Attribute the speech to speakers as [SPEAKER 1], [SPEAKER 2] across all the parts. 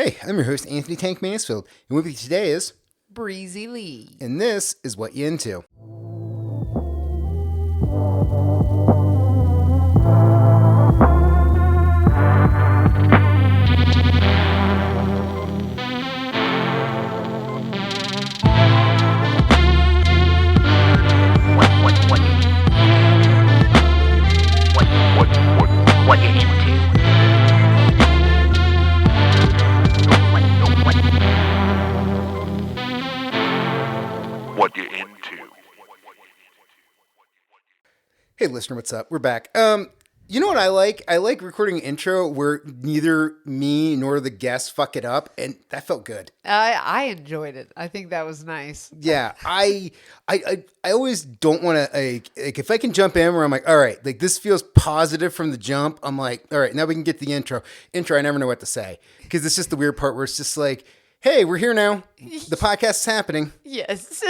[SPEAKER 1] Hey, I'm your host, Anthony Tank Mansfield, and with me today is
[SPEAKER 2] Breezy Lee.
[SPEAKER 1] and this is What You Into.
[SPEAKER 3] What you into? What you into?
[SPEAKER 1] Hey, listener, what's up? We're back. You know what I like? I like recording an intro where neither me nor the guest fuck it up, and that felt good.
[SPEAKER 2] I enjoyed it. I think that was nice.
[SPEAKER 1] Yeah, I always don't want to like if I can jump in where I'm like, all right, like this feels positive from the jump. I'm like, all right, now we can get the intro. I never know what to say because it's just the weird part where it's just like, hey, we're here now. The podcast is happening.
[SPEAKER 2] Yes.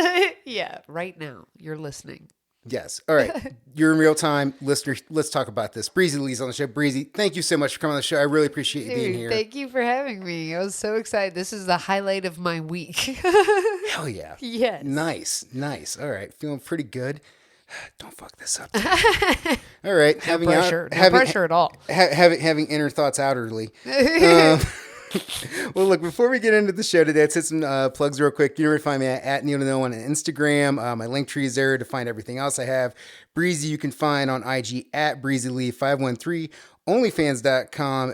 [SPEAKER 2] Yeah. Right now, you're listening.
[SPEAKER 1] Yes. All right. You're in real time. Listener, let's talk about this. Breezy Lee's on the show. Breezy, thank you so much for coming on the show. I really appreciate you being
[SPEAKER 2] Dude,
[SPEAKER 1] here.
[SPEAKER 2] thank you for having me. I was so excited. This is the highlight of my week.
[SPEAKER 1] Hell yeah.
[SPEAKER 2] Yes.
[SPEAKER 1] Nice. All right. Feeling pretty good. Don't fuck this up. All right.
[SPEAKER 2] No pressure. No pressure at all.
[SPEAKER 1] Having inner thoughts outerly. Well, look, before we get into the show today, let's hit some plugs real quick. You know where to find me at Neil to Know on Instagram. My link tree is there to find everything else I have. Breezy, you can find on IG at BreezyLee513, OnlyFans.com,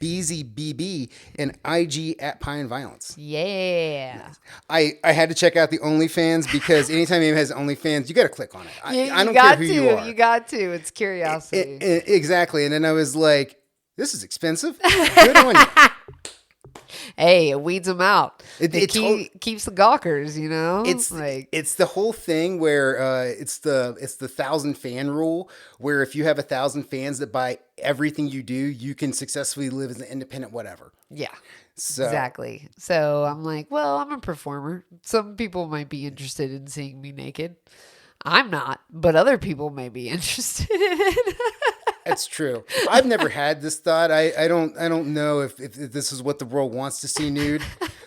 [SPEAKER 1] BZBB, and IG at Pie and Violence.
[SPEAKER 2] Yeah.
[SPEAKER 1] I had to check out the OnlyFans because anytime anyone has OnlyFans, you got to click on it. I don't
[SPEAKER 2] got
[SPEAKER 1] care who
[SPEAKER 2] to.
[SPEAKER 1] you are.
[SPEAKER 2] You got to. It's curiosity.
[SPEAKER 1] Exactly. And then I was like, this is expensive. Good on you.
[SPEAKER 2] Hey, it weeds them out.
[SPEAKER 1] It
[SPEAKER 2] keeps the gawkers, you know?
[SPEAKER 1] It's the whole thing where it's the 1,000 fan rule, where if you have 1,000 fans that buy everything you do, you can successfully live as an independent whatever.
[SPEAKER 2] Yeah.
[SPEAKER 1] So,
[SPEAKER 2] Exactly. So I'm like, well, I'm a performer. Some people might be interested in seeing me naked. I'm not, but other people may be interested in it.
[SPEAKER 1] That's true. I've never had this thought. I don't know if this is what the world wants to see nude,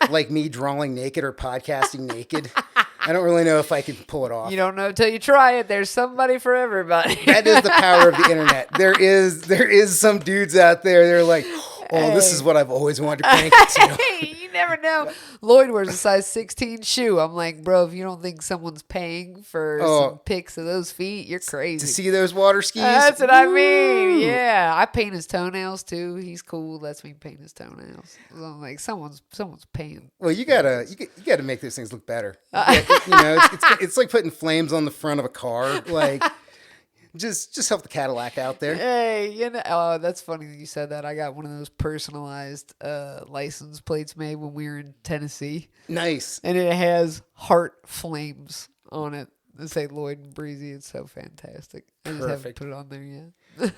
[SPEAKER 1] like me drawing naked or podcasting naked. I don't really know if I can pull it off.
[SPEAKER 2] You don't know till you try it. There's somebody for everybody.
[SPEAKER 1] That is the power of the internet. There is some dudes out there. They're like, oh, this is what I've always wanted to crank it to.
[SPEAKER 2] Hey, you never know. Lloyd wears a size 16 shoe. I'm like, bro, if you don't think someone's paying for some pics of those feet, you're crazy.
[SPEAKER 1] To see those water skis?
[SPEAKER 2] That's what I mean. Yeah. I paint his toenails too. He's cool. Lets me paint his toenails. So I'm like, someone's paying.
[SPEAKER 1] Well, you gotta make those things look better. It's like putting flames on the front of a car. Like, just help the Cadillac out there.
[SPEAKER 2] Hey, that's funny that you said that. I got one of those personalized license plates made when we were in Tennessee.
[SPEAKER 1] Nice.
[SPEAKER 2] And it has heart flames on it. They say Lloyd and Breezy. It's so fantastic. I just haven't put it on there yet.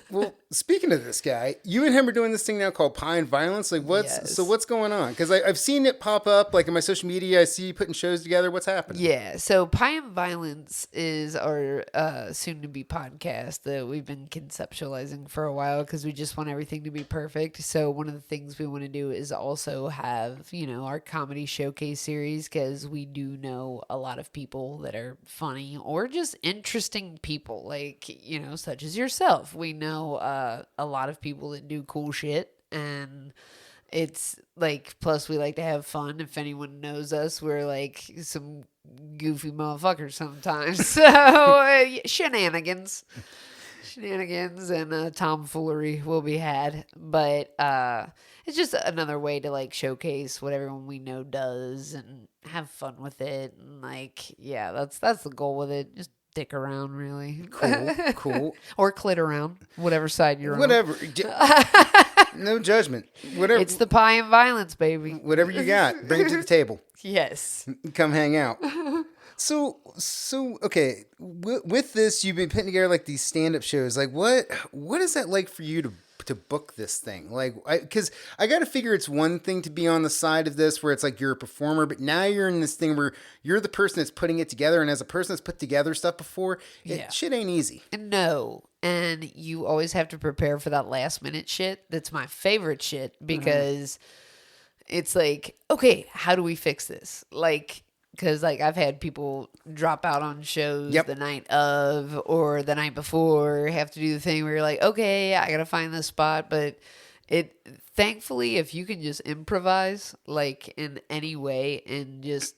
[SPEAKER 1] Well, speaking of this guy, you and him are doing this thing now called Pie and Violence. Like, what's going on? Because I've seen it pop up like in my social media. I see you putting shows together. What's happening?
[SPEAKER 2] Yeah. So Pie and Violence is our soon-to-be podcast that we've been conceptualizing for a while because we just want everything to be perfect. So one of the things we want to do is also have, our comedy showcase series because we do know a lot of people that are funny or just interesting people, like, such as yourself. We know a lot of people that do cool shit, and it's like, plus we like to have fun. If anyone knows us, we're like some goofy motherfuckers sometimes. So shenanigans and tomfoolery will be had, but it's just another way to like showcase what everyone we know does and have fun with it. And like, yeah, that's the goal with it. Just dick around, really.
[SPEAKER 1] Cool.
[SPEAKER 2] Or clit around, whatever side you're on.
[SPEAKER 1] Whatever. No judgment. Whatever.
[SPEAKER 2] It's the Pie and Violence, baby.
[SPEAKER 1] Whatever you got, bring it to the table.
[SPEAKER 2] Yes.
[SPEAKER 1] Come hang out. So okay. With this, you've been putting together like these stand-up shows. Like, what is that like for you to book this thing? Like, because I got to figure it's one thing to be on the side of this where it's like you're a performer, but now you're in this thing where you're the person that's putting it together, and as a person that's put together stuff before, shit ain't easy.
[SPEAKER 2] No. And you always have to prepare for that last minute shit. That's my favorite shit because it's like, okay, how do we fix this? Like, because like I've had people drop out on shows
[SPEAKER 1] Yep.
[SPEAKER 2] the night of or the night before, have to do the thing where you're like, okay, I gotta find this spot. But it, thankfully, if you can just improvise like in any way and just,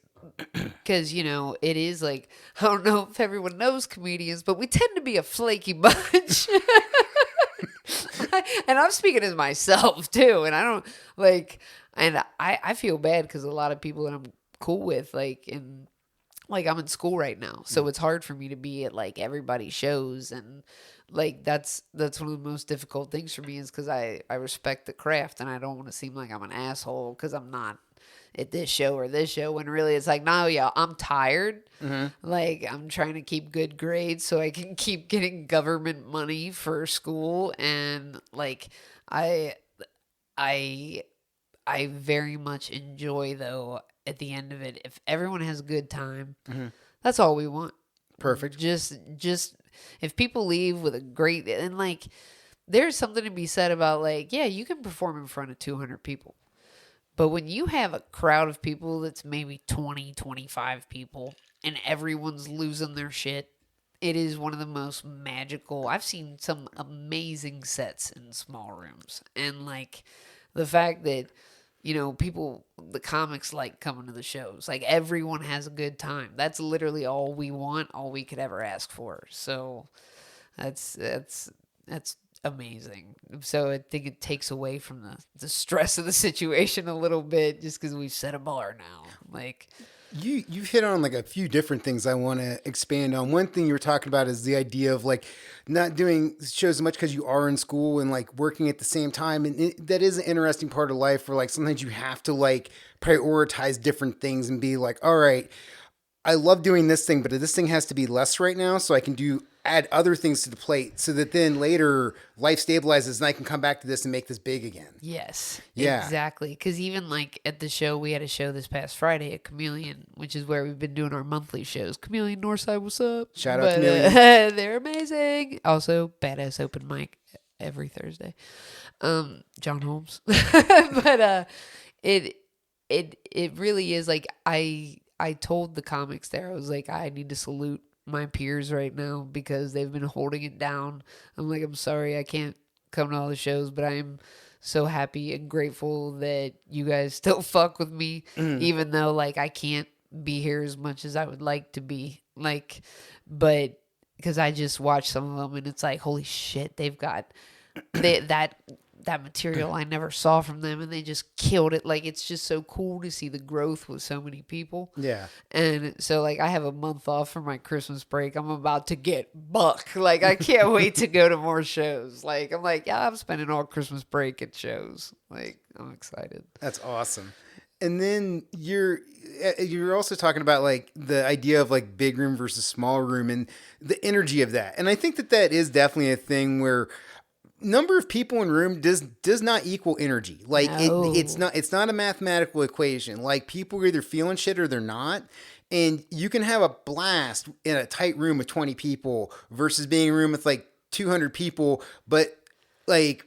[SPEAKER 2] because it is like, I don't know if everyone knows comedians, but we tend to be a flaky bunch. And I'm speaking as myself too, and I don't like, and I feel bad because a lot of people that I'm cool with, like I'm in school right now, so it's hard for me to be at like everybody's shows, and like that's one of the most difficult things for me is because I respect the craft and I don't want to seem like I'm an asshole because I'm not at this show or this show, when really it's like, no, yeah, I'm tired. Like I'm trying to keep good grades so I can keep getting government money for school, and like I I I very much enjoy, though, at the end of it, if everyone has a good time, that's all we want.
[SPEAKER 1] Perfect.
[SPEAKER 2] Just if people leave with a great, and like there's something to be said about like, yeah, you can perform in front of 200 people. But when you have a crowd of people that's maybe 20, 25 people and everyone's losing their shit, it is one of the most magical. I've seen some amazing sets in small rooms. And like the fact that, people, the comics like coming to the shows. Like everyone has a good time. That's literally all we want, all we could ever ask for. So that's amazing. So I think it takes away from the stress of the situation a little bit, just because we've set a bar now. Like
[SPEAKER 1] You've hit on like a few different things I want to expand on. One thing you were talking about is the idea of like not doing shows as much because you are in school and like working at the same time. And that is an interesting part of life where like sometimes you have to like prioritize different things and be like, all right, I love doing this thing, but this thing has to be less right now so I can add other things to the plate so that then later life stabilizes and I can come back to this and make this big again.
[SPEAKER 2] yes,
[SPEAKER 1] Yeah.
[SPEAKER 2] exactly. Because even like at the show, we had a show this past Friday at Chameleon, which is where we've been doing our monthly shows. Chameleon Northside, what's up?
[SPEAKER 1] Shout out Chameleon.
[SPEAKER 2] They're amazing. Also, badass open mic every Thursday. John Holmes. But it really is like I told the comics there, I was like, I need to salute my peers right now because they've been holding it down. I'm like, I'm sorry I can't come to all the shows, but I am so happy and grateful that you guys still fuck with me, even though like I can't be here as much as I would like to be. Like, but because I just watched some of them and it's like, holy shit, they've got that material I never saw from them, and they just killed it. Like, it's just so cool to see the growth with so many people.
[SPEAKER 1] Yeah.
[SPEAKER 2] And so, like, I have a month off for my Christmas break. I'm about to get buck. Like, I can't wait to go to more shows. Like, I'm like, yeah, I'm spending all Christmas break at shows. Like, I'm excited.
[SPEAKER 1] That's awesome. And then you're also talking about like the idea of like big room versus small room and the energy of that. And I think that is definitely a thing where number of people in room does not equal energy. Like
[SPEAKER 2] No.
[SPEAKER 1] it's not a mathematical equation. Like people are either feeling shit or they're not. And you can have a blast in a tight room with 20 people versus being in a room with like 200 people, but like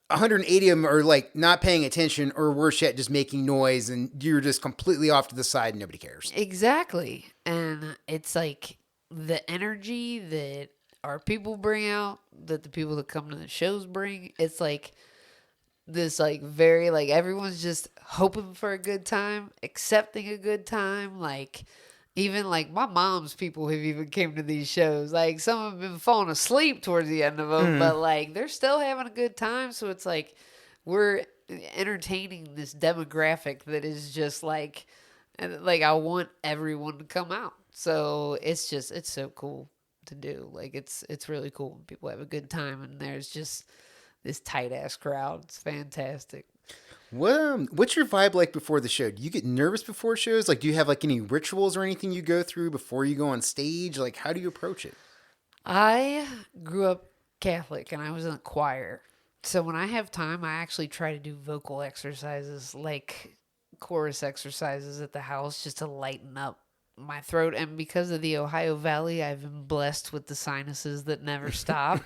[SPEAKER 1] 180 of them are like not paying attention or worse yet, just making noise and you're just completely off to the side and nobody cares.
[SPEAKER 2] Exactly. And it's like the energy that our people bring out, that the people that come to the shows bring, it's like this like very like everyone's just hoping for a good time, accepting a good time. Like even like my mom's people have even came to these shows. Like some have been falling asleep towards the end of them, but like they're still having a good time. So it's like we're entertaining this demographic that is just like I want everyone to come out. So it's so cool to do. Like it's really cool when people have a good time and there's just this tight ass crowd. It's fantastic.
[SPEAKER 1] What's your vibe like before the show? Do you get nervous before shows? Like, do you have like any rituals or anything you go through before you go on stage? Like, how do you approach it?
[SPEAKER 2] I grew up Catholic and I was in the choir. So when I have time, I actually try to do vocal exercises, like chorus exercises at the house, just to lighten up my throat. And because of the Ohio Valley, I've been blessed with the sinuses that never stop.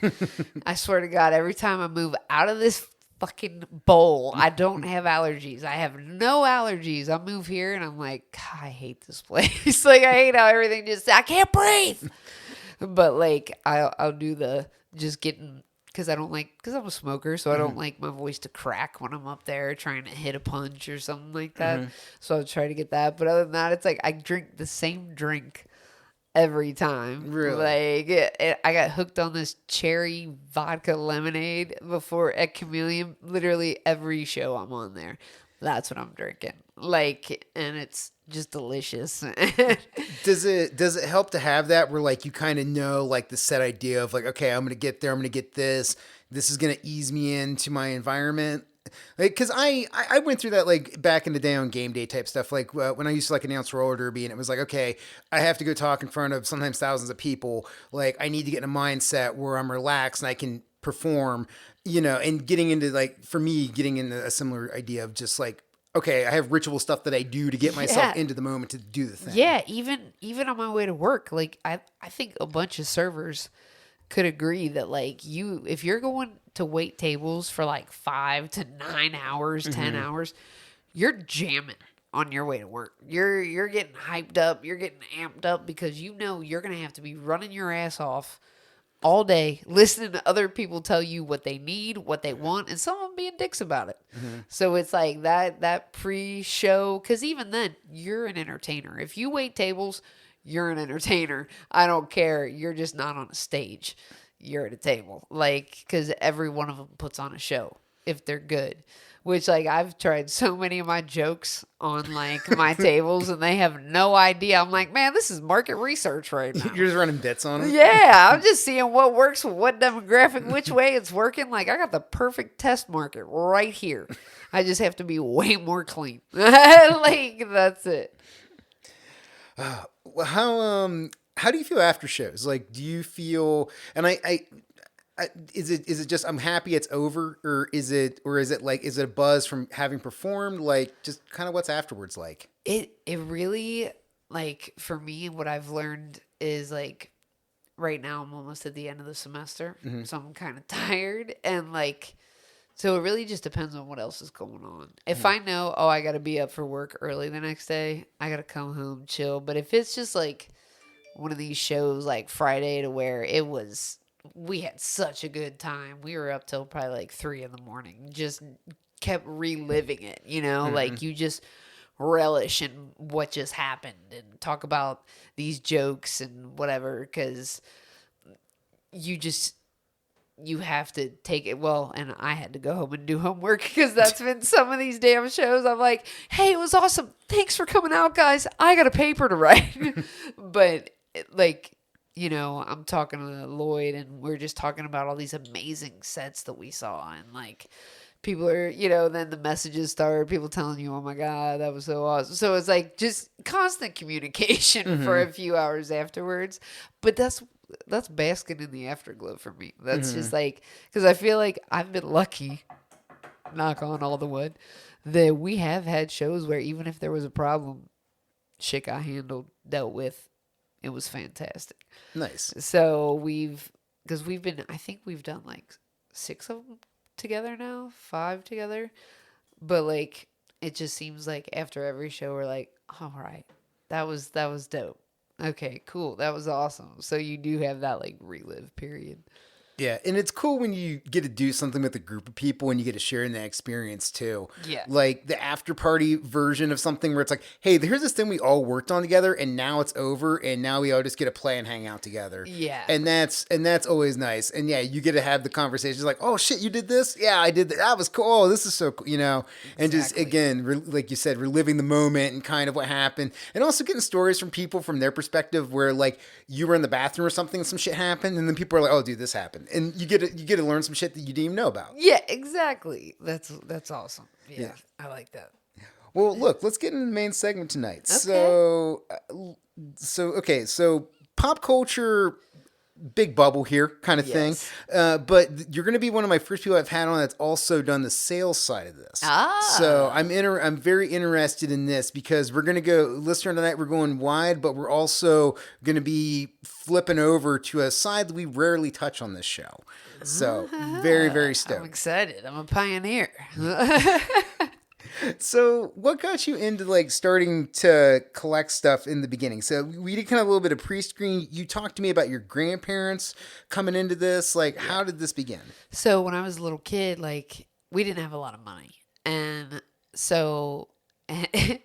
[SPEAKER 2] I swear to God, every time I move out of this fucking bowl. I don't have allergies. I have no allergies. I move here and I'm like, God, I hate this place. Like, I hate how everything just, I can't breathe. But like, I'll do the just getting, because I'm a smoker, so I don't like my voice to crack when I'm up there trying to hit a punch or something like that. So I'll try to get that. But other than that, it's like I drink the same drink every time.
[SPEAKER 1] Really?
[SPEAKER 2] Like, I got hooked on this cherry vodka lemonade before at Chameleon. Literally every show I'm on there, that's what I'm drinking. Like, and it's just delicious.
[SPEAKER 1] Does it help to have that where like you kind of know like the set idea of like, okay, I'm gonna get there, I'm gonna get this. This is gonna ease me into my environment. Like, cause I went through that like back in the day on game day type stuff. Like when I used to like announce roller derby, and it was like, okay, I have to go talk in front of sometimes thousands of people. Like I need to get in a mindset where I'm relaxed and I can perform. And getting into like for me, getting into a similar idea of just like, okay, I have ritual stuff that I do to get myself into the moment to do the thing.
[SPEAKER 2] Yeah, even on my way to work, like I think a bunch of servers could agree that like if you're going to wait tables for like 5 to 9 hours, 10 hours, you're jamming on your way to work. You're getting hyped up, you're getting amped up because you're gonna have to be running your ass off all day, listening to other people tell you what they need, what they want, and some of them being dicks about it. So it's like that pre-show, because even then, you're an entertainer. If you wait tables, you're an entertainer. I don't care. You're just not on a stage. You're at a table. Like, because every one of them puts on a show if they're good. Which, like, I've tried so many of my jokes on, like, my tables, and they have no idea. I'm like, man, this is market research right now.
[SPEAKER 1] You're just running bits on it?
[SPEAKER 2] Yeah, I'm just seeing what works with what demographic, which way it's working. Like, I got the perfect test market right here. I just have to be way more clean. Like, that's it.
[SPEAKER 1] How do you feel after shows? Like, do you feel, and is it just I'm happy it's over, or is it a buzz from having performed? Like, just kind of what's afterwards like?
[SPEAKER 2] It really, like, for me, what I've learned is like right now I'm almost at the end of the semester, so I'm kind of tired, and like, so it really just depends on what else is going on. If I know, I got to be up for work early the next day, I got to come home, chill. But if it's just like one of these shows like Friday to where we had such a good time. We were up till probably like 3 a.m, just kept reliving it, like you just relish in what just happened and talk about these jokes and whatever, because you have to take it well. And I had to go home and do homework because that's been some of these damn shows. I'm like, hey, it was awesome. Thanks for coming out, guys. I got a paper to write. But like, I'm talking to Lloyd and we're just talking about all these amazing sets that we saw. And like, people are, then the messages start, people telling you, oh my God, that was so awesome. So it's like just constant communication for a few hours afterwards. But that's basking in the afterglow for me. That's just like, because I feel like I've been lucky, knock on all the wood, that we have had shows where even if there was a problem, shit got handled, dealt with. It was fantastic.
[SPEAKER 1] Nice.
[SPEAKER 2] So I think we've done like 6 of them together now, 5 together. But like, it just seems like after every show, we're like, all right, that was dope. Okay, cool. That was awesome. So you do have that like relive period.
[SPEAKER 1] Yeah, and it's cool when you get to do something with a group of people and you get to share in that experience too.
[SPEAKER 2] Yeah.
[SPEAKER 1] Like the after party version of something where it's like, hey, here's this thing we all worked on together and now it's over and now we all just get to play and hang out together.
[SPEAKER 2] Yeah.
[SPEAKER 1] And that's always nice. And yeah, you get to have the conversations like, oh shit, you did this? Yeah, I did that. That was cool. Oh, this is so cool, and just again, like you said, reliving the moment and kind of what happened, and also getting stories from people from their perspective where like you were in the bathroom or something and some shit happened and then people are like, oh dude, this happened. And you get to learn some shit that you didn't even know about.
[SPEAKER 2] Yeah, exactly. That's awesome. Yeah, I like that.
[SPEAKER 1] Well, look, let's get into the main segment tonight.
[SPEAKER 2] Okay.
[SPEAKER 1] So pop culture big bubble here kind of
[SPEAKER 2] Yes.
[SPEAKER 1] thing. But you're going to be one of my first people I've had on that's also done the sales side of this. So I'm very interested in this because we're going to go, listener tonight, we're going wide, but we're also going to be flipping over to a side that we rarely touch on this show. So very, very
[SPEAKER 2] I'm
[SPEAKER 1] stoked.
[SPEAKER 2] excited. I'm a pioneer.
[SPEAKER 1] So what got you into like starting to collect stuff in the beginning? So we did kind of a little bit of pre-screen. You talked to me about your grandparents coming into this. Like, how did this begin?
[SPEAKER 2] So when I was a little kid, like we didn't have a lot of money, and so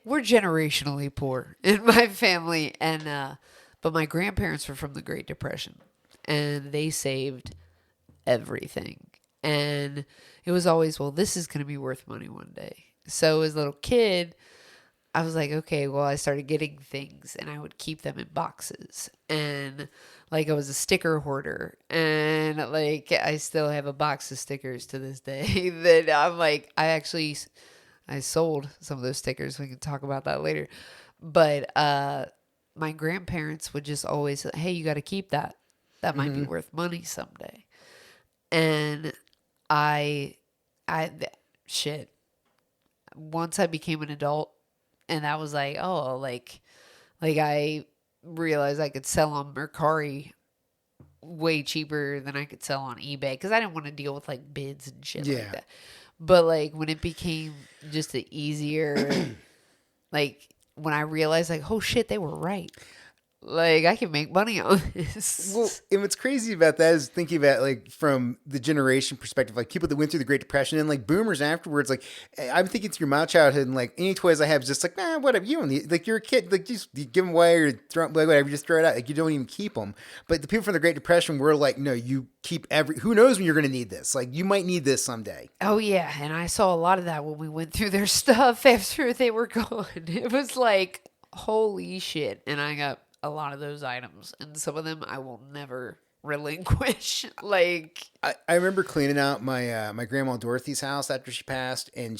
[SPEAKER 2] we're generationally poor in my family, and but my grandparents were from the Great Depression, and they saved everything, and it was always, well, this is going to be worth money one day. So as a little kid, I was like, okay, well, I started getting things and I would keep them in boxes. And like I was a sticker hoarder. And like I still have a box of stickers to this day that I'm like, I sold some of those stickers. We can talk about that later. But my grandparents would just always say, hey, you got to keep that. That might be worth money someday. And shit. Once I became an adult, and that was like, oh, like I realized I could sell on Mercari way cheaper than I could sell on eBay because I didn't want to deal with like bids and shit like that. But like when it became just an easier, like when I realized like, oh shit, they were right. Like I can make money on this.
[SPEAKER 1] Well, and what's crazy about that is thinking about like from the generation perspective, like people that went through the Great Depression and like boomers afterwards. Like I'm thinking through my childhood and like any toys I have is just like, whatever. You don't need, like you're a kid, like you give them away or throw like whatever, you just throw it out. Like you don't even keep them. But the people from the Great Depression were like, no, you keep who knows when you're going to need this? Like you might need this someday.
[SPEAKER 2] Oh yeah, and I saw a lot of that when we went through their stuff after they were gone. It was like, holy shit, and I got a lot of those items, and some of them I will never relinquish. Like
[SPEAKER 1] I remember cleaning out my my grandma Dorothy's house after she passed, and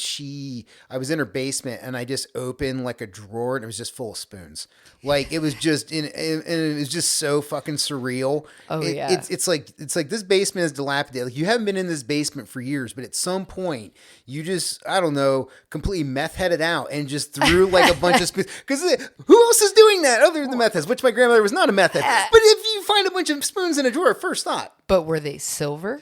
[SPEAKER 1] I was in her basement, and I just opened like a drawer, and it was just full of spoons. Like it was just and it was just so fucking surreal.
[SPEAKER 2] Oh yeah,
[SPEAKER 1] it's like this basement is dilapidated. Like you haven't been in this basement for years, but at some point you just, I don't know, completely meth headed out and just threw like a bunch of spoons. Because who else is doing that other than the meth heads? Which my grandmother was not a meth head. But if you find a bunch of spoons in a drawer, first thought.
[SPEAKER 2] but were they silver?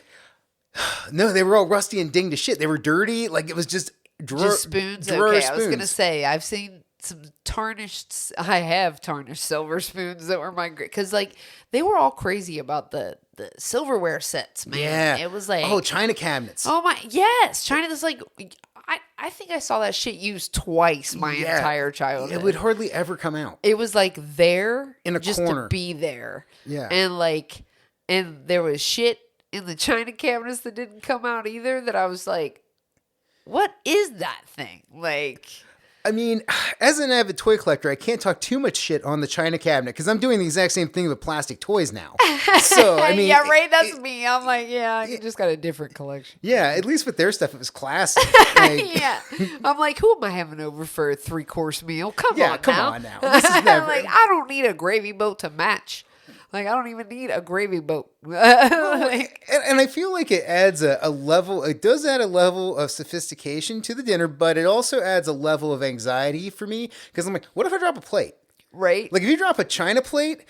[SPEAKER 1] No, they were all rusty and dinged to shit. They were dirty. Like it was just
[SPEAKER 2] Just spoons. Okay, I was gonna say I've seen some tarnished. I have tarnished silver spoons that were my because like they were all crazy about the silverware sets. Man,
[SPEAKER 1] Yeah,
[SPEAKER 2] it was like
[SPEAKER 1] china cabinets.
[SPEAKER 2] oh my yes, China. That's like I think I saw that shit used twice my entire childhood.
[SPEAKER 1] It would hardly ever come out.
[SPEAKER 2] It was like there
[SPEAKER 1] In a
[SPEAKER 2] just
[SPEAKER 1] corner.
[SPEAKER 2] to be there.
[SPEAKER 1] Yeah.
[SPEAKER 2] And there was shit in the china cabinets that didn't come out either that I was like, what is that thing? Like,
[SPEAKER 1] I mean, as an avid toy collector, I can't talk too much shit on the china cabinet because I'm doing the exact same thing with plastic toys now. So, I mean,
[SPEAKER 2] yeah, right. That's me. I'm like, yeah, I just got a different collection.
[SPEAKER 1] yeah, at least with their stuff, it was classic. Like,
[SPEAKER 2] Yeah, I'm like, who am I having over for a 3-course meal? Come
[SPEAKER 1] Yeah,
[SPEAKER 2] on,
[SPEAKER 1] come
[SPEAKER 2] now.
[SPEAKER 1] on now. This is never-
[SPEAKER 2] like, I don't need a gravy boat to match. Like, I don't even need a gravy boat. Like,
[SPEAKER 1] and I feel like it adds a level, it does add a level of sophistication to the dinner, but it also adds a level of anxiety for me because I'm like, what if I drop a plate?
[SPEAKER 2] right?
[SPEAKER 1] Like if you drop a china plate,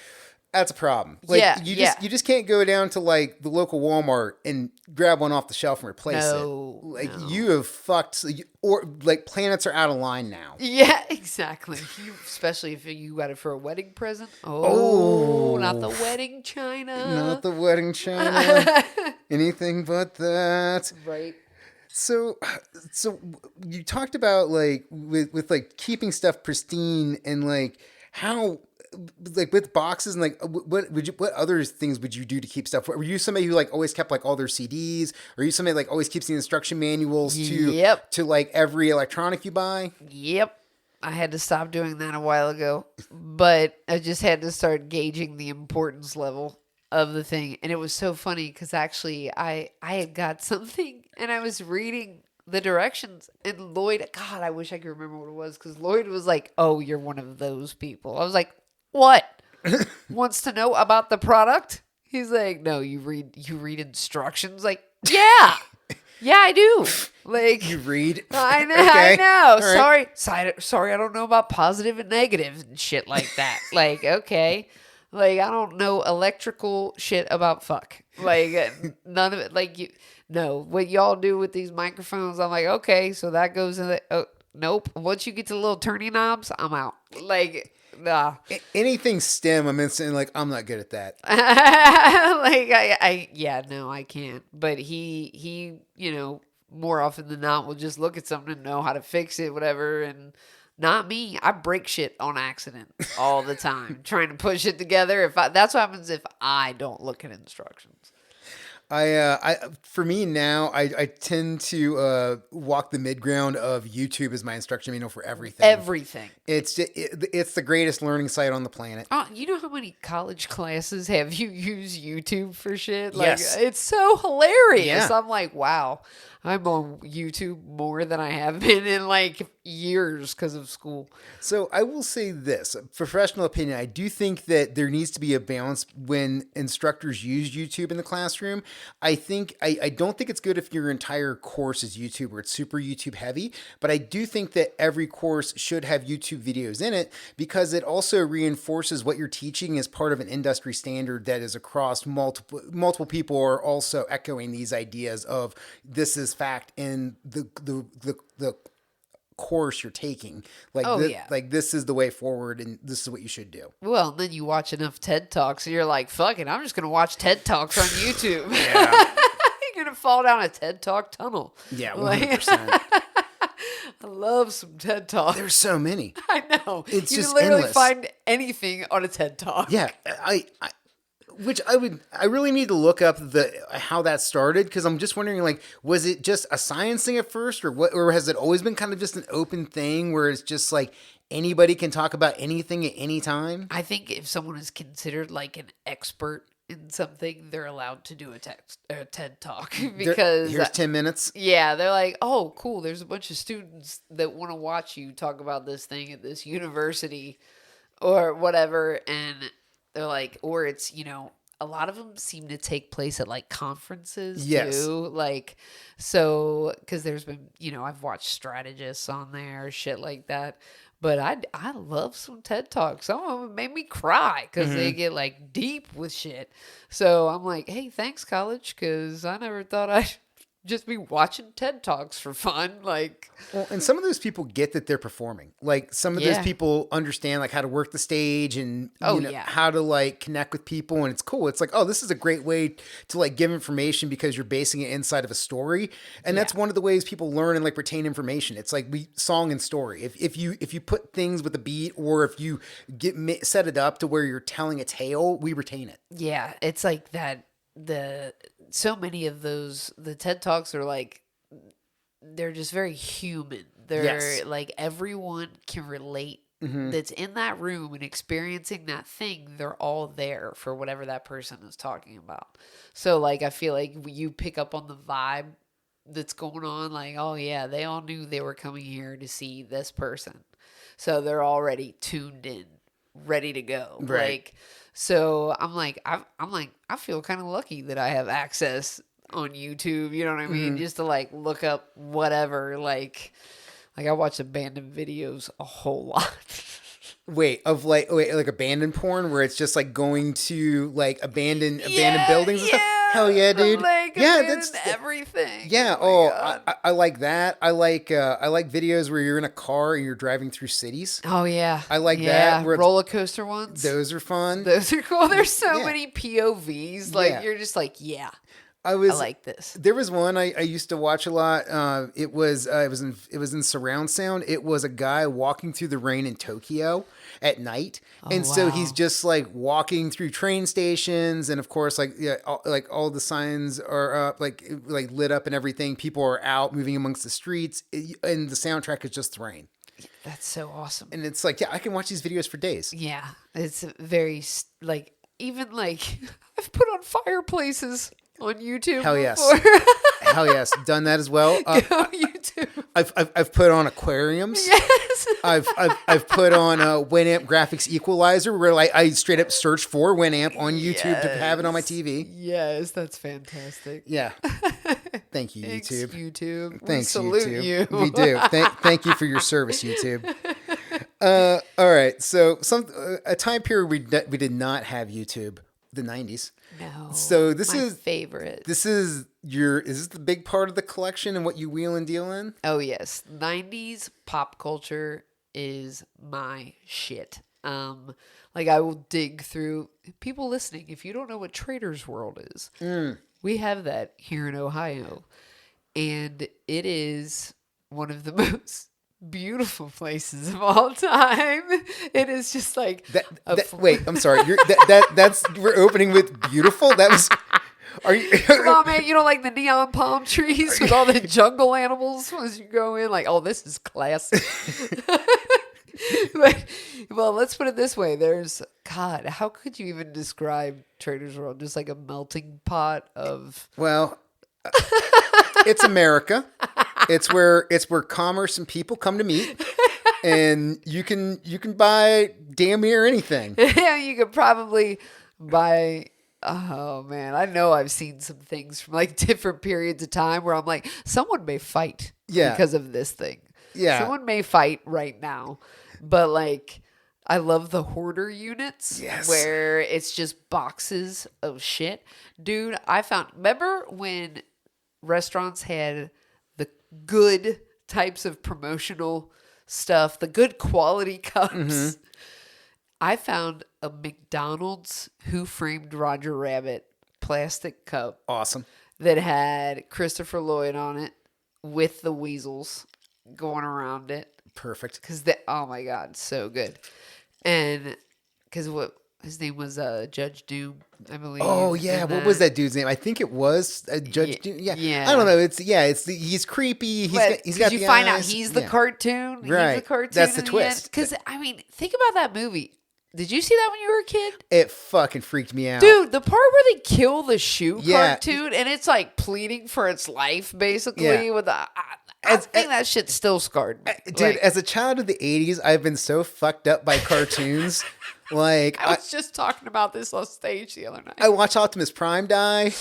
[SPEAKER 1] that's a problem. Like
[SPEAKER 2] Yeah,
[SPEAKER 1] you
[SPEAKER 2] yeah.
[SPEAKER 1] just can't go down to like the local Walmart and grab one off the shelf and replace
[SPEAKER 2] No,
[SPEAKER 1] it. Like
[SPEAKER 2] no.
[SPEAKER 1] you have fucked or like planets are out of line now.
[SPEAKER 2] Yeah, exactly. Especially if you got it for a wedding present. Oh, not the wedding china.
[SPEAKER 1] Not the wedding china. Anything but that.
[SPEAKER 2] Right.
[SPEAKER 1] So you talked about like with like keeping stuff pristine and like how like with boxes and like what other things would you do to keep stuff? Were you somebody who like always kept like all their CDs? Or are you somebody like always keeps the instruction manuals to like every electronic you buy?
[SPEAKER 2] Yep. I had to stop doing that a while ago, but I just had to start gauging the importance level of the thing. And it was so funny because actually I had got something and I was reading the directions and Lloyd, God, I wish I could remember what it was because Lloyd was like, oh, you're one of those people. I was like, what? Wants to know about the product? He's like, no, you read instructions. Like, yeah, yeah, I do. Like,
[SPEAKER 1] You read?
[SPEAKER 2] I know,
[SPEAKER 1] Okay.
[SPEAKER 2] I know.
[SPEAKER 1] All right.
[SPEAKER 2] Sorry, I don't know about positive and negative and shit like that. Like, okay, like I don't know electrical shit about fuck. Like, none of it. Like, what y'all do with these microphones? I'm like, okay, so that goes in the. Oh, nope. Once you get to the little turning knobs, I'm out. Like, nah.
[SPEAKER 1] Anything STEM, I'm instantly like, I'm not good at that.
[SPEAKER 2] Like, no, I can't. But he, more often than not will just look at something and know how to fix it, whatever. And not me. I break shit on accident all the time, trying to push it together. That's what happens if I don't look at instructions.
[SPEAKER 1] For me now, I tend to walk the mid ground of YouTube as my instruction manual for everything.
[SPEAKER 2] Everything.
[SPEAKER 1] It's the greatest learning site on the planet.
[SPEAKER 2] You know how many college classes have you use YouTube for shit? Like,
[SPEAKER 1] Yes.
[SPEAKER 2] it's so hilarious.
[SPEAKER 1] Yeah.
[SPEAKER 2] I'm like, wow, I'm on YouTube more than I have been in like years because of school.
[SPEAKER 1] So I will say this, professional opinion, I do think that there needs to be a balance when instructors use YouTube in the classroom. I don't think it's good if your entire course is YouTube or it's super YouTube heavy, but I do think that every course should have YouTube videos in it because it also reinforces what you're teaching as part of an industry standard that is across multiple people are also echoing these ideas of this is fact in the course you're taking. Like, like this is the way forward and this is what you should do.
[SPEAKER 2] Well, then you watch enough TED Talks and you're like, fuck it, I'm just going to watch TED Talks on YouTube.
[SPEAKER 1] Yeah.
[SPEAKER 2] You're going to fall down a TED Talk tunnel.
[SPEAKER 1] Yeah, 100%.
[SPEAKER 2] I love some TED Talks.
[SPEAKER 1] There's so many.
[SPEAKER 2] I know.
[SPEAKER 1] It's
[SPEAKER 2] you
[SPEAKER 1] just
[SPEAKER 2] can literally
[SPEAKER 1] endless.
[SPEAKER 2] find anything on a TED Talk.
[SPEAKER 1] Yeah, I really need to look up how that started because I'm just wondering, like, was it just a science thing at first, or what, or has it always been kind of just an open thing where it's just like anybody can talk about anything at any time?
[SPEAKER 2] I think if someone is considered like an expert in something, they're allowed to do a TED Talk because
[SPEAKER 1] here's 10 minutes.
[SPEAKER 2] Yeah, they're like, oh, cool. There's a bunch of students that want to watch you talk about this thing at this university or whatever, and they're like, or it's, a lot of them seem to take place at like conferences too. Like, so, cause there's been, I've watched strategists on there, shit like that. But I love some TED Talks. Some of them made me cry because they get like deep with shit. So I'm like, hey, thanks college. Cause I never thought I'd just be watching TED Talks for fun. Like,
[SPEAKER 1] well, and some of those people get that they're performing. Like some of those people understand like how to work the stage and how to like connect with people, and it's cool. It's like, oh, this is a great way to like give information because you're basing it inside of a story, and that's one of the ways people learn and like retain information. It's like song and story. If you put things with a beat, or if you set it up to where you're telling a tale, we retain it.
[SPEAKER 2] Yeah, it's like that. So many of the TED Talks are like, they're just very human. They're like, everyone can relate that's in that room and experiencing that thing. They're all there for whatever that person is talking about. So like, I feel like you pick up on the vibe that's going on. Like, oh yeah, they all knew they were coming here to see this person. So they're already tuned in, ready to go.
[SPEAKER 1] Right.
[SPEAKER 2] Like, so I'm like, I feel kind of lucky that I have access on YouTube. You know what I mean? Just to like look up whatever. Like I watch abandoned videos a whole lot.
[SPEAKER 1] Wait, like abandoned porn where it's just like going to like abandoned buildings and stuff? Hell yeah, dude.
[SPEAKER 2] Like,
[SPEAKER 1] yeah, that's
[SPEAKER 2] everything.
[SPEAKER 1] Yeah. I like that. I like videos where you're in a car and you're driving through cities.
[SPEAKER 2] Oh yeah.
[SPEAKER 1] I like that.
[SPEAKER 2] Roller coaster ones.
[SPEAKER 1] Those are fun.
[SPEAKER 2] Those are cool. There's so many POVs. Like you're just like, I like this.
[SPEAKER 1] There was one I used to watch a lot. It was in surround sound. It was a guy walking through the rain in Tokyo at night, so he's just like walking through train stations, and of course, all the signs are up, like lit up and everything. People are out moving amongst the streets, and the soundtrack is just the rain.
[SPEAKER 2] That's so awesome.
[SPEAKER 1] And it's like, I can watch these videos for days.
[SPEAKER 2] Yeah, it's very like, even like I've put on fireplaces on YouTube.
[SPEAKER 1] Hell yes.
[SPEAKER 2] Before.
[SPEAKER 1] Hell yes. Done that as well.
[SPEAKER 2] Go YouTube.
[SPEAKER 1] I've put on aquariums.
[SPEAKER 2] Yes.
[SPEAKER 1] I've put on a Winamp graphics equalizer where I straight up search for Winamp on YouTube to have it on my TV.
[SPEAKER 2] Yes, that's fantastic.
[SPEAKER 1] Yeah. Thank you,
[SPEAKER 2] Thanks,
[SPEAKER 1] YouTube.
[SPEAKER 2] YouTube. We
[SPEAKER 1] Thanks,
[SPEAKER 2] salute
[SPEAKER 1] YouTube.
[SPEAKER 2] you.
[SPEAKER 1] We do. Thank you for your service, YouTube. All right. So a time period we did not have YouTube, the 90s.
[SPEAKER 2] No.
[SPEAKER 1] So this
[SPEAKER 2] my
[SPEAKER 1] is
[SPEAKER 2] favorite.
[SPEAKER 1] is this the big part of the collection and what you wheel and deal in?
[SPEAKER 2] Oh yes, 90s pop culture is my shit. Like I will dig through people listening. If you don't know what Trader's World is, we have that here in Ohio, and it is one of the most beautiful places of all time. It is just like
[SPEAKER 1] wait, I'm sorry. That's we're opening with beautiful. That was. Are you?
[SPEAKER 2] Come on, man. You know, like the neon palm trees with all the jungle animals as you go in. Like, oh, this is classic. Well, let's put it this way. God, how could you even describe Trader's World? Just like a melting pot of.
[SPEAKER 1] Well, it's America. It's where commerce and people come to meet, and you can buy damn near anything.
[SPEAKER 2] Yeah, you could probably buy. Oh man, I know I've seen some things from like different periods of time where I'm like, someone may fight because of this thing.
[SPEAKER 1] Yeah,
[SPEAKER 2] someone may fight right now, but like. I love the hoarder units where it's just boxes of shit. Dude, remember when restaurants had the good types of promotional stuff, the good quality cups? Mm-hmm. I found a McDonald's Who Framed Roger Rabbit plastic cup.
[SPEAKER 1] Awesome.
[SPEAKER 2] That had Christopher Lloyd on it with the weasels going around it.
[SPEAKER 1] Perfect.
[SPEAKER 2] Oh my God, so good. And because what his name was Judge Doom, I believe.
[SPEAKER 1] Oh yeah, what was that dude's name? I think it was Judge Doom. Yeah, I don't know. He's creepy. He's got.
[SPEAKER 2] You find out he's the cartoon.
[SPEAKER 1] Right.
[SPEAKER 2] He's the cartoon.
[SPEAKER 1] That's the twist.
[SPEAKER 2] Because I mean, think about that movie. Did you see that when you were a kid?
[SPEAKER 1] It fucking freaked me out,
[SPEAKER 2] dude. The part where they kill the shoe cartoon and it's like pleading for its life, basically. With I think that shit's still scarred me.
[SPEAKER 1] Dude, as a child of the 80s, I've been so fucked up by cartoons. Like
[SPEAKER 2] I was just talking about this on stage the other night.
[SPEAKER 1] I watched Optimus Prime die.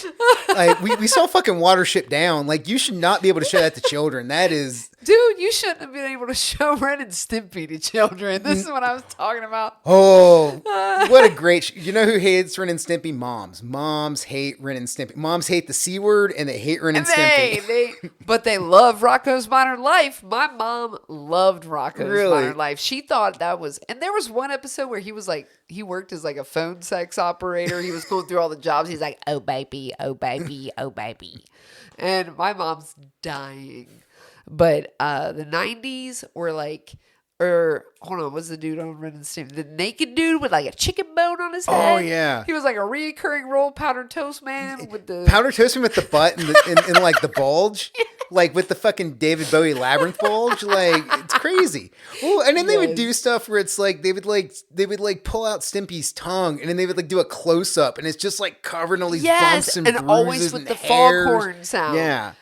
[SPEAKER 1] Like we saw fucking Watership Down. Like you should not be able to show that to children. That is,
[SPEAKER 2] dude, you shouldn't have been able to show Ren and Stimpy to children. This is what I was talking about.
[SPEAKER 1] Oh, what a great! You know who hates Ren and Stimpy? Moms. Moms hate Ren and Stimpy. Moms hate the C word and they hate Ren and Stimpy.
[SPEAKER 2] But they love Rocko's Modern Life. My mom loved Rocko's Modern Life. She thought that was, and there was one episode where he was like. He worked as like a phone sex operator. He was going through all the jobs. He's like, oh baby, oh baby, oh baby. And my mom's dying. But the 90s were like, hold on, what's the dude on Ren and Stimpy? The naked dude with like a chicken bone on his head.
[SPEAKER 1] Oh yeah.
[SPEAKER 2] He was like a reoccurring role powdered toast man with the
[SPEAKER 1] powdered toast man with the butt and like the bulge. Like with the fucking David Bowie labyrinth bulge, like it's crazy. Well, and then they would do stuff where it's like they would pull out Stimpy's tongue and then they would like do a close up and it's just like covered in all these bumps and bruises
[SPEAKER 2] always with
[SPEAKER 1] and
[SPEAKER 2] the
[SPEAKER 1] hairs.
[SPEAKER 2] foghorn sound.
[SPEAKER 1] Yeah,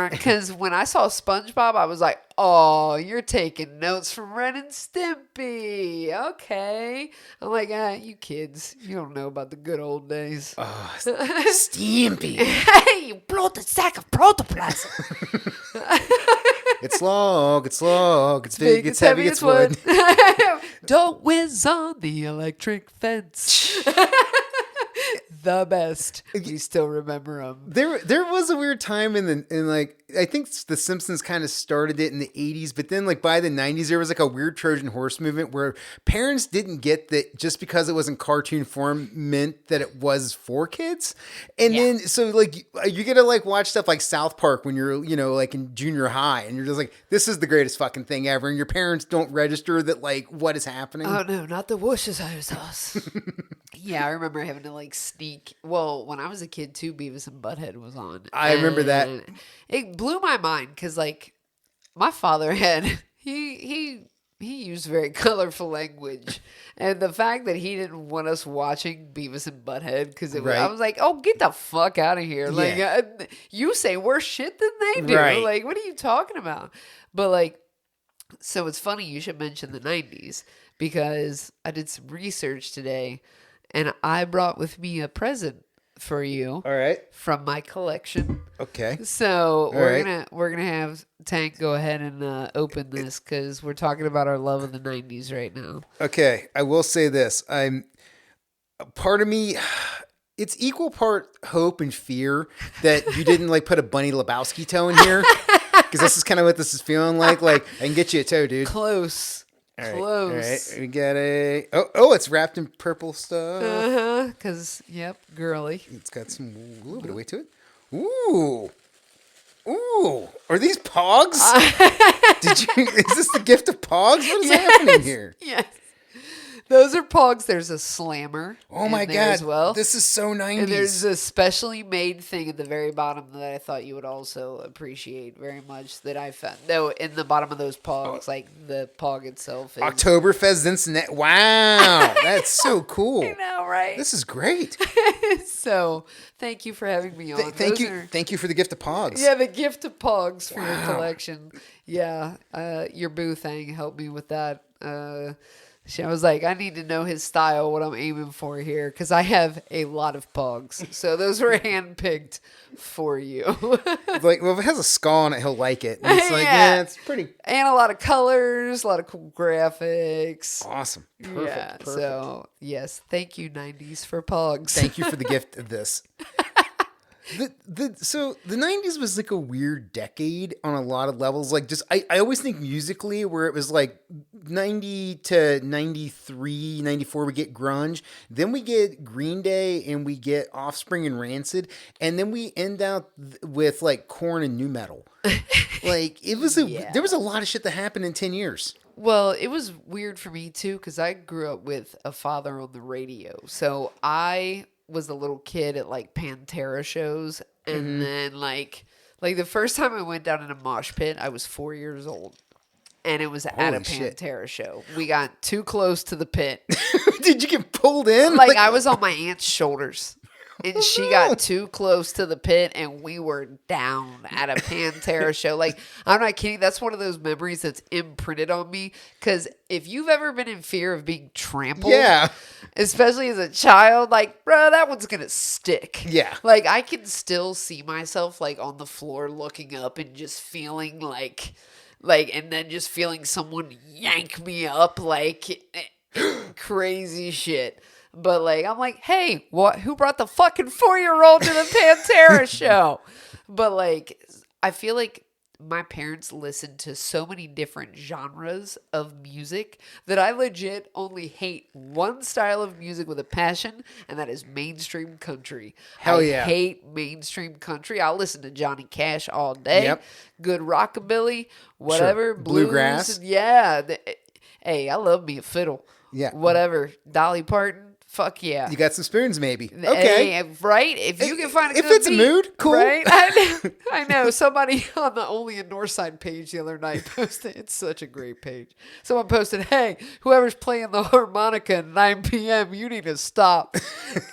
[SPEAKER 2] because when I saw SpongeBob, I was like, oh, you're taking notes from Ren and Stimpy. Okay, I'm like, you kids, you don't know about the good old days.
[SPEAKER 1] Oh, Stimpy.
[SPEAKER 2] Hey, you bloated sack of protoplasm.
[SPEAKER 1] It's long, it's big, it's heavy, it's wood.
[SPEAKER 2] Don't whiz on the electric fence. The best. We still remember them.
[SPEAKER 1] There was a weird time in like I think The Simpsons kind of started it in the 80s, but then like by the 90s there was like a weird Trojan horse movement where parents didn't get that just because it was in cartoon form meant that it was for kids. And then so like you get to like watch stuff like South Park when you're like in junior high and you're just like this is the greatest fucking thing ever and your parents don't register that like what is happening.
[SPEAKER 2] Oh no, not the Worcestershire. Yeah, I remember having to like sneak. Well, when I was a kid too, Beavis and Butthead was on.
[SPEAKER 1] I remember that. It
[SPEAKER 2] blew my mind because like my father had he used use very colorful language. And the fact that he didn't want us watching Beavis and Butthead, because I
[SPEAKER 1] Right.
[SPEAKER 2] was like, oh, get the fuck out of here. Like,
[SPEAKER 1] Yeah.
[SPEAKER 2] you say worse shit than they do.
[SPEAKER 1] Right.
[SPEAKER 2] Like, what are you talking about? But, like, so it's funny you should mention the 90s, because I did some research today, and I brought with me a present for you
[SPEAKER 1] All right.
[SPEAKER 2] from my collection.
[SPEAKER 1] Okay.
[SPEAKER 2] So
[SPEAKER 1] right.
[SPEAKER 2] we're gonna have Tank go ahead and open this, because we're talking about our love of the 90s right now.
[SPEAKER 1] Okay. I will say this. Part of me, it's equal part hope and fear that you didn't like put a Bunny Lebowski toe in here. Because this is kind of what this is feeling like. Like, I can get you a toe, dude.
[SPEAKER 2] Close.
[SPEAKER 1] All right.
[SPEAKER 2] Close.
[SPEAKER 1] All right. We got a... Oh, it's wrapped in purple stuff.
[SPEAKER 2] Because, yep, girly.
[SPEAKER 1] It's got a little bit of weight to it. Ooh. Ooh. Are these Pogs? Is this the gift of Pogs? What is happening here?
[SPEAKER 2] Yes. Those are Pogs. There's a slammer.
[SPEAKER 1] Oh my
[SPEAKER 2] in there
[SPEAKER 1] God.
[SPEAKER 2] as well.
[SPEAKER 1] This is so 90s.
[SPEAKER 2] And there's a specially made thing at the very bottom that I thought you would also appreciate very much, that I found. Though in the bottom of those Pogs, like the Pog itself is...
[SPEAKER 1] Oktoberfest Cincinnati. Wow. That's so cool.
[SPEAKER 2] I know, right?
[SPEAKER 1] This is great.
[SPEAKER 2] So, thank you for having me on.
[SPEAKER 1] Thank you. Thank you for the gift of Pogs.
[SPEAKER 2] Yeah, the gift of Pogs for your collection. Yeah, your boo thing helped me with that. I was like, I need to know his style, what I'm aiming for here, because I have a lot of Pogs. So those were handpicked for you.
[SPEAKER 1] Like, well, if it has a skull on it, he'll like it. And it's like,
[SPEAKER 2] Yeah.
[SPEAKER 1] yeah, it's pretty
[SPEAKER 2] And a lot of colors, a lot of cool graphics.
[SPEAKER 1] awesome. Perfect.
[SPEAKER 2] Yeah,
[SPEAKER 1] Perfect.
[SPEAKER 2] so yes, thank you 90s for Pogs.
[SPEAKER 1] Thank you for the gift of this. So the 90s was like a weird decade on a lot of levels. Like, just I always think musically, where it was like 90 to 93, 94, we get grunge. Then we get Green Day and we get Offspring and Rancid. And then we end out with like Korn and nu metal. Like, it was there was a lot of shit that happened in 10 years.
[SPEAKER 2] Well, it was weird for me too, because I grew up with a father on the radio. So I was a little kid at like Pantera shows, and then like the first time I went down in a mosh pit, I was 4 years old, and it was at a
[SPEAKER 1] Holy shit.
[SPEAKER 2] Pantera show. We got too close to the pit.
[SPEAKER 1] Did you get pulled in?
[SPEAKER 2] Like, I was on my aunt's shoulders, and she got too close to the pit, and we were down at a Pantera show. Like, I'm not kidding. That's one of those memories that's imprinted on me, because if you've ever been in fear of being trampled,
[SPEAKER 1] Yeah.
[SPEAKER 2] especially as a child, like, bro, that one's gonna stick.
[SPEAKER 1] Yeah.
[SPEAKER 2] Like, I can still see myself like on the floor looking up and just feeling like, and then just feeling someone yank me up, like, crazy shit. But like, I'm like, hey, who brought the fucking 4-year-old to the Pantera show? But like, I feel like my parents listened to so many different genres of music that I legit only hate one style of music with a passion, and that is mainstream country.
[SPEAKER 1] Hell
[SPEAKER 2] I
[SPEAKER 1] yeah.
[SPEAKER 2] hate mainstream country. I'll listen to Johnny Cash all day.
[SPEAKER 1] Yep.
[SPEAKER 2] Good rockabilly, whatever.
[SPEAKER 1] Sure.
[SPEAKER 2] Blues,
[SPEAKER 1] Bluegrass.
[SPEAKER 2] Yeah. Hey, I love me a fiddle.
[SPEAKER 1] Yeah.
[SPEAKER 2] Whatever. Dolly Parton. Fuck yeah.
[SPEAKER 1] You got some spoons, maybe. Okay.
[SPEAKER 2] Hey, right? If you can find a
[SPEAKER 1] If
[SPEAKER 2] good
[SPEAKER 1] it's a
[SPEAKER 2] beat,
[SPEAKER 1] mood, cool.
[SPEAKER 2] Right? I know. Somebody on the Only in Northside page the other night posted, it's such a great page. Someone posted, hey, whoever's playing the harmonica at 9 p.m., you need to stop.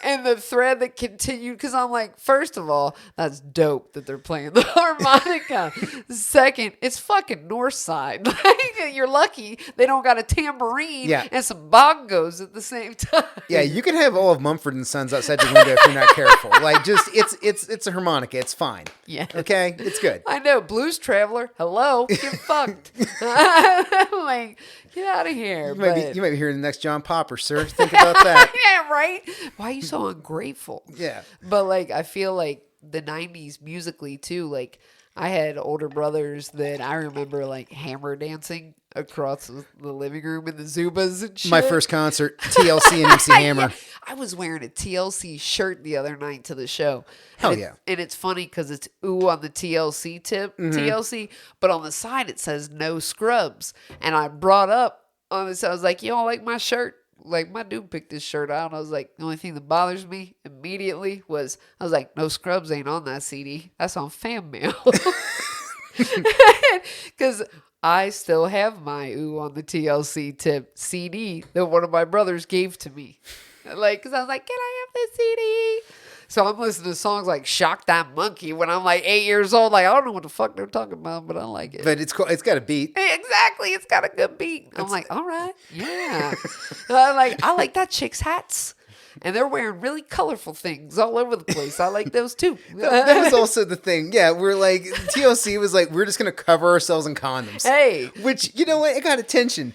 [SPEAKER 2] And the thread that continued, because I'm like, first of all, that's dope that they're playing the harmonica. Second, it's fucking Northside. Like, you're lucky they don't got a tambourine and some bongos at the same time.
[SPEAKER 1] Yeah, you can have all of Mumford and Sons outside your window if you're not careful. Like, just it's a harmonica. It's fine.
[SPEAKER 2] Yeah.
[SPEAKER 1] Okay, it's good.
[SPEAKER 2] I know. Blues Traveler. Hello. Get fucked. Like, get out of here.
[SPEAKER 1] You might be hearing the next John Popper, sir. Think about that.
[SPEAKER 2] Yeah, right? Why are you so ungrateful?
[SPEAKER 1] Yeah.
[SPEAKER 2] But, like, I feel like the 90s musically, too, like, I had older brothers that I remember, like, hammer dancing across the living room in the Zubas and shit.
[SPEAKER 1] My first concert, TLC and MC Hammer.
[SPEAKER 2] Yeah. I was wearing a TLC shirt the other night to the show.
[SPEAKER 1] Hell yeah.
[SPEAKER 2] And it's funny because it's ooh on the TLC tip, TLC, but on the side it says no scrubs. And I brought up on this, I was like, you don't like my shirt? Like, my dude picked this shirt out, and I was like, the only thing that bothers me immediately was, I was like, no scrubs ain't on that CD. That's on fan mail. Because I still have my Ooh on the TLC tip CD that one of my brothers gave to me. Like, because I was like, can I have this CD? So I'm listening to songs like Shock That Monkey when I'm like 8 years old. Like, I don't know what the fuck they're talking about, but I like it.
[SPEAKER 1] But it's cool. It's got a beat.
[SPEAKER 2] Exactly. It's got a good beat. I'm like, all right. Yeah. I like that chick's hats. And they're wearing really colorful things all over the place. I like those too.
[SPEAKER 1] That was also the thing. Yeah, we're like, TLC was like, we're just going to cover ourselves in condoms.
[SPEAKER 2] Hey.
[SPEAKER 1] Which, you know what? It got attention.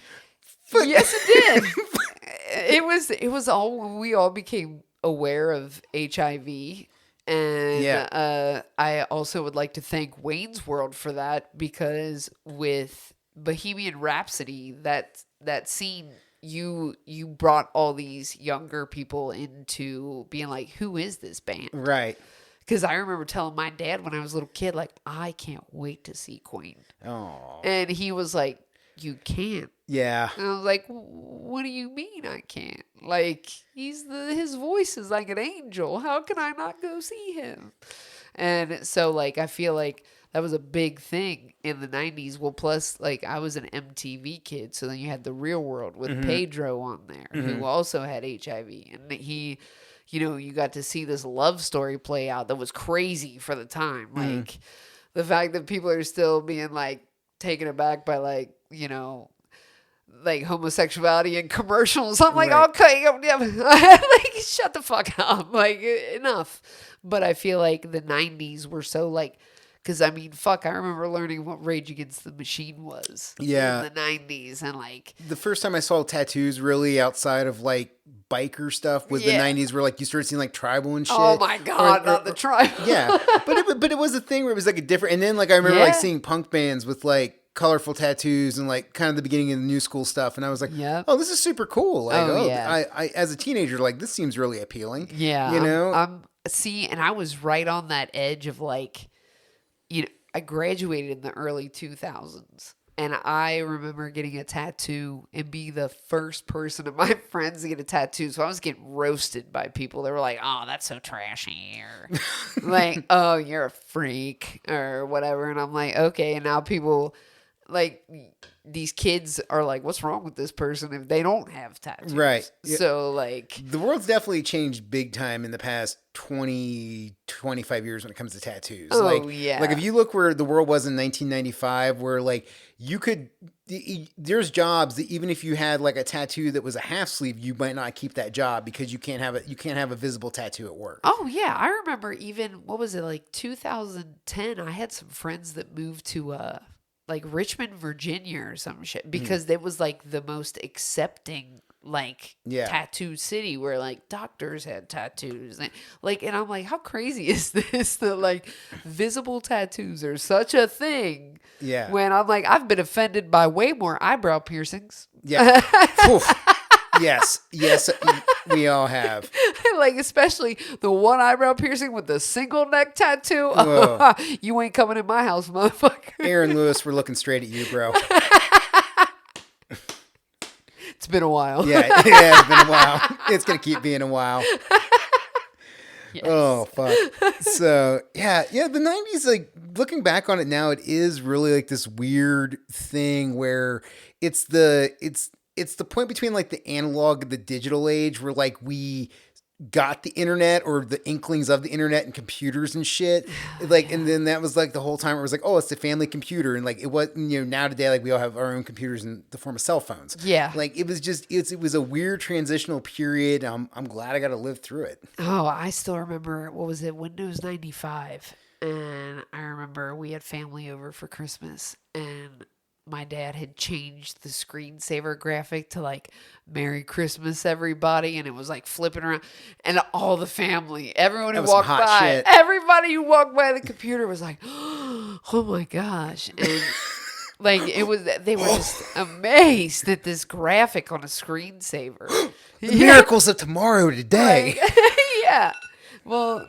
[SPEAKER 2] Yes, it did. It was all when we all became aware of HIV. And I also would like to thank Wayne's World for that, because with Bohemian Rhapsody, that scene, you brought all these younger people into being like, who is this band?
[SPEAKER 1] Right.
[SPEAKER 2] Because I remember telling my dad when I was a little kid, like, I can't wait to see Queen.
[SPEAKER 1] Oh.
[SPEAKER 2] And he was like, you can't.
[SPEAKER 1] Yeah.
[SPEAKER 2] And I was like, what do you mean I can't? Like, his voice is like an angel. How can I not go see him? And so, like, I feel like that was a big thing in the 90s. Well, plus, like, I was an MTV kid. So then you had The Real World with Pedro on there, who also had HIV. And he, you know, you got to see this love story play out that was crazy for the time. Like, the fact that people are still being, like, taken aback by, like, you know, like homosexuality in commercials. I'm like, okay, like, shut the fuck up. Like, enough. But I feel like the 90s were so, like, because, I mean, fuck, I remember learning what Rage Against the Machine was in the 90s. And, like,
[SPEAKER 1] the first time I saw tattoos really outside of, like, biker stuff was the 90s, where, like, you started seeing, like, tribal and shit.
[SPEAKER 2] Oh, my God, not the tribal.
[SPEAKER 1] Yeah. But it was a thing where it was, like, a different... And then, like, I remember, like, seeing punk bands with, like, colorful tattoos and, like, kind of the beginning of the new school stuff. And I was like, oh, this is super cool. Like, I as a teenager, like, this seems really appealing.
[SPEAKER 2] Yeah.
[SPEAKER 1] You know?
[SPEAKER 2] See, and I was right on that edge of, like... You know, I graduated in the early 2000s, and I remember getting a tattoo and be the first person of my friends to get a tattoo. So I was getting roasted by people. They were like, "Oh, that's so trashy," or like, "Oh, you're a freak," or whatever. And I'm like, okay. And now people, like, these kids are like, what's wrong with this person if they don't have tattoos?
[SPEAKER 1] Right.
[SPEAKER 2] So, like...
[SPEAKER 1] The world's definitely changed big time in the past 20, 25 years when it comes to tattoos.
[SPEAKER 2] Oh,
[SPEAKER 1] like,
[SPEAKER 2] yeah.
[SPEAKER 1] Like, if you look where the world was in 1995, where, like, you could... There's jobs that even if you had, like, a tattoo that was a half sleeve, you might not keep that job because you can't have a visible tattoo at work.
[SPEAKER 2] Oh, yeah. I remember even, what was it, like 2010, I had some friends that moved to... like Richmond, Virginia or some shit, because it was like the most accepting, like, tattoo city, where, like, doctors had tattoos. And, like, and I'm like, how crazy is this that, like, visible tattoos are such a thing?
[SPEAKER 1] Yeah.
[SPEAKER 2] When I'm like, I've been offended by way more eyebrow piercings.
[SPEAKER 1] Yeah. Yes, we all have.
[SPEAKER 2] Like, especially the one eyebrow piercing with the single neck tattoo. You ain't coming in my house, motherfucker.
[SPEAKER 1] Aaron Lewis, we're looking straight at you, bro.
[SPEAKER 2] It's been a while.
[SPEAKER 1] Yeah, it's been a while. It's gonna keep being a while.
[SPEAKER 2] Yes.
[SPEAKER 1] Oh fuck. So yeah, the 90s, like, looking back on it now, it is really like this weird thing where it's the point between, like, the analog and the digital age, where, like, we got the internet, or the inklings of the internet and computers and shit. Like, and then that was, like, the whole time where it was like, oh, it's the family computer. And, like, it was, you know, now today, like, we all have our own computers in the form of cell phones.
[SPEAKER 2] Yeah.
[SPEAKER 1] Like, it was just, it was a weird transitional period. I'm glad I got to live through it.
[SPEAKER 2] Oh, I still remember, what was it, Windows 95. And I remember we had family over for Christmas, and my dad had changed the screensaver graphic to, like, Merry Christmas, everybody. And it was, like, flipping around. And all the family, everyone who walked by, everybody who walked by the computer was like, oh my gosh. And, like, they were just amazed at this graphic on a screensaver.
[SPEAKER 1] The miracles of tomorrow today.
[SPEAKER 2] Like, yeah. Well...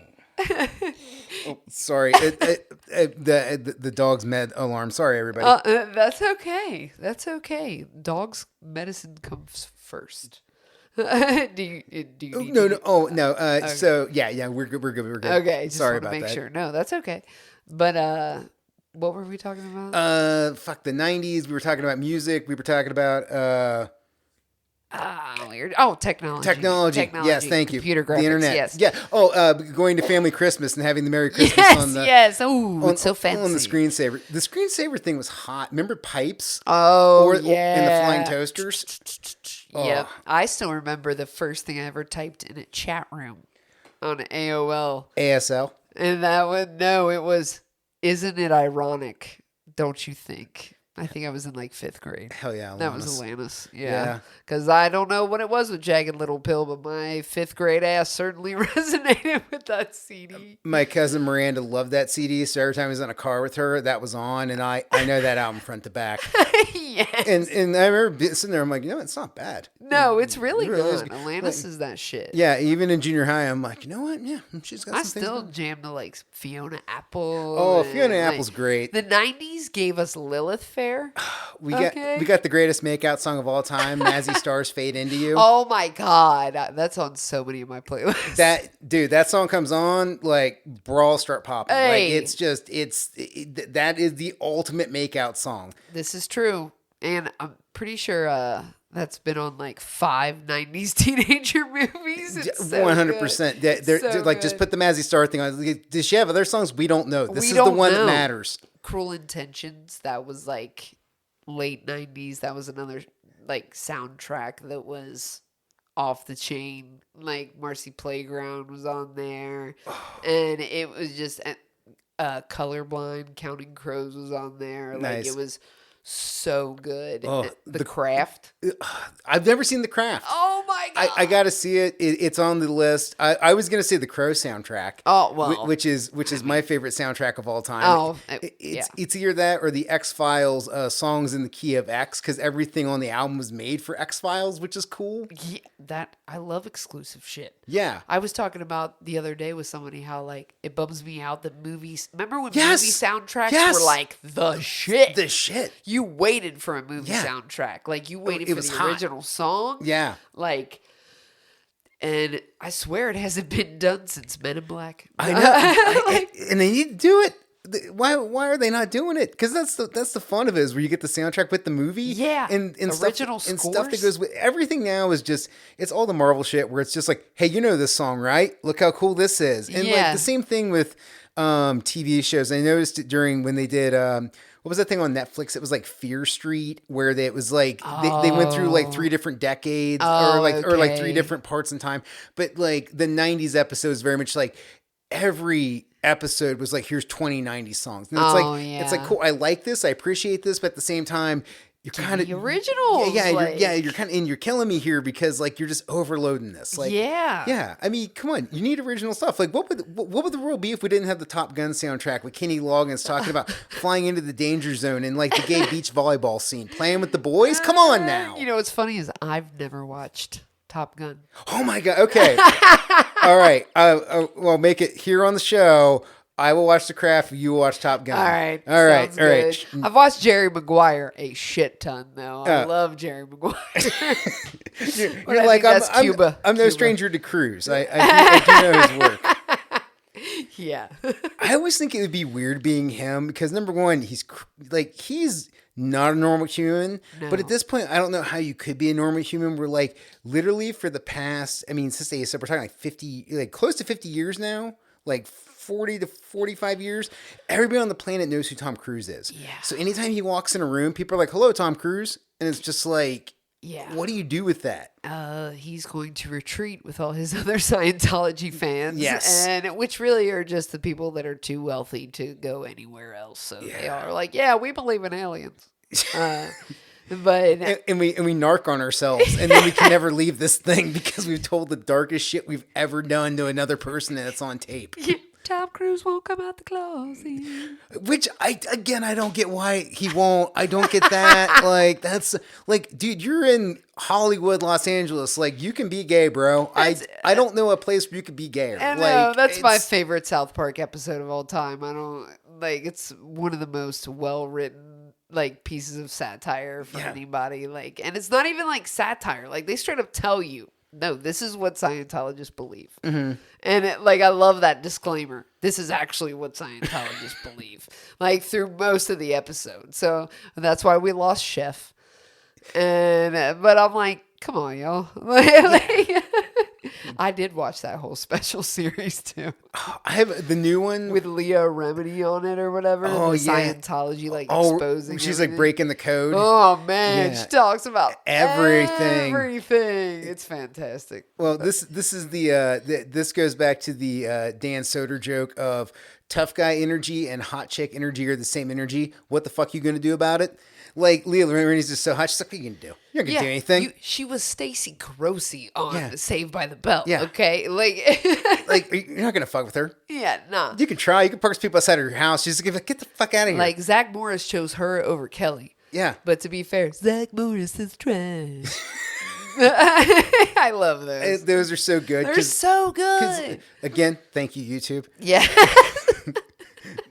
[SPEAKER 1] Oh, sorry. The dog's med alarm. Sorry, everybody.
[SPEAKER 2] That's okay. That's okay. Dog's medicine comes first. Do you
[SPEAKER 1] No. Oh, no. Okay. So yeah, we're good. We're good.
[SPEAKER 2] Okay. Just
[SPEAKER 1] Sorry
[SPEAKER 2] want to
[SPEAKER 1] about
[SPEAKER 2] make
[SPEAKER 1] that.
[SPEAKER 2] sure. No, that's okay. But What were we talking about?
[SPEAKER 1] Fuck the 90s. We were talking about music. We were talking about
[SPEAKER 2] Weird. Oh, technology.
[SPEAKER 1] Yes, thank you.
[SPEAKER 2] Computer graphics.
[SPEAKER 1] The internet.
[SPEAKER 2] Yes.
[SPEAKER 1] Yeah. Oh, going to Family Christmas and having the Merry Christmas
[SPEAKER 2] Yes.
[SPEAKER 1] on the
[SPEAKER 2] Yes. Ooh, it's so fancy.
[SPEAKER 1] on the screensaver. The screensaver thing was hot. Remember pipes?
[SPEAKER 2] Oh,
[SPEAKER 1] Or
[SPEAKER 2] yeah.
[SPEAKER 1] and the flying toasters.
[SPEAKER 2] Yep.
[SPEAKER 1] Oh.
[SPEAKER 2] I still remember the first thing I ever typed in a chat room on AOL.
[SPEAKER 1] ASL.
[SPEAKER 2] And that one, no, it was, isn't it ironic? Don't you think? I think I was in like 5th grade.
[SPEAKER 1] Hell yeah,
[SPEAKER 2] That was
[SPEAKER 1] Alanis.
[SPEAKER 2] Alanis.
[SPEAKER 1] Yeah.
[SPEAKER 2] Yeah. Because I don't know what it was with Jagged Little Pill, but my 5th grade ass certainly resonated with that CD.
[SPEAKER 1] My cousin Miranda loved that CD, so every time I was in a car with her, that was on, and I know that album front to back.
[SPEAKER 2] Yes.
[SPEAKER 1] And I remember sitting there, I'm like, it's not bad.
[SPEAKER 2] No, it's really
[SPEAKER 1] Really is
[SPEAKER 2] good.
[SPEAKER 1] good.
[SPEAKER 2] Alanis is that shit.
[SPEAKER 1] Yeah, even in junior high, I'm like, you know what? Yeah, she's got
[SPEAKER 2] I
[SPEAKER 1] some things.
[SPEAKER 2] still jam to like Fiona Apple.
[SPEAKER 1] Oh,
[SPEAKER 2] and,
[SPEAKER 1] Fiona
[SPEAKER 2] like,
[SPEAKER 1] Apple's great.
[SPEAKER 2] The 90s gave us Lilith Fair.
[SPEAKER 1] We got the greatest makeout song of all time, Mazzy Stars Fade Into You.
[SPEAKER 2] Oh my God. That's on so many of my playlists.
[SPEAKER 1] That song comes on, like brawls start popping.
[SPEAKER 2] Hey.
[SPEAKER 1] Like that is the ultimate makeout song.
[SPEAKER 2] This is true. And I'm pretty sure that's been on like 5 90s teenager movies. It's so
[SPEAKER 1] 100%. They're
[SPEAKER 2] So
[SPEAKER 1] like, just
[SPEAKER 2] good.
[SPEAKER 1] put the Mazzy Star thing on. Does she have other songs? We don't know. This
[SPEAKER 2] We
[SPEAKER 1] is the
[SPEAKER 2] don't
[SPEAKER 1] one
[SPEAKER 2] know.
[SPEAKER 1] that matters.
[SPEAKER 2] Cruel Intentions, that was like late 90s. That was another like soundtrack that was off the chain. Like Marcy Playground was on there. And it was just Colorblind, Counting Crows was on there. Like
[SPEAKER 1] Nice.
[SPEAKER 2] it was so good.
[SPEAKER 1] Oh,
[SPEAKER 2] the Craft.
[SPEAKER 1] I've never seen The Craft.
[SPEAKER 2] Oh my God.
[SPEAKER 1] I got to see it. It's on the list. I was going to say the Crow soundtrack.
[SPEAKER 2] Oh, well.
[SPEAKER 1] which is my favorite soundtrack of all time.
[SPEAKER 2] Oh,
[SPEAKER 1] It's either that or the X-Files songs in the key of X, because everything on the album was made for X-Files, which is cool.
[SPEAKER 2] Yeah, I love exclusive shit.
[SPEAKER 1] Yeah.
[SPEAKER 2] I was talking about the other day with somebody how like it bums me out that movies. Remember when
[SPEAKER 1] Yes!
[SPEAKER 2] movie soundtracks
[SPEAKER 1] Yes!
[SPEAKER 2] were like the shit?
[SPEAKER 1] The shit.
[SPEAKER 2] You waited for a movie
[SPEAKER 1] Yeah.
[SPEAKER 2] soundtrack. Like you waited
[SPEAKER 1] it
[SPEAKER 2] for
[SPEAKER 1] was
[SPEAKER 2] the
[SPEAKER 1] hot.
[SPEAKER 2] original song.
[SPEAKER 1] Yeah.
[SPEAKER 2] Like, and I swear it hasn't been done since Men in Black.
[SPEAKER 1] I know. And they need to do it. Why are they not doing it? Because that's the fun of it, is where you get the soundtrack with the movie.
[SPEAKER 2] Yeah.
[SPEAKER 1] And
[SPEAKER 2] Original
[SPEAKER 1] stuff, and stuff that
[SPEAKER 2] scores.
[SPEAKER 1] goes with everything now is just, it's all the Marvel shit where it's just like, hey, you know this song, right? Look how cool this is. And like
[SPEAKER 2] Yeah.
[SPEAKER 1] the same thing with TV shows. I noticed it during when they did what was that thing on Netflix? It was like Fear Street, where it was like they went through like 3 different decades, or like
[SPEAKER 2] okay.
[SPEAKER 1] 3 different parts in time. But like the 90s episodes very much like every episode was like, here's 2090 songs. And it's it's like,
[SPEAKER 2] yeah.
[SPEAKER 1] cool, I like this, I appreciate this, but at the same time, you're kind of
[SPEAKER 2] the originals,
[SPEAKER 1] you're kind of, and you're killing me here because like you're just overloading this. Like,
[SPEAKER 2] yeah.
[SPEAKER 1] I mean, come on, you need original stuff. Like, what would the world be if we didn't have the Top Gun soundtrack with Kenny Loggins talking about flying into the danger zone and like the gay beach volleyball scene, playing with the boys? Come on now.
[SPEAKER 2] You know what's funny is I've never watched Top Gun.
[SPEAKER 1] Oh my God. Okay. All right. Well, make it here on the show. I will watch The Craft. You will watch Top Gun.
[SPEAKER 2] All right.
[SPEAKER 1] All right.
[SPEAKER 2] Sounds
[SPEAKER 1] All right.
[SPEAKER 2] good. I've watched Jerry Maguire a shit ton, though. I
[SPEAKER 1] Oh.
[SPEAKER 2] love Jerry Maguire.
[SPEAKER 1] You're
[SPEAKER 2] I
[SPEAKER 1] like,
[SPEAKER 2] think that's Cuba.
[SPEAKER 1] I'm no
[SPEAKER 2] Cuba.
[SPEAKER 1] stranger to Cruise. I do know his work.
[SPEAKER 2] Yeah.
[SPEAKER 1] I always think it would be weird being him because number one, he's not a normal human.
[SPEAKER 2] No.
[SPEAKER 1] But at this point, I don't know how you could be a normal human. We're like literally for the past, I mean, since they said we're talking like 50, like close to 50 years now, like 40 to 45 years, everybody on the planet knows who Tom Cruise is.
[SPEAKER 2] Yeah.
[SPEAKER 1] So anytime he walks in a room, people are like, hello, Tom Cruise. And it's just like,
[SPEAKER 2] Yeah.
[SPEAKER 1] what do you do with that?
[SPEAKER 2] He's going to retreat with all his other Scientology fans.
[SPEAKER 1] Yes.
[SPEAKER 2] And which really are just the people that are too wealthy to go anywhere else. So they
[SPEAKER 1] Yeah.
[SPEAKER 2] are like, yeah, we believe in aliens. But
[SPEAKER 1] And we narc on ourselves, and then we can never leave this thing because we've told the darkest shit we've ever done to another person, and it's on tape.
[SPEAKER 2] Tom Cruise won't come out the closet.
[SPEAKER 1] Which I don't get why he won't. I don't get that. Like that's like, dude, you're in Hollywood, Los Angeles. Like you can be gay, bro. I don't know a place where you could be gay.
[SPEAKER 2] I know,
[SPEAKER 1] Like
[SPEAKER 2] that's my
[SPEAKER 1] it's-
[SPEAKER 2] favorite South Park episode of all time. I don't like it's one of the most well written like pieces of satire from
[SPEAKER 1] Yeah.
[SPEAKER 2] anybody. Like, and it's not even like satire. Like they straight up tell you no, this is what Scientologists believe. And I love that disclaimer. This is actually what Scientologists believe, like through most of the episode. So that's why we lost Chef. And but I'm like, come on, y'all. I did watch that whole special series too.
[SPEAKER 1] I have the new one
[SPEAKER 2] with Leah Remini on it or whatever.
[SPEAKER 1] Oh,
[SPEAKER 2] the
[SPEAKER 1] yeah.
[SPEAKER 2] Scientology exposing.
[SPEAKER 1] She's
[SPEAKER 2] everything.
[SPEAKER 1] like breaking the code.
[SPEAKER 2] Oh man,
[SPEAKER 1] Yeah.
[SPEAKER 2] she talks about
[SPEAKER 1] Everything.
[SPEAKER 2] Everything. It's fantastic.
[SPEAKER 1] Well, this is this goes back to the Dan Soder joke of tough guy energy and hot chick energy are the same energy. What the fuck you gonna do about it? Like Leah Remini's just so hot. She's like, what are you gonna do? You're not gonna do anything.
[SPEAKER 2] She was Stacey Carosi on
[SPEAKER 1] Yeah.
[SPEAKER 2] Saved by the Bell.
[SPEAKER 1] Yeah.
[SPEAKER 2] Okay,
[SPEAKER 1] Like you're not gonna fuck with her.
[SPEAKER 2] yeah, nah.
[SPEAKER 1] You can try. You can park people outside of your house. She's like, get the fuck out of here.
[SPEAKER 2] Like Zach Morris chose her over Kelly.
[SPEAKER 1] yeah.
[SPEAKER 2] But to be fair, Zach Morris is trash. I love those.
[SPEAKER 1] Those are so good.
[SPEAKER 2] They're so
[SPEAKER 1] 'cause,
[SPEAKER 2] good.
[SPEAKER 1] again, thank you, YouTube.
[SPEAKER 2] Yeah.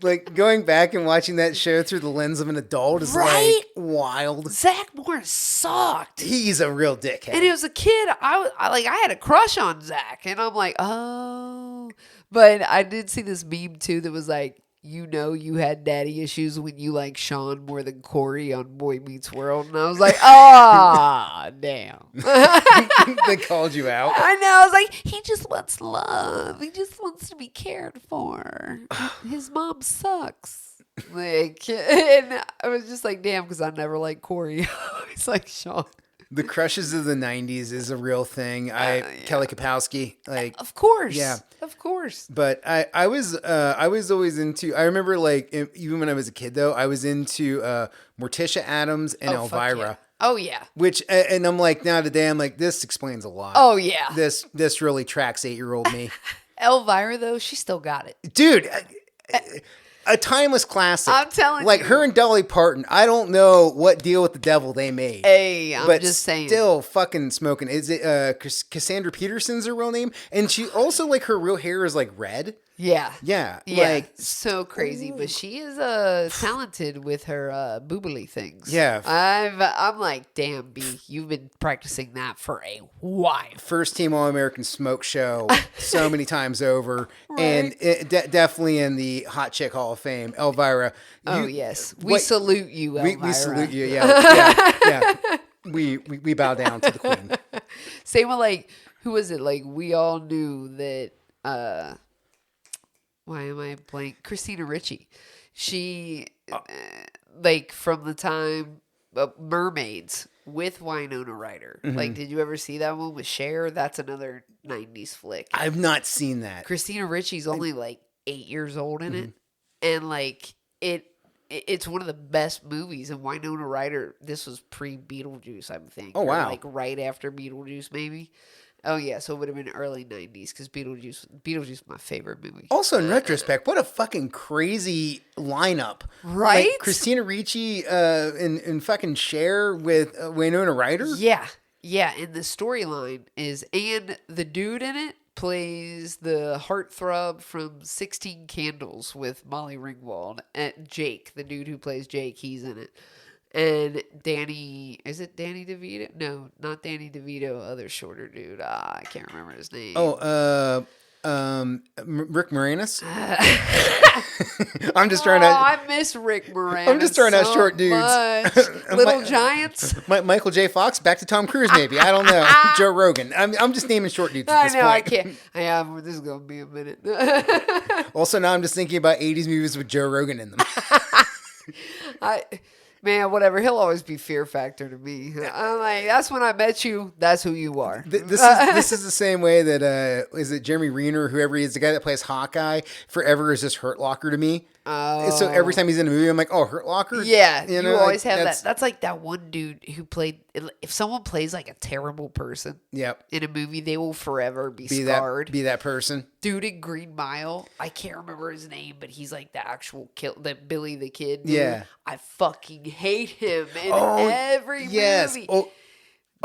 [SPEAKER 1] Like going back and watching that show through the lens of an adult is
[SPEAKER 2] Right?
[SPEAKER 1] like wild.
[SPEAKER 2] Zach Morris sucked.
[SPEAKER 1] He's a real dickhead.
[SPEAKER 2] And it was a kid. I had a crush on Zach, and I'm like, oh. But I did see this meme too that was like, you had daddy issues when you like Sean more than Corey on Boy Meets World, and I was like, damn.
[SPEAKER 1] They called you out.
[SPEAKER 2] I know. I was like, he just wants love. He just wants to be cared for. His mom sucks. Like, and I was just like, damn, because I never liked Corey. It's like Sean.
[SPEAKER 1] The crushes of the '90s is a real thing. Kelly Kapowski, like,
[SPEAKER 2] Of course.
[SPEAKER 1] Yeah.
[SPEAKER 2] Of course.
[SPEAKER 1] but I was always into. I remember like even when I was a kid though, I was into Morticia Addams and
[SPEAKER 2] Oh, fuck
[SPEAKER 1] Elvira,
[SPEAKER 2] yeah. Oh, yeah.
[SPEAKER 1] which and I'm like now today I'm like this explains a lot.
[SPEAKER 2] Oh, yeah.
[SPEAKER 1] This really tracks 8-year-old me,
[SPEAKER 2] Elvira, though, she still got it.
[SPEAKER 1] dude. A timeless classic.
[SPEAKER 2] I'm telling
[SPEAKER 1] like
[SPEAKER 2] you.
[SPEAKER 1] her and Dolly Parton. I don't know what deal with the devil they made.
[SPEAKER 2] Hey, I'm
[SPEAKER 1] but
[SPEAKER 2] just saying.
[SPEAKER 1] still fucking smoking. Is it Cassandra Peterson's her real name? And she also like her real hair is like red.
[SPEAKER 2] Yeah.
[SPEAKER 1] Yeah,
[SPEAKER 2] Yeah.
[SPEAKER 1] like
[SPEAKER 2] So crazy. But she is talented with her boobily things.
[SPEAKER 1] Yeah.
[SPEAKER 2] I'm like, damn, B, you've been practicing that for a while.
[SPEAKER 1] first team All American smoke show so many times over,
[SPEAKER 2] Right.
[SPEAKER 1] and definitely in the Hot Chick Hall of Fame, Elvira.
[SPEAKER 2] Oh, yes. We salute you, Elvira.
[SPEAKER 1] We salute you. Yeah. We bow down to the queen.
[SPEAKER 2] Same with like, who was it? Like, we all knew that, why am I blank? Christina Ricci. She, like, from the time Mermaids with Winona Ryder.
[SPEAKER 1] Mm-hmm.
[SPEAKER 2] Like, did you ever see that one with Cher? That's another 90s flick.
[SPEAKER 1] I've not seen that.
[SPEAKER 2] Christina Ricci's only like 8 years old in it.
[SPEAKER 1] Mm-hmm.
[SPEAKER 2] And like, it's one of the best movies. And Winona Ryder, this was pre-Beetlejuice, I think.
[SPEAKER 1] Oh,
[SPEAKER 2] or,
[SPEAKER 1] wow.
[SPEAKER 2] like right after Beetlejuice, maybe. Oh yeah, so it would have been early 90s because Beetlejuice is my favorite movie.
[SPEAKER 1] Also, in retrospect, what a fucking crazy lineup,
[SPEAKER 2] Right?
[SPEAKER 1] Like Christina Ricci and fucking Cher with Winona Ryder.
[SPEAKER 2] Yeah, and the storyline is, and the dude in it plays the heartthrob from 16 Candles with Molly Ringwald. And Jake, the dude who plays Jake, he's in it. And Danny, is it Danny DeVito? No, not Danny DeVito. Other shorter dude. I can't remember his name.
[SPEAKER 1] Oh, Rick Moranis. I'm just trying to.
[SPEAKER 2] I miss Rick Moranis.
[SPEAKER 1] I'm just throwing out
[SPEAKER 2] so
[SPEAKER 1] short dudes.
[SPEAKER 2] much. Little Giants.
[SPEAKER 1] Michael J. Fox, back to Tom Cruise, maybe. I don't know. Joe Rogan. I'm just naming short dudes at
[SPEAKER 2] I
[SPEAKER 1] this
[SPEAKER 2] know.
[SPEAKER 1] point.
[SPEAKER 2] I can't. Yeah, this is gonna be a minute.
[SPEAKER 1] Also, now I'm just thinking about 80s movies with Joe Rogan in them.
[SPEAKER 2] Man, whatever. He'll always be Fear Factor to me. I'm like, that's when I met you. That's who you are.
[SPEAKER 1] This is the same way that is it Jeremy Renner, whoever he is, the guy that plays Hawkeye, forever is just Hurt Locker to me. So every time he's in a movie, I'm like, oh, Hurt Locker?
[SPEAKER 2] Yeah, you
[SPEAKER 1] know,
[SPEAKER 2] always
[SPEAKER 1] like,
[SPEAKER 2] have that. That's like that one dude who played. If someone plays like a terrible person
[SPEAKER 1] Yep.
[SPEAKER 2] in a movie, they will forever be
[SPEAKER 1] Be
[SPEAKER 2] scarred.
[SPEAKER 1] that person.
[SPEAKER 2] Dude in Green Mile, I can't remember his name, but he's like the actual the Billy the Kid. Dude.
[SPEAKER 1] Yeah.
[SPEAKER 2] I fucking hate him in every movie.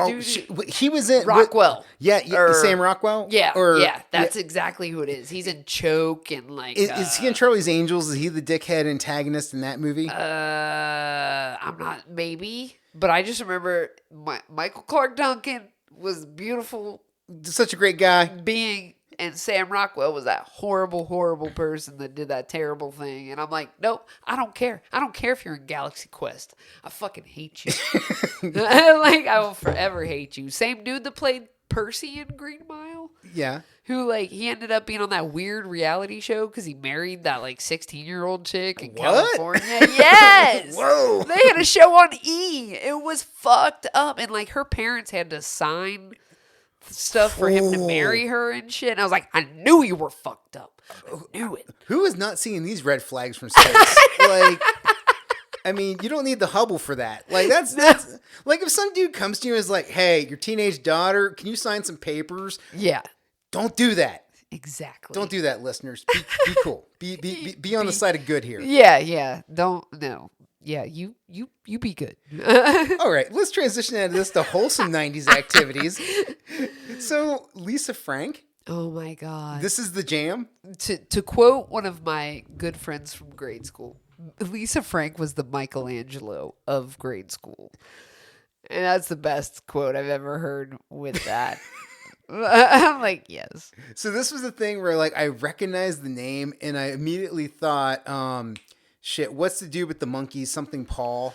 [SPEAKER 2] Dude,
[SPEAKER 1] he was in
[SPEAKER 2] Rockwell.
[SPEAKER 1] Sam Rockwell.
[SPEAKER 2] Yeah, that's exactly who it is. He's in Choke and like.
[SPEAKER 1] Is he in Charlie's Angels? Is he the dickhead antagonist in that movie?
[SPEAKER 2] I'm not, maybe, but I just remember Michael Clark Duncan was beautiful
[SPEAKER 1] Such a great guy.
[SPEAKER 2] And Sam Rockwell was that horrible, horrible person that did that terrible thing. And I'm like, nope, I don't care. I don't care if you're in Galaxy Quest. I fucking hate you. Like, I will forever hate you. Same dude that played Percy in Green Mile.
[SPEAKER 1] Yeah.
[SPEAKER 2] Who, like, he ended up being on that weird reality show because he married that, like, 16-year-old chick in California. Yes!
[SPEAKER 1] Whoa!
[SPEAKER 2] They had a show on E! It was fucked up. And, like, her parents had to sign stuff for him to marry her and shit. And I was like, I knew you were fucked up. I knew it.
[SPEAKER 1] Who is not seeing these red flags from space? Like, I mean, you don't need the Hubble for that. Like, that's like if some dude comes to you and is like, hey, your teenage daughter, can you sign some papers?
[SPEAKER 2] Yeah.
[SPEAKER 1] Don't do that.
[SPEAKER 2] Exactly.
[SPEAKER 1] Don't do that, listeners. Be cool. Be on the side of good here.
[SPEAKER 2] Yeah. No. Yeah, you be good.
[SPEAKER 1] All right, let's transition out of this to wholesome 90s activities. So, Lisa Frank.
[SPEAKER 2] Oh my God.
[SPEAKER 1] This is the jam.
[SPEAKER 2] To quote one of my good friends from grade school, Lisa Frank was the Michelangelo of grade school. And that's the best quote I've ever heard with that. I'm like, yes.
[SPEAKER 1] So this was the thing where, like, I recognized the name and I immediately thought, shit, what's the dude with the monkeys? Something Paul.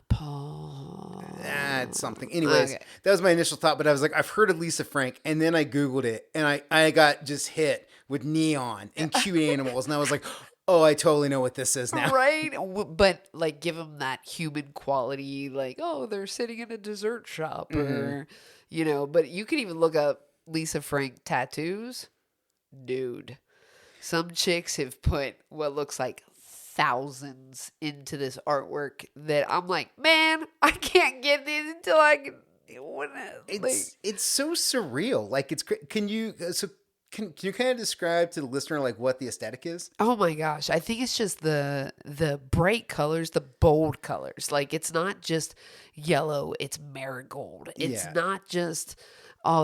[SPEAKER 2] Paul.
[SPEAKER 1] It's something. Anyways,
[SPEAKER 2] Okay.
[SPEAKER 1] that was my initial thought, but I was like, I've heard of Lisa Frank, and then I Googled it, and I got just hit with neon and cute animals, and I was like, oh, I totally know what this is now.
[SPEAKER 2] Right? But, like, give them that human quality, like, oh, they're sitting in a dessert shop, or, you know, but you can even look up Lisa Frank tattoos. Dude. Some chicks have put what looks like thousands into this artwork that I'm like, man, I can't get this until I can.
[SPEAKER 1] It's so surreal. Like, it's can you can you kind of describe to the listener like what the aesthetic is?
[SPEAKER 2] Oh my gosh, I think it's just the bright colors, the bold colors. Like, it's not just yellow, it's marigold. It's not just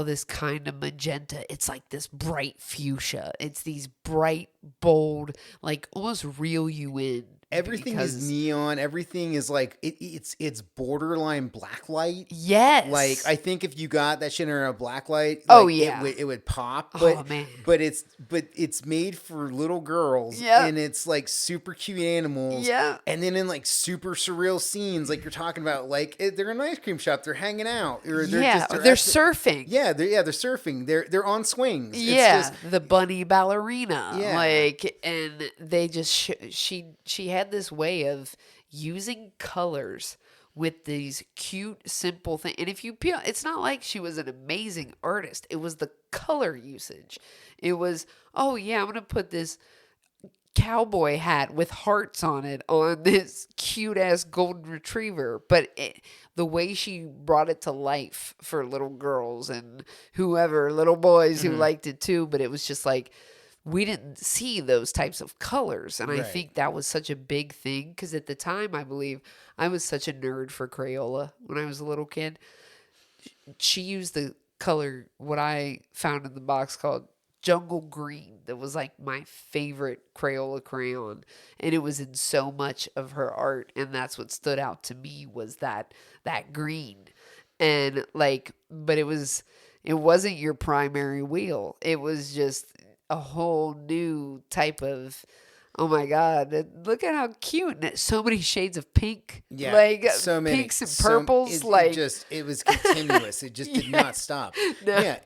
[SPEAKER 2] this kind of magenta. It's like this bright fuchsia. It's these bright, bold, like almost reel you in.
[SPEAKER 1] Everything is neon. Everything is like it's borderline blacklight.
[SPEAKER 2] Yes.
[SPEAKER 1] Like, I think if you got that shit under a blacklight, it would pop. But,
[SPEAKER 2] man.
[SPEAKER 1] But it's made for little girls.
[SPEAKER 2] Yeah.
[SPEAKER 1] And it's like super cute animals.
[SPEAKER 2] Yeah.
[SPEAKER 1] And then in like super surreal scenes, like you're talking about, like they're in an ice cream shop, they're hanging out, or they're
[SPEAKER 2] surfing.
[SPEAKER 1] Yeah, they're surfing. They're on swings.
[SPEAKER 2] Yeah,
[SPEAKER 1] It's just,
[SPEAKER 2] the bunny ballerina.
[SPEAKER 1] Yeah.
[SPEAKER 2] Like, and they just she had this way of using colors with these cute, simple things. And if you peel, it's not like she was an amazing artist. It was the color usage. It was, oh yeah, I'm going to put this cowboy hat with hearts on it on this cute ass golden retriever. But the way she brought it to life for little girls and whoever, little boys who liked it too. But it was just like, we didn't see those types of colors. And I think that was such a big thing. Because at the time, I believe, I was such a nerd for Crayola when I was a little kid. She used the color, what I found in the box called Jungle Green. That was like my favorite Crayola crayon. And it was in so much of her art. And that's what stood out to me, was that green. And like, but it wasn't your primary wheel. It was just a whole new type of, oh my God, look at how cute. And so many shades of pink.
[SPEAKER 1] Yeah,
[SPEAKER 2] like
[SPEAKER 1] so many
[SPEAKER 2] pinks and purples.
[SPEAKER 1] It was continuous. It just did not stop.
[SPEAKER 2] No.
[SPEAKER 1] Yeah,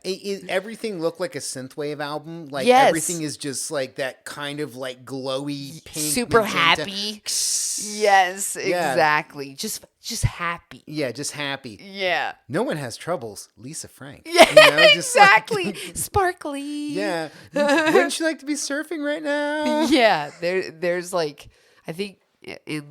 [SPEAKER 1] everything looked like a synthwave album. Like,
[SPEAKER 2] Yes.
[SPEAKER 1] everything is just like that kind of like glowy pink,
[SPEAKER 2] super
[SPEAKER 1] magenta.
[SPEAKER 2] happy. Yes,
[SPEAKER 1] Yeah.
[SPEAKER 2] exactly. Just happy.
[SPEAKER 1] Yeah, just happy.
[SPEAKER 2] Yeah.
[SPEAKER 1] No one has troubles. Lisa Frank.
[SPEAKER 2] Yeah,
[SPEAKER 1] You know, just like-
[SPEAKER 2] exactly. Sparkly.
[SPEAKER 1] yeah. Wouldn't you like to be surfing right now?
[SPEAKER 2] Yeah, there's like, I think in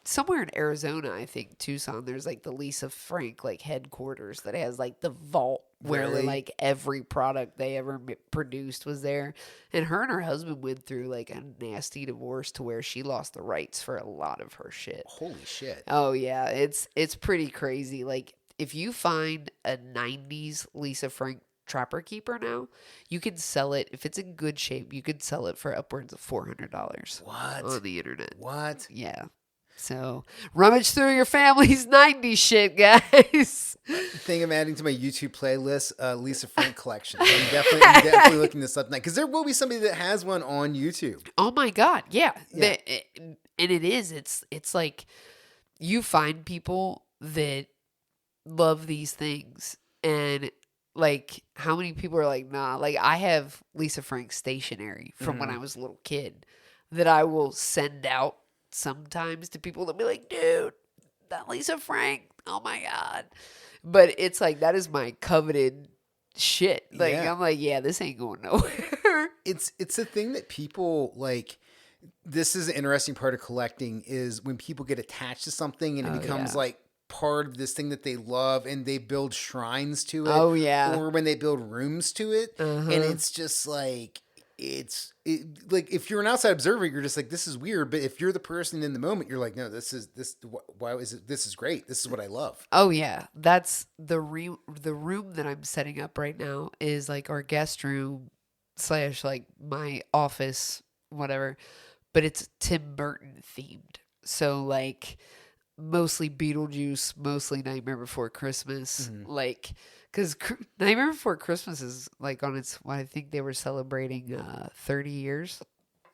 [SPEAKER 2] somewhere in Arizona, I think Tucson, there's like the Lisa Frank like headquarters that has like the vault where
[SPEAKER 1] Really?
[SPEAKER 2] like every product they ever produced was there. And her husband went through like a nasty divorce to where she lost the rights for a lot of her shit.
[SPEAKER 1] Holy shit.
[SPEAKER 2] Oh yeah, it's pretty crazy. Like, if you find a 90s Lisa Frank Trapper Keeper now, you can sell it, if it's in good shape, you could sell it for upwards of $400
[SPEAKER 1] What?
[SPEAKER 2] on the internet.
[SPEAKER 1] What?
[SPEAKER 2] Yeah. So rummage through your family's 90s shit, guys.
[SPEAKER 1] thing I'm adding to my YouTube playlist, Lisa Frank collection. I'm definitely looking this up now because there will be somebody that has one on YouTube.
[SPEAKER 2] Oh my God. Yeah.
[SPEAKER 1] Yeah.
[SPEAKER 2] And it is. It's like you find people that love these things, and like how many people are like, nah, like I have Lisa Frank stationery from when I was a little kid that I will send out sometimes to people that be like, dude, that Lisa Frank, oh my God. But it's like, that is my coveted shit. Like,
[SPEAKER 1] Yeah.
[SPEAKER 2] I'm like, yeah, this ain't going nowhere.
[SPEAKER 1] It's a thing that people like. This is an interesting part of collecting is when people get attached to something and it becomes
[SPEAKER 2] yeah.
[SPEAKER 1] like part of this thing that they love and they build shrines to it.
[SPEAKER 2] Oh, yeah.
[SPEAKER 1] Or when they build rooms to it. And it's just like, like if you're an outside observer, you're just like, this is weird. But if you're the person in the moment, you're like, no, this is great. This is what I love.
[SPEAKER 2] Oh yeah, that's the room that I'm setting up right now is like our guest room / like my office, whatever. But it's Tim Burton themed, so like mostly Beetlejuice, mostly Nightmare Before Christmas, like because Nightmare Before Christmas is like on its. I think they were celebrating 30 years.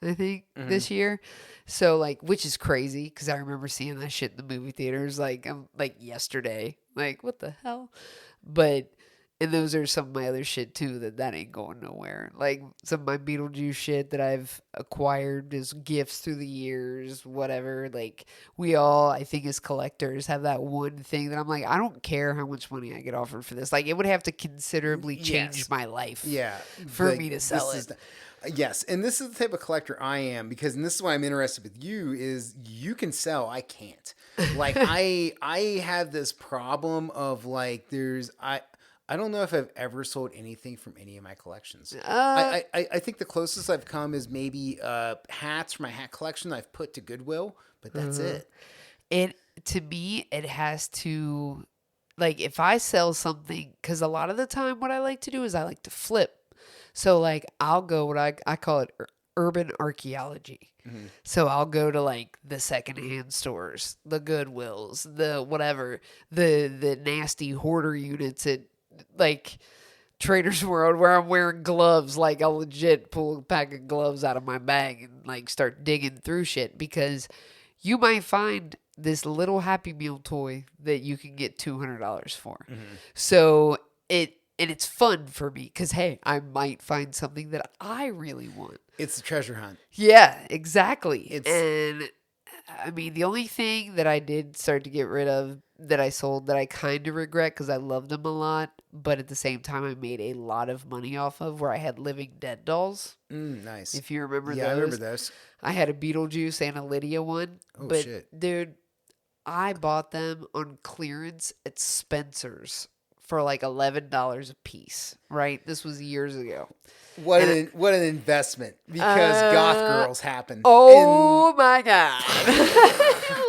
[SPEAKER 2] I think this year. So like, which is crazy because I remember seeing that shit in the movie theaters like yesterday. Like, what the hell? But and those are some of my other shit too that ain't going nowhere. Like some of my Beetlejuice shit that I've acquired as gifts through the years, whatever. Like we all, I think as collectors, have that one thing that I'm like, I don't care how much money I get offered for this. Like it would have to considerably change my life.
[SPEAKER 1] Yeah.
[SPEAKER 2] For
[SPEAKER 1] like,
[SPEAKER 2] me to sell it.
[SPEAKER 1] Yes, and this is the type of collector I am because, and this is why I'm interested with you is you can sell, I can't. Like I have this problem of like I don't know if I've ever sold anything from any of my collections. I think the closest I've come is maybe hats from my hat collection I've put to Goodwill, but that's it.
[SPEAKER 2] To me, it has to, like, if I sell something, because a lot of the time what I like to do is I like to flip. So, like, I'll go what I call it urban archaeology. So I'll go to like the secondhand stores, the Goodwills, the whatever, the nasty hoarder units at like Trader's World where I'm wearing gloves. Like I'll legit pull a pack of gloves out of my bag and like start digging through shit because you might find this little Happy Meal toy that you can get $200 for. So it's fun for me because, hey, I might find something that I really want.
[SPEAKER 1] It's a treasure hunt.
[SPEAKER 2] Yeah, exactly. And I mean, the only thing that I did start to get rid of that I sold that I kind of regret because I loved them a lot, but at the same time I made a lot of money off of where I had Living Dead dolls.
[SPEAKER 1] Nice.
[SPEAKER 2] If you remember those.
[SPEAKER 1] I remember those.
[SPEAKER 2] I had a Beetlejuice and a Lydia one.
[SPEAKER 1] Oh,
[SPEAKER 2] but,
[SPEAKER 1] shit.
[SPEAKER 2] Dude, I bought them on clearance at Spencer's for like $11 a piece, right? This was years ago.
[SPEAKER 1] What an investment because goth girls happen.
[SPEAKER 2] Oh my God.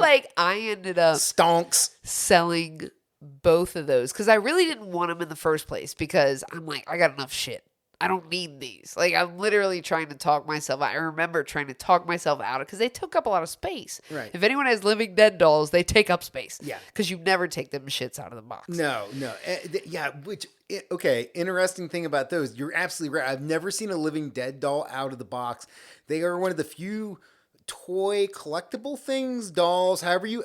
[SPEAKER 2] Like I ended up
[SPEAKER 1] stonks
[SPEAKER 2] selling both of those because I really didn't want them in the first place because I'm like, I got enough shit. I don't need these. Like I'm literally trying to talk myself out. I remember trying to talk myself out because they took up a lot of space.
[SPEAKER 1] Right.
[SPEAKER 2] If anyone has Living Dead dolls, they take up space.
[SPEAKER 1] Yeah.
[SPEAKER 2] Because you never take them shits out of the box.
[SPEAKER 1] No. Yeah, okay, interesting thing about those. You're absolutely right. I've never seen a Living Dead doll out of the box. They are one of the few toy collectible things, dolls, however you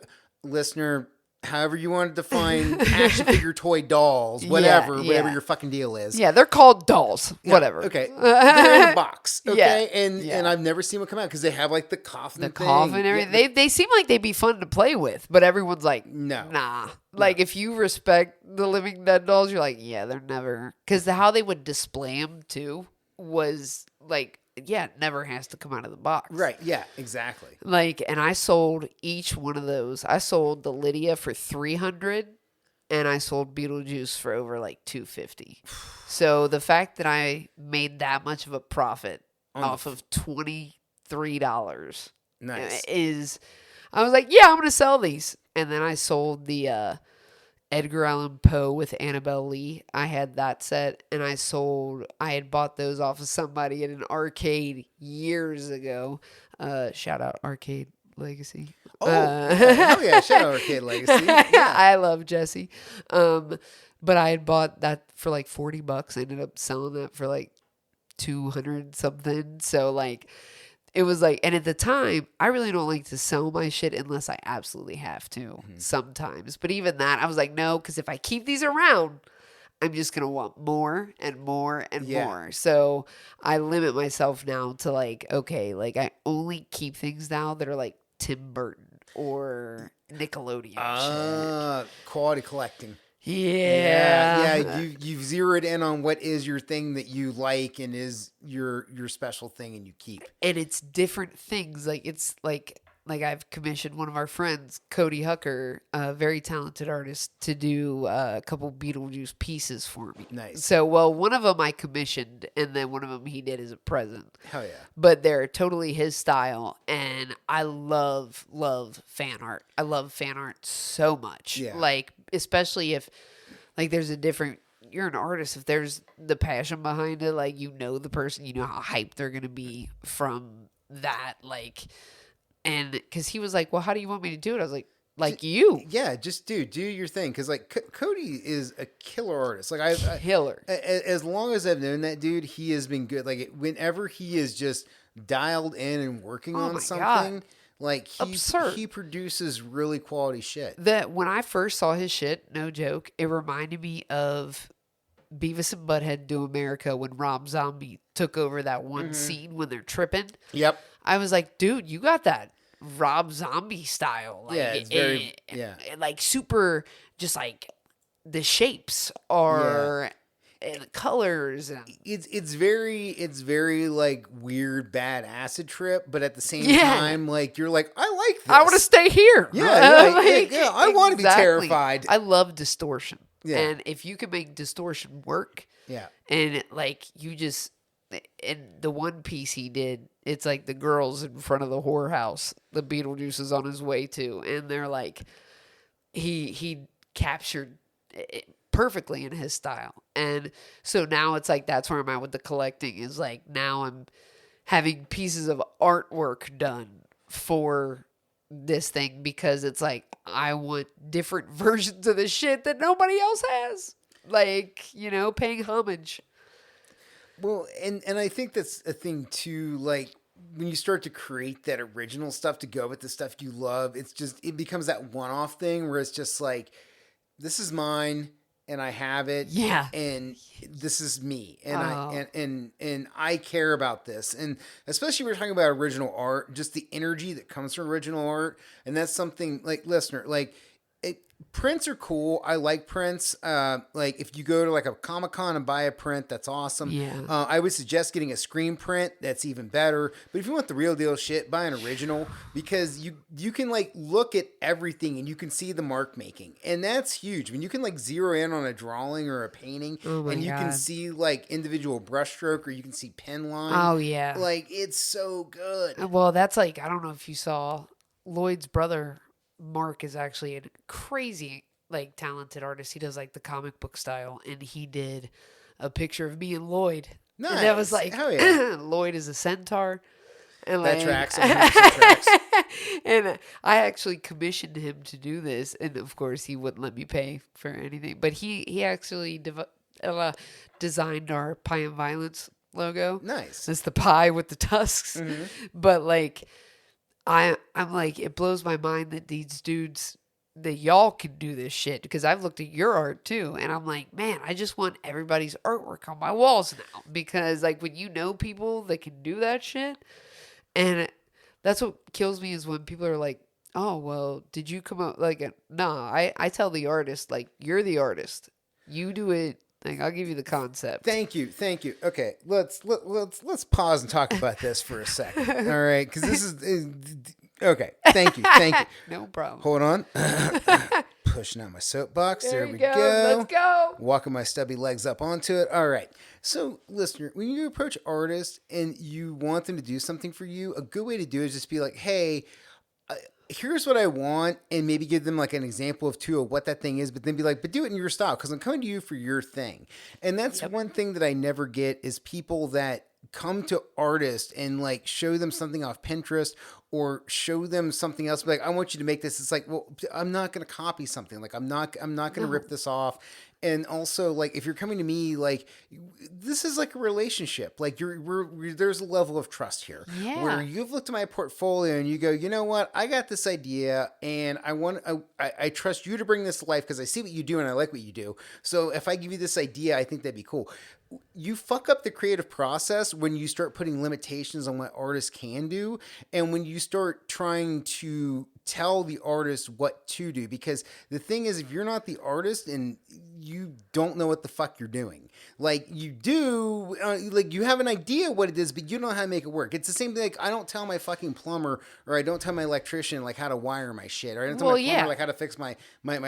[SPEAKER 1] want to define action figure toy dolls, whatever your fucking deal is.
[SPEAKER 2] Yeah, they're called dolls.
[SPEAKER 1] Yeah,
[SPEAKER 2] whatever.
[SPEAKER 1] Okay. They're in a box. Okay.
[SPEAKER 2] Yeah.
[SPEAKER 1] And I've never seen one come out because they have like the coffin.
[SPEAKER 2] The coffin and everything.
[SPEAKER 1] Yeah,
[SPEAKER 2] they seem like they'd be fun to play with, but everyone's like,
[SPEAKER 1] No.
[SPEAKER 2] Nah. Like if you respect the Living Dead dolls, you're like, yeah, they're never. Because how they would display them too was like, yeah, it never has to come out of the box.
[SPEAKER 1] Right. Yeah, exactly.
[SPEAKER 2] Like, and I sold each one of those. I sold the Lydia for $300 and I sold Beetlejuice for over like $250. So the fact that I made that much of a profit off of $23
[SPEAKER 1] Nice.
[SPEAKER 2] is, I was like, yeah, I'm going to sell these. And then I sold the Edgar Allan Poe with Annabelle Lee. I had that set and I had bought those off of somebody at an arcade years ago. Shout out arcade Legacy.
[SPEAKER 1] Oh, hell yeah! Shout out Arcade Legacy. Yeah.
[SPEAKER 2] I love Jesse. But I had bought that for like $40. I ended up selling that for like 200 something. So like, it was like, and at the time, I really don't like to sell my shit unless I absolutely have to sometimes. But even that, I was like, no, because if I keep these around, I'm just going to want more and more and more. So I limit myself now to like, okay, like I only keep things now that are like Tim Burton or Nickelodeon shit.
[SPEAKER 1] Quality collecting.
[SPEAKER 2] Yeah.
[SPEAKER 1] You've zeroed in on what is your thing that you like and is your special thing, and you keep.
[SPEAKER 2] And it's different things. Like it's like I've commissioned one of our friends, Cody Hucker, a very talented artist, to do a couple Beetlejuice pieces for me.
[SPEAKER 1] Nice.
[SPEAKER 2] So, well, one of them I commissioned, and then one of them he did as a present.
[SPEAKER 1] Hell yeah.
[SPEAKER 2] But they're totally his style, and I love fan art. I love fan art so much.
[SPEAKER 1] Yeah.
[SPEAKER 2] Like, especially if, like, there's a different... You're an artist. If there's the passion behind it, like, you know the person, you know how hyped they're going to be from that, like... And because he was like, well, how do you want me to do it? I was like you.
[SPEAKER 1] Yeah, just do your thing. Because like Cody is a killer artist. Like
[SPEAKER 2] Killer.
[SPEAKER 1] As long as I've known that dude, he has been good. Like whenever he is just dialed in and working on something, like he produces really quality shit.
[SPEAKER 2] That when I first saw his shit, no joke, it reminded me of Beavis and Butthead Do America when Rob Zombie took over that one scene when they're tripping.
[SPEAKER 1] Yep.
[SPEAKER 2] I was like, dude, you got that Rob Zombie style. Like,
[SPEAKER 1] yeah, it's very,
[SPEAKER 2] like super, just like the shapes are, and the colors. And
[SPEAKER 1] it's very like weird, bad acid trip, but at the same time, like you're like, I like this.
[SPEAKER 2] I want to stay here.
[SPEAKER 1] Yeah, I want to be terrified.
[SPEAKER 2] I love distortion.
[SPEAKER 1] Yeah.
[SPEAKER 2] And if you can make distortion work, and like you just, and the one piece he did, it's like the girls in front of the whorehouse the Beetlejuice is on his way to, and they're like, he captured it perfectly in his style. And so now it's like, that's where I'm at with the collecting, is like, now I'm having pieces of artwork done for this thing, because it's like, I want different versions of the shit that nobody else has. Like, you know, paying homage.
[SPEAKER 1] Well, and I think that's a thing too, like when you start to create that original stuff to go with the stuff you love, it becomes that one-off thing where it's just like, this is mine and I have it.
[SPEAKER 2] Yeah.
[SPEAKER 1] And this is me. And and I care about this. And especially when we're talking about original art, just the energy that comes from original art. And that's something like, listener, like, prints are cool. I like prints. Like if you go to like a Comic-Con and buy a print, that's awesome.
[SPEAKER 2] Yeah.
[SPEAKER 1] I would suggest getting a screen print. That's even better. But if you want the real deal shit, buy an original, because you can like look at everything and you can see the mark making. And that's huge. I mean, you can like zero in on a drawing or a painting and you can see like individual brushstroke, or you can see pen line.
[SPEAKER 2] Oh yeah.
[SPEAKER 1] Like it's so good.
[SPEAKER 2] Well, that's like, I don't know if you saw, Lloyd's brother Mark is actually a crazy, like, talented artist. He does like the comic book style, and he did a picture of me and Lloyd.
[SPEAKER 1] Nice.
[SPEAKER 2] And that was like,
[SPEAKER 1] hell yeah.
[SPEAKER 2] Lloyd is a centaur. And
[SPEAKER 1] That
[SPEAKER 2] like,
[SPEAKER 1] tracks. 100% tracks.
[SPEAKER 2] And I actually commissioned him to do this, and of course he wouldn't let me pay for anything. But he actually designed our Pie and Violence logo.
[SPEAKER 1] Nice.
[SPEAKER 2] It's the pie with the tusks. But like, I'm like, it blows my mind that these dudes, that y'all can do this shit, because I've looked at your art too, and I'm like, man, I just want everybody's artwork on my walls now, because like when you know people that can do that shit, and that's what kills me, is when people are like, oh, well, did you come up like, no, I tell the artist, like, you're the artist, you do it. Like, I'll give you the concept.
[SPEAKER 1] Thank you. Okay, let's pause and talk about this for a second. All right, because this is okay. Thank you.
[SPEAKER 2] No problem.
[SPEAKER 1] Hold on. Pushing out my soapbox. There we go.
[SPEAKER 2] Let's go.
[SPEAKER 1] Walking my stubby legs up onto it. All right. So, listener, when you approach artists and you want them to do something for you, a good way to do it is just be like, hey, here's what I want, and maybe give them like an example of two of what that thing is, but then be like, but do it in your style, because I'm coming to you for your thing. And that's one thing that I never get, is people that come to artists and like show them something off Pinterest or show them something else. Like, I want you to make this. It's like, well, I'm not going to copy something. Like, I'm not going to rip this off. And also, like, if you're coming to me, like, this is like a relationship. Like, there's a level of trust here,
[SPEAKER 2] Yeah.
[SPEAKER 1] where you've looked at my portfolio and you go, you know what, I got this idea, and I trust you to bring this to life because I see what you do and I like what you do. So if I give you this idea, I think that'd be cool. You fuck up the creative process when you start putting limitations on what artists can do, and when you start trying to tell the artist what to do. Because the thing is, if you're not the artist and you don't know what the fuck you're doing, like, you do, like, you have an idea what it is, but you don't know how to make it work. It's the same thing. Like, I don't tell my fucking plumber, or I don't tell my electrician, like, how to wire my shit, or I don't tell my plumber, like, how to fix my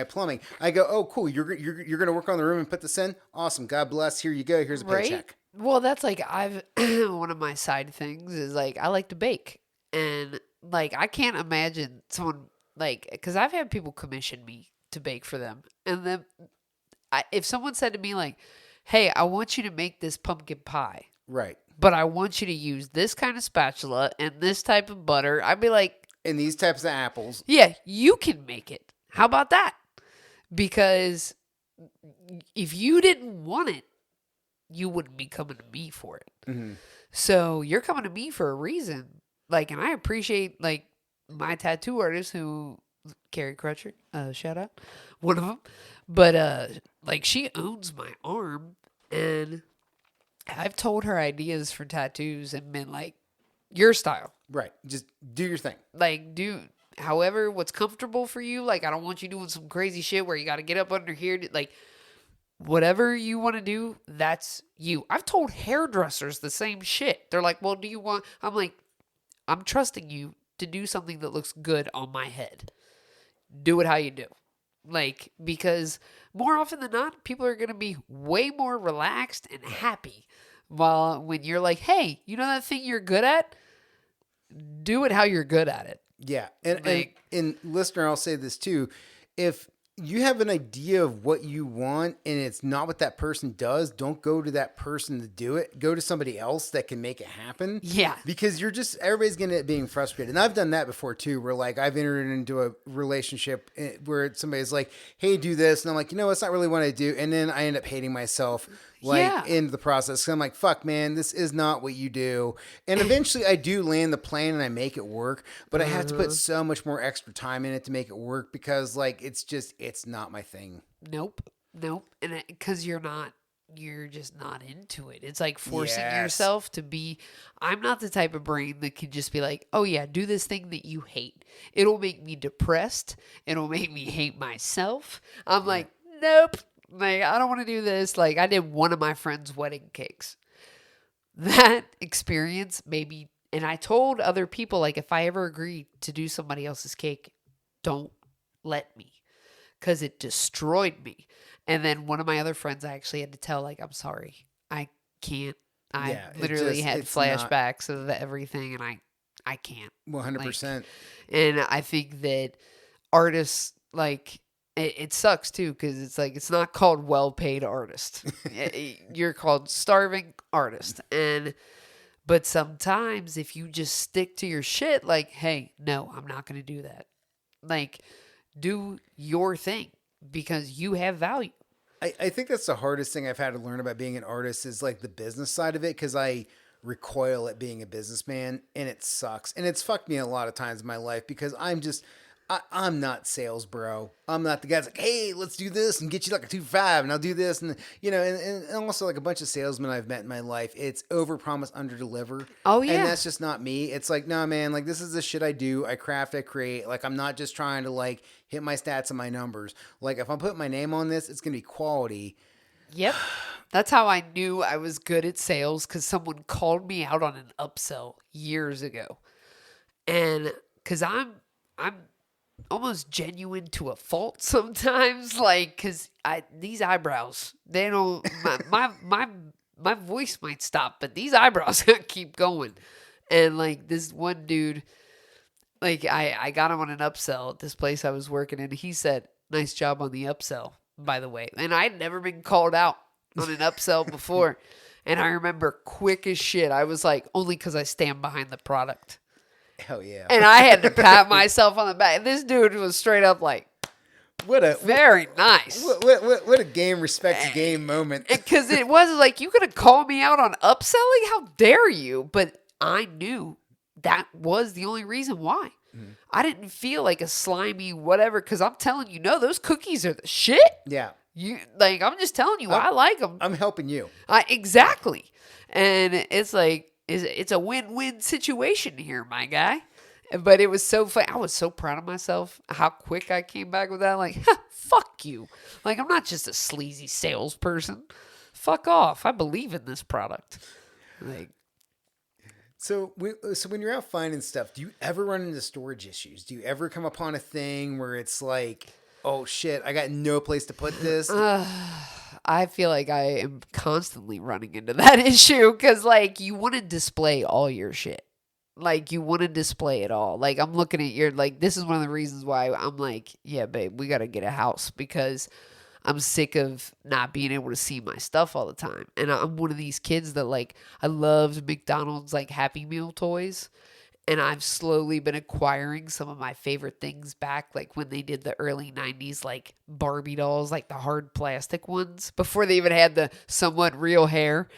[SPEAKER 1] plumbing. I go, oh, cool, you're gonna work on the room and put this in. Awesome, God bless. Here you go. Here's a paycheck.
[SPEAKER 2] Well, that's like one of my side things is, like, I like to bake, and, like, I can't imagine someone, like, because I've had people commission me to bake for them, and then if someone said to me, like, hey, I want you to make this pumpkin pie,
[SPEAKER 1] Right,
[SPEAKER 2] but I want you to use this kind of spatula and this type of butter, I'd be like,
[SPEAKER 1] and these types of apples.
[SPEAKER 2] yeah, you can make it. How about that? Because if you didn't want it, you wouldn't be coming to me for it.
[SPEAKER 1] Mm-hmm.
[SPEAKER 2] So you're coming to me for a reason. Like, and I appreciate, like, my tattoo artist who, Carrie Crutcher, shout out, one of them. But, like, she owns my arm, and I've told her ideas for tattoos and been like, your style.
[SPEAKER 1] Right, just do your thing.
[SPEAKER 2] Like, do however what's comfortable for you. Like, I don't want you doing some crazy shit where you got to get up under here. Like, whatever you want to do, that's you. I've told hairdressers the same shit. They're like, well, do you want... I'm like, I'm trusting you to do something that looks good on my head. Do it how you do. Like, because more often than not, people are going to be way more relaxed and happy. While when you're like, hey, you know that thing you're good at? Do it how you're good at it.
[SPEAKER 1] Yeah. And,
[SPEAKER 2] Like-
[SPEAKER 1] and listener, I'll say this too. If you have an idea of what you want and it's not what that person does, don't go to that person to do it. Go to somebody else that can make it happen.
[SPEAKER 2] Yeah.
[SPEAKER 1] Because everybody's going to end up being frustrated. And I've done that before too, where, like, I've entered into a relationship where somebody's like, hey, do this. And I'm like, you know, it's not really what I do. And then I end up hating myself, like, in the process. So I'm like, fuck, man, this is not what you do. And eventually I do land the plane and I make it work, but I have to put so much more extra time in it to make it work because, like, it's not my thing.
[SPEAKER 2] Nope. And because you're just not into it. It's like forcing
[SPEAKER 1] Yes.
[SPEAKER 2] yourself to be. I'm not the type of brain that can just be like, oh yeah, do this thing that you hate. It'll make me depressed. It'll make me hate myself. I'm like, nope. Like, I don't want to do this. Like, I did one of my friend's wedding cakes. That experience maybe, and I told other people, like, if I ever agree to do somebody else's cake, don't let me. Because it destroyed me. And then one of my other friends, I actually had to tell, like, I'm sorry. I can't. I literally had flashbacks of everything, and I can't.
[SPEAKER 1] 100%.
[SPEAKER 2] Like, and I think that artists, like, it sucks too, because it's like, it's not called well-paid artist. You're called starving artist. But sometimes if you just stick to your shit, like, hey, no, I'm not going to do that. Like, do your thing because you have value.
[SPEAKER 1] I think that's the hardest thing I've had to learn about being an artist is, like, the business side of it, because I recoil at being a businessman, and it sucks. And it's fucked me a lot of times in my life because I'm not sales, bro. I'm not the guy that's like, hey, let's do this and get you like a 2-5 and I'll do this. And, you know, and also, like, a bunch of salesmen I've met in my life, it's overpromise, underdeliver.
[SPEAKER 2] Oh, yeah.
[SPEAKER 1] And that's just not me. It's like, no, man, like, this is the shit I do. I craft, I create. Like, I'm not just trying to, like, hit my stats and my numbers. Like, if I'm putting my name on this, it's going to be quality.
[SPEAKER 2] Yep. That's how I knew I was good at sales, because someone called me out on an upsell years ago. And because I'm almost genuine to a fault sometimes, like, because these eyebrows, they don't, my voice might stop, but these eyebrows keep going. And, like, this one dude, like, I got him on an upsell at this place I was working in. He said, nice job on the upsell, by the way. And I'd never been called out on an upsell before. And I remember quick as shit, I was like, only because I stand behind the product.
[SPEAKER 1] Hell yeah.
[SPEAKER 2] And I had to pat myself on the back. This dude was straight up like,
[SPEAKER 1] What a
[SPEAKER 2] very nice.
[SPEAKER 1] what a game respects game moment.
[SPEAKER 2] Because it was like, you could have called me out on upselling? How dare you? But I knew that was the only reason why. I didn't feel like a slimy whatever, because I'm telling you, no, those cookies are the shit.
[SPEAKER 1] Yeah.
[SPEAKER 2] I'm just telling you, I like them.
[SPEAKER 1] I'm helping you.
[SPEAKER 2] Exactly. And it's like, it's a win-win situation here, my guy. But it was so fun. I was so proud of myself, how quick I came back with that. Like, fuck you. Like, I'm not just a sleazy salesperson. Fuck off. I believe in this product. Like,
[SPEAKER 1] So when you're out finding stuff, do you ever run into storage issues? Do you ever come upon a thing where it's like, oh shit, I got no place to put this?
[SPEAKER 2] I feel like I am constantly running into that issue, because like, you want to display all your shit. Like, you want to display it all. Like, I'm looking at your, like, this is one of the reasons why I'm like, yeah, babe, we got to get a house, because I'm sick of not being able to see my stuff all the time. And I'm one of these kids that, like, I loved McDonald's, like, Happy Meal toys. And I've slowly been acquiring some of my favorite things back, like when they did the early 90s, like Barbie dolls, like the hard plastic ones, before they even had the somewhat real hair.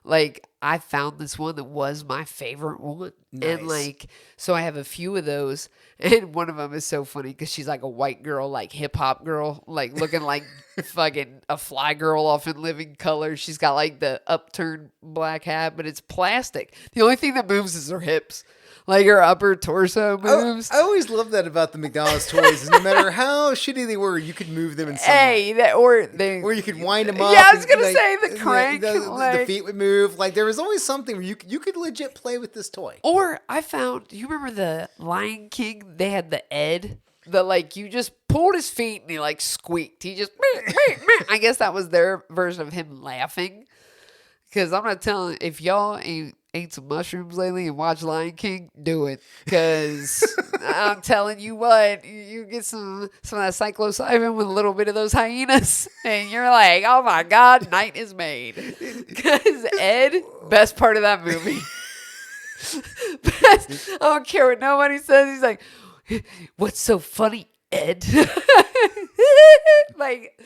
[SPEAKER 2] Like, I found this one that was my favorite one.
[SPEAKER 1] Nice.
[SPEAKER 2] And like, so I have a few of those. And one of them is so funny because she's like a white girl, like hip hop girl, like looking like fucking a fly girl off in Living Color. She's got like the upturned black hat, but it's plastic. The only thing that moves is her hips. Like, her upper torso moves.
[SPEAKER 1] I always love that about the McDonald's toys. Is no matter how shitty they were, you could move them in some way.
[SPEAKER 2] Or
[SPEAKER 1] you could wind them up.
[SPEAKER 2] Yeah, I was gonna
[SPEAKER 1] like,
[SPEAKER 2] say the crank.
[SPEAKER 1] The feet would move. Like, there was always something where you could legit play with this toy.
[SPEAKER 2] Or I found, you remember the Lion King? They had the Ed. The, like, you just pulled his feet and he like squeaked. He just, I guess that was their version of him laughing. Because I'm not telling, if y'all ain't ate some mushrooms lately and watched Lion King, do it. Because I'm telling you what, you get some of that psilocybin with a little bit of those hyenas, and you're like, oh my God, night is made. Because Ed, best part of that movie. I don't care what nobody says. He's like, what's so funny, Ed? Like,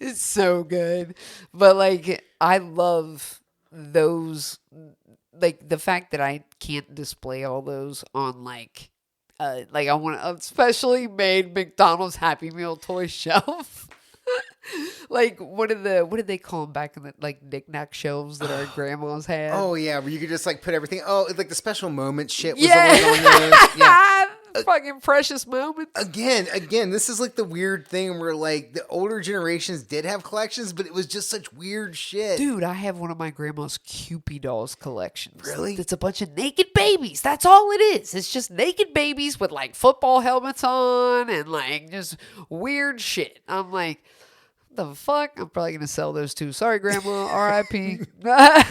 [SPEAKER 2] it's so good. But like, I love those, like the fact that I can't display all those on like I want a specially made McDonald's Happy Meal toy shelf. Like, what did they call them back in the, like, knick-knack shelves that our grandmas had?
[SPEAKER 1] Oh yeah, where you could just like put everything. Oh, like the special moment shit was
[SPEAKER 2] Yeah.
[SPEAKER 1] always on those. Yeah.
[SPEAKER 2] Fucking precious moments.
[SPEAKER 1] Again, this is like the weird thing where like the older generations did have collections, but it was just such weird shit.
[SPEAKER 2] Dude, I have one of my grandma's Cupid dolls collections.
[SPEAKER 1] Really?
[SPEAKER 2] It's a bunch of naked babies. That's all it is. It's just naked babies with like football helmets on and like just weird shit. I'm like, what the fuck? I'm probably going to sell those too. Sorry, Grandma. R.I.P.
[SPEAKER 1] But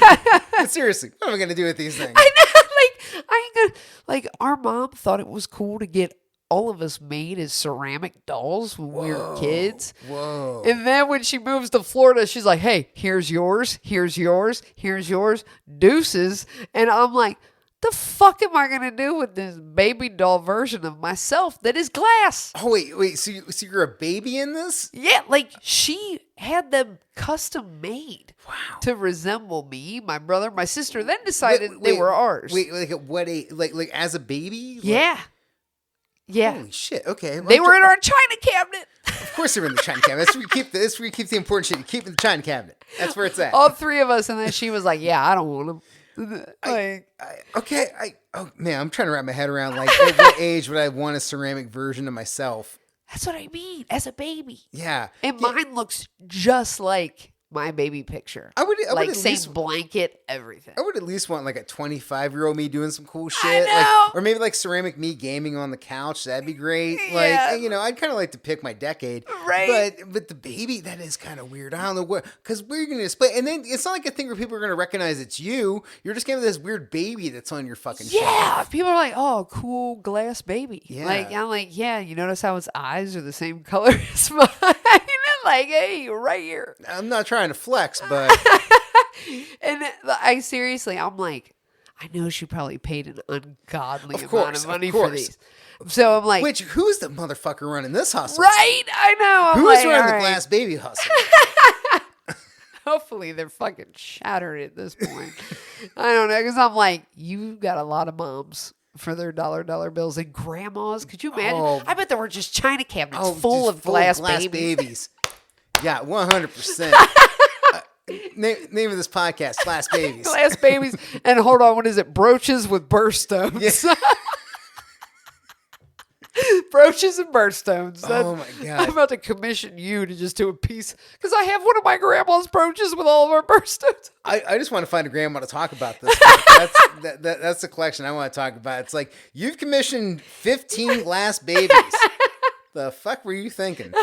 [SPEAKER 1] seriously, what am I gonna do with these things?
[SPEAKER 2] I know, like, I ain't gonna, like, our mom thought it was cool to get all of us made as ceramic dolls when we were kids.
[SPEAKER 1] Whoa.
[SPEAKER 2] And then when she moves to Florida, she's like, hey, here's yours, here's yours, here's yours, deuces. And I'm like, the fuck am I gonna do with this baby doll version of myself that is glass?
[SPEAKER 1] Oh wait. So you're a baby in this?
[SPEAKER 2] Yeah, like, she had them custom made to resemble me, my brother, my sister, then decided they were ours.
[SPEAKER 1] Wait, like at what age? Like as a baby? Like,
[SPEAKER 2] Yeah. Yeah.
[SPEAKER 1] Holy shit. Okay.
[SPEAKER 2] They were in our china cabinet.
[SPEAKER 1] Of course they were in the china cabinet. That's where you keep the important shit. You keep in the china cabinet. That's where it's at.
[SPEAKER 2] All three of us, and then she was like, yeah, I don't want them. Like,
[SPEAKER 1] Oh man, I'm trying to wrap my head around like at what age would I want a ceramic version of myself?
[SPEAKER 2] that's what I mean, as a baby.
[SPEAKER 1] Yeah.
[SPEAKER 2] And mine looks just like my baby picture.
[SPEAKER 1] I would
[SPEAKER 2] like,
[SPEAKER 1] at
[SPEAKER 2] same
[SPEAKER 1] least
[SPEAKER 2] blanket, everything.
[SPEAKER 1] I would at least want like a 25-year-old me doing some cool shit.
[SPEAKER 2] I know.
[SPEAKER 1] Like, or maybe like ceramic me gaming on the couch. That'd be great. Like,
[SPEAKER 2] Yeah.
[SPEAKER 1] you know, I'd kind of like to pick my decade.
[SPEAKER 2] Right.
[SPEAKER 1] But the baby, that is kind of weird. I don't know what, because we're going to display. And then it's not like a thing where people are going to recognize it's you. You're just getting this weird baby that's on your fucking
[SPEAKER 2] Yeah.
[SPEAKER 1] shelf.
[SPEAKER 2] People are like, oh, cool glass baby.
[SPEAKER 1] Yeah.
[SPEAKER 2] Like, I'm like, yeah, you notice how its eyes are the same color as mine? Like, hey, you're right here.
[SPEAKER 1] I'm not trying to flex, but
[SPEAKER 2] And I seriously, I'm like, I know she probably paid an ungodly
[SPEAKER 1] Of
[SPEAKER 2] amount
[SPEAKER 1] course,
[SPEAKER 2] of
[SPEAKER 1] of
[SPEAKER 2] money for
[SPEAKER 1] course.
[SPEAKER 2] these. So I'm like,
[SPEAKER 1] Which, who's the motherfucker running this hustle?
[SPEAKER 2] right? I know. I'm
[SPEAKER 1] Who's
[SPEAKER 2] like,
[SPEAKER 1] running
[SPEAKER 2] all
[SPEAKER 1] the
[SPEAKER 2] right.
[SPEAKER 1] glass baby hustle?
[SPEAKER 2] Hopefully they're fucking shattered at this point. I don't know, because I'm like, you got a lot of moms for their dollar bills and grandmas. Could you imagine?
[SPEAKER 1] Oh.
[SPEAKER 2] I bet there were just china cabinets full
[SPEAKER 1] just
[SPEAKER 2] of glass babies.
[SPEAKER 1] babies. Yeah, 100%. Name of this podcast, Glass Babies.
[SPEAKER 2] Glass babies. And hold on, what is it? Brooches with birthstones.
[SPEAKER 1] Yes.
[SPEAKER 2] Brooches and birthstones.
[SPEAKER 1] Oh my God.
[SPEAKER 2] I'm about to commission you to just do a piece because I have one of my grandma's brooches with all of our birthstones.
[SPEAKER 1] I just want to find a grandma to talk about this with. That's the collection I want to talk about. It's like, you've commissioned 15 glass babies. The fuck were you thinking?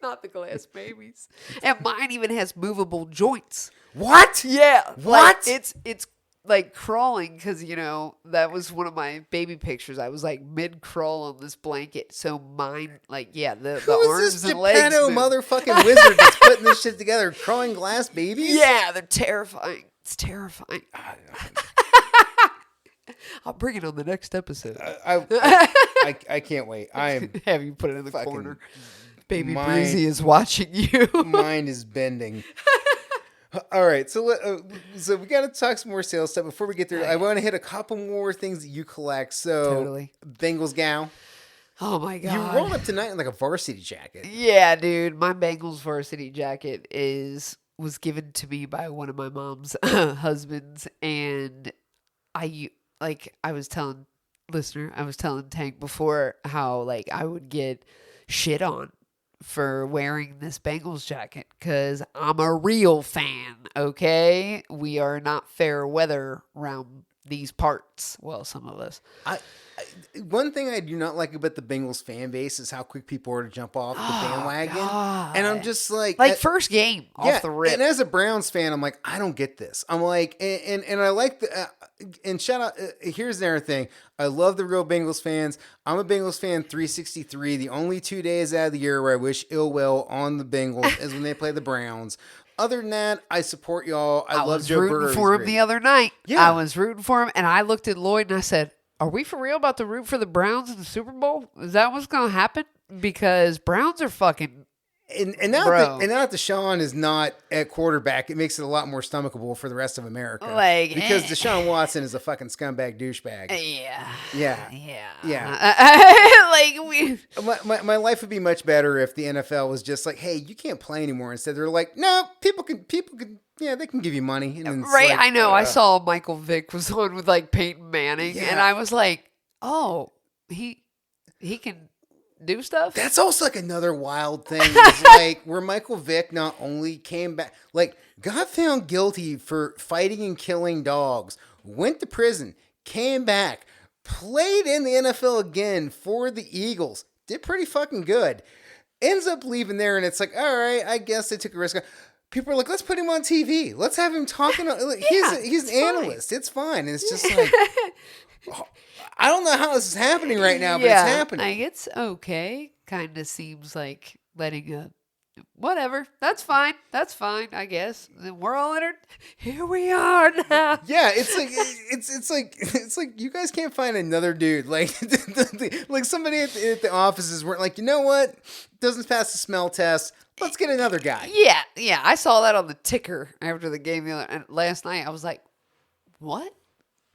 [SPEAKER 2] Not the glass babies. And mine even has movable joints.
[SPEAKER 1] What?
[SPEAKER 2] Yeah.
[SPEAKER 1] What?
[SPEAKER 2] Like, it's like crawling because, you know, that was one of my baby pictures. I was like mid-crawl on this blanket. So mine, like, yeah, the
[SPEAKER 1] Who is
[SPEAKER 2] arms
[SPEAKER 1] this
[SPEAKER 2] and legs
[SPEAKER 1] Geppetto
[SPEAKER 2] move.
[SPEAKER 1] motherfucking wizard that's putting this shit together? Crawling glass babies?
[SPEAKER 2] Yeah, they're terrifying. It's terrifying. I'll bring it on the next episode.
[SPEAKER 1] I can't wait. I am
[SPEAKER 2] Have you put it in the
[SPEAKER 1] fucking-
[SPEAKER 2] corner. Baby
[SPEAKER 1] mine-
[SPEAKER 2] Breezy is watching you.
[SPEAKER 1] mine is bending. All right, so we got to talk some more sales stuff before we get there. I want to hit a couple more things that you collect. So,
[SPEAKER 2] Totally.
[SPEAKER 1] Bengals gown.
[SPEAKER 2] Oh my God.
[SPEAKER 1] You rolled up tonight in like a varsity jacket.
[SPEAKER 2] Yeah, dude. My Bengals varsity jacket was given to me by one of my mom's husbands, and I was telling Tank before how like I would get shit on for wearing this Bengals jacket because I'm a real fan. Okay, we are not fair weather around these parts. Well, some of us.
[SPEAKER 1] One thing I do not like about the Bengals fan base is how quick people are to jump off the bandwagon.
[SPEAKER 2] God.
[SPEAKER 1] And I'm just like
[SPEAKER 2] First game off the rip.
[SPEAKER 1] And as a Browns fan, I'm like, I don't get this. I'm like, and I like the, and shout out, here's another thing. I love the real Bengals fans. I'm a Bengals fan 363. The only 2 days out of the year where I wish ill will on the Bengals is when they play the Browns. Other than that, I support y'all. I love Joe Burrow.
[SPEAKER 2] I was rooting for him the other night.
[SPEAKER 1] Yeah.
[SPEAKER 2] I was rooting for him, and I looked at Lloyd and I said, are we for real about to root for the Browns in the Super Bowl? Is that what's going to happen? Because Browns are fucking...
[SPEAKER 1] And now that Deshaun is not at quarterback, it makes it a lot more stomachable for the rest of America. Because Deshaun Watson is a fucking scumbag douchebag. My life would be much better if the NFL was just like, hey, you can't play anymore. Instead, they're like, no, people can, yeah, they can give you money. And it's
[SPEAKER 2] right,
[SPEAKER 1] like,
[SPEAKER 2] I know. I saw Michael Vick was on with like Peyton Manning, and I was like, oh, he can do stuff.
[SPEAKER 1] That's also like another wild thing. It's like where Michael Vick not only came back, like got found guilty for fighting and killing dogs, went to prison, came back, played in the NFL again for the Eagles, did pretty fucking good, ends up leaving there, and it's like, all right, I guess they took a risk. People are like, let's put him on TV. Let's have him talking. He's an analyst. It's fine. And it's just like, I don't know how this is happening right now, but it's happening.
[SPEAKER 2] Like, it's okay. Kind of seems like letting a whatever. That's fine. I guess. And we're all entered. Here we are now.
[SPEAKER 1] Yeah, it's like you guys can't find another dude like like somebody at the offices weren't like, you know what, doesn't pass the smell test. Let's get another guy.
[SPEAKER 2] Yeah. I saw that on the ticker after the game last night. I was like, what?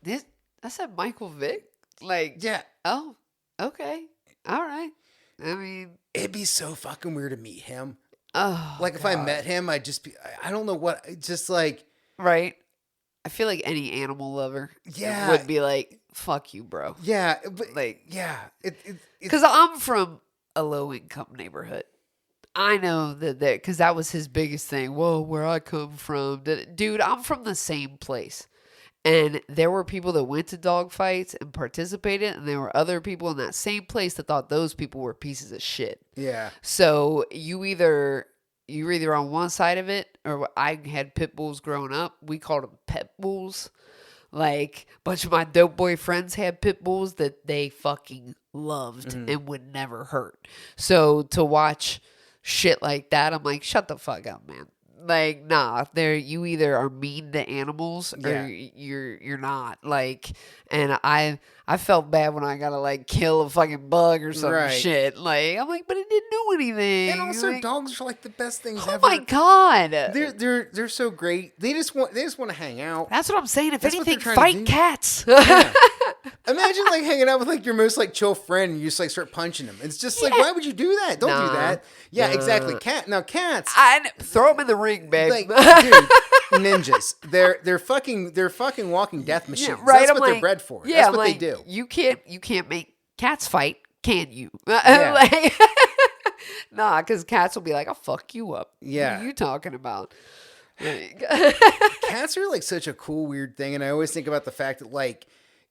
[SPEAKER 2] I said Michael Vick? Like,
[SPEAKER 1] yeah.
[SPEAKER 2] Oh, okay. All right. I mean,
[SPEAKER 1] it'd be so fucking weird to meet him.
[SPEAKER 2] Oh,
[SPEAKER 1] like if I met him, I'd just be, I don't know what, just like.
[SPEAKER 2] Right. I feel like any animal lover would be like, fuck you, bro.
[SPEAKER 1] Yeah. But
[SPEAKER 2] like,
[SPEAKER 1] yeah.
[SPEAKER 2] Because I'm from a low income neighborhood. I know that because that was his biggest thing. Whoa, where I come from. Dude, I'm from the same place. And there were people that went to dog fights and participated, and there were other people in that same place that thought those people were pieces of shit.
[SPEAKER 1] Yeah.
[SPEAKER 2] So you're either on one side of it, or I had pit bulls growing up. We called them pet bulls. Like, a bunch of my dope boy friends had pit bulls that they fucking loved and would never hurt. So to watch shit like that, I'm like, shut the fuck up, man. Like, nah, you either are mean to animals or
[SPEAKER 1] Yeah.
[SPEAKER 2] you're not. Like, and I felt bad when I gotta like kill a fucking bug or some
[SPEAKER 1] Right.
[SPEAKER 2] shit. Like, I'm like, but it didn't do anything.
[SPEAKER 1] And also,
[SPEAKER 2] Like,
[SPEAKER 1] dogs are like the best things
[SPEAKER 2] oh
[SPEAKER 1] ever.
[SPEAKER 2] my god,
[SPEAKER 1] They're so great. They just want to hang out.
[SPEAKER 2] that's what I'm saying. If
[SPEAKER 1] That's what
[SPEAKER 2] anything,
[SPEAKER 1] they're trying to
[SPEAKER 2] fight
[SPEAKER 1] do.
[SPEAKER 2] cats.
[SPEAKER 1] Yeah. Imagine like hanging out with like your most like chill friend and you just like start punching them. It's just like,
[SPEAKER 2] Yeah.
[SPEAKER 1] why would you do that? Don't
[SPEAKER 2] Nah.
[SPEAKER 1] do that. Yeah,
[SPEAKER 2] Nah.
[SPEAKER 1] exactly. Cats.
[SPEAKER 2] I throw them in the ring, babe.
[SPEAKER 1] Like, dude, ninjas. They're fucking walking death machines.
[SPEAKER 2] Yeah, right.
[SPEAKER 1] That's
[SPEAKER 2] I'm
[SPEAKER 1] what they're
[SPEAKER 2] like,
[SPEAKER 1] bred for.
[SPEAKER 2] Yeah,
[SPEAKER 1] That's
[SPEAKER 2] I'm
[SPEAKER 1] what
[SPEAKER 2] like,
[SPEAKER 1] they do.
[SPEAKER 2] You can't make cats fight, can you?
[SPEAKER 1] Yeah.
[SPEAKER 2] Like, nah, because cats will be like, I'll fuck you up.
[SPEAKER 1] Yeah.
[SPEAKER 2] What are you talking about? Like,
[SPEAKER 1] Cats are like such a cool, weird thing, and I always think about the fact that like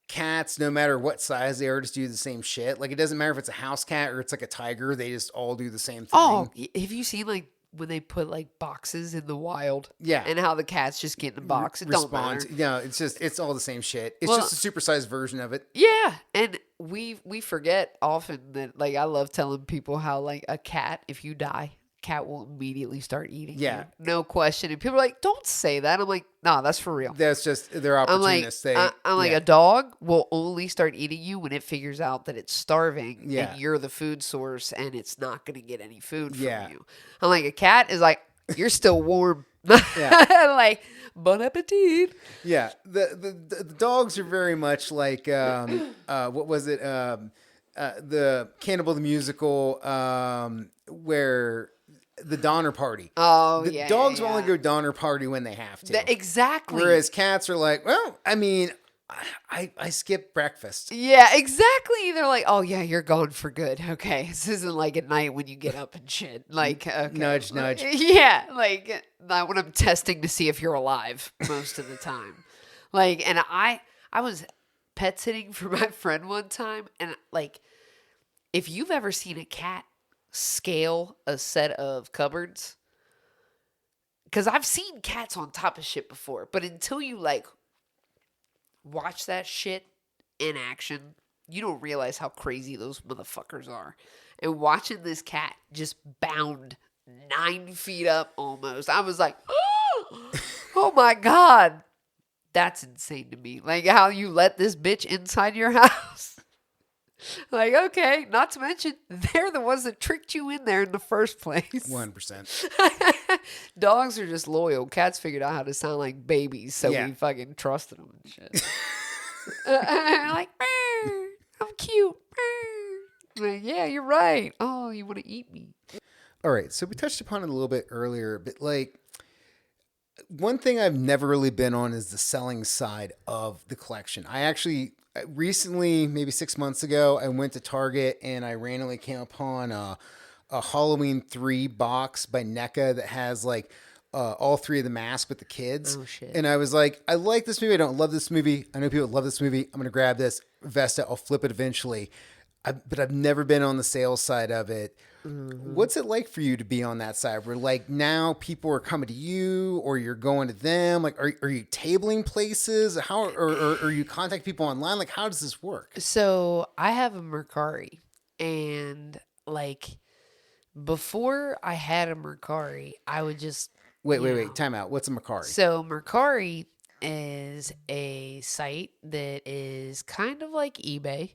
[SPEAKER 1] cats, no matter what size they are, just do the same shit. Like it doesn't matter if it's a house cat or it's like a tiger; they just all do the same thing.
[SPEAKER 2] oh, have you seen like when they put like boxes in the wild?
[SPEAKER 1] Yeah.
[SPEAKER 2] And how the cats just get in the box. It don't matter.
[SPEAKER 1] No, it's all the same shit. It's
[SPEAKER 2] Well,
[SPEAKER 1] just a supersized version of it.
[SPEAKER 2] Yeah, and we forget often that like I love telling people how like a cat, if you die, cat will immediately start eating.
[SPEAKER 1] Yeah.
[SPEAKER 2] you. No question. And people are like, "Don't say that." I'm like, "No, that's for real."
[SPEAKER 1] That's just they're
[SPEAKER 2] I'm like,
[SPEAKER 1] opportunists.
[SPEAKER 2] I'm like
[SPEAKER 1] yeah.
[SPEAKER 2] a dog will only start eating you when it figures out that it's starving
[SPEAKER 1] Yeah.
[SPEAKER 2] and you're the food source and it's not going to get any food from
[SPEAKER 1] Yeah.
[SPEAKER 2] you. I'm like a cat is like, you're still warm.
[SPEAKER 1] Yeah.
[SPEAKER 2] Like, bon appetit.
[SPEAKER 1] Yeah, the dogs are very much like what was it? The Cannibal the Musical, where the Donner Party.
[SPEAKER 2] Oh,
[SPEAKER 1] The
[SPEAKER 2] yeah.
[SPEAKER 1] dogs
[SPEAKER 2] yeah,
[SPEAKER 1] will only
[SPEAKER 2] yeah.
[SPEAKER 1] go Donner Party when they have to.
[SPEAKER 2] Exactly.
[SPEAKER 1] Whereas cats are like, well, I mean, I skip breakfast.
[SPEAKER 2] Yeah, exactly. They're like, oh yeah, you're gone for good. Okay, this isn't like at night when you get up and shit. Like, okay.
[SPEAKER 1] Nudge, nudge.
[SPEAKER 2] Yeah, like not when I'm testing to see if you're alive most of the time. Like, and I was pet sitting for my friend one time, and like, if you've ever seen a cat scale a set of cupboards, because I've seen cats on top of shit before, but until you like watch that shit in action, you don't realize how crazy those motherfuckers are. And watching this cat just bound 9 feet up almost, I was like, oh my God. That's insane to me. Like how you let this bitch inside your house. Like, okay, not to mention, they're the ones that tricked you in there in the first place.
[SPEAKER 1] 100%.
[SPEAKER 2] Dogs are just loyal. Cats figured out how to sound like babies, so
[SPEAKER 1] Yeah.
[SPEAKER 2] we fucking trusted them and shit. Like, "Meow, I'm cute. Meow." Like, yeah, you're right. Oh, you want to eat me?
[SPEAKER 1] All right, so we touched upon it a little bit earlier, but like one thing I've never really been on is the selling side of the collection. I actually recently, maybe 6 months ago, I went to Target and I randomly came upon a Halloween 3 box by NECA that has like all 3 of the masks with the kids.
[SPEAKER 2] Oh, shit.
[SPEAKER 1] And I was like, I like this movie. I don't love this movie. I know people love this movie. I'm going to grab this. Vesta, I'll flip it eventually. But I've never been on the sales side of it.
[SPEAKER 2] Mm-hmm.
[SPEAKER 1] What's it like for you to be on that side where like now people are coming to you or you're going to them? Like, are you tabling places? How, or are you contact people online? Like, how does this work?
[SPEAKER 2] So I have a Mercari, and like before I had a Mercari, I would just
[SPEAKER 1] Wait. Time out. What's a Mercari?
[SPEAKER 2] So Mercari is a site that is kind of like eBay,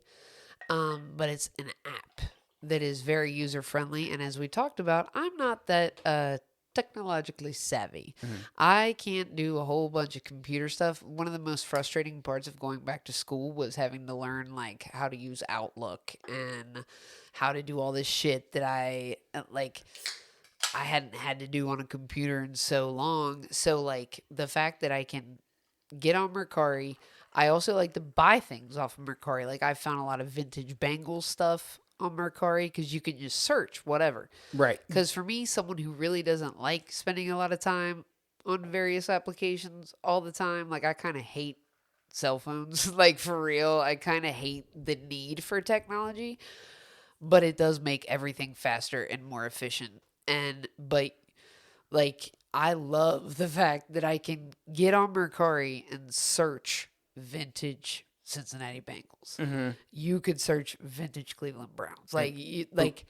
[SPEAKER 2] but it's an app that is very user friendly. And as we talked about, I'm not that technologically savvy.
[SPEAKER 1] Mm-hmm.
[SPEAKER 2] I can't do a whole bunch of computer stuff. One of the most frustrating parts of going back to school was having to learn like how to use Outlook and how to do all this shit that I hadn't had to do on a computer in so long. So like the fact that I can get on Mercari, I also like to buy things off of Mercari. Like I found a lot of vintage Bengals stuff on Mercari because you can just search whatever.
[SPEAKER 1] Right.
[SPEAKER 2] Because for me, someone who really doesn't like spending a lot of time on various applications all the time, like I kind of hate cell phones. Like for real, I kind of hate the need for technology, but it does make everything faster and more efficient. But like I love the fact that I can get on Mercari and search vintage Cincinnati Bengals.
[SPEAKER 1] Mm-hmm.
[SPEAKER 2] You could search vintage Cleveland Browns. Like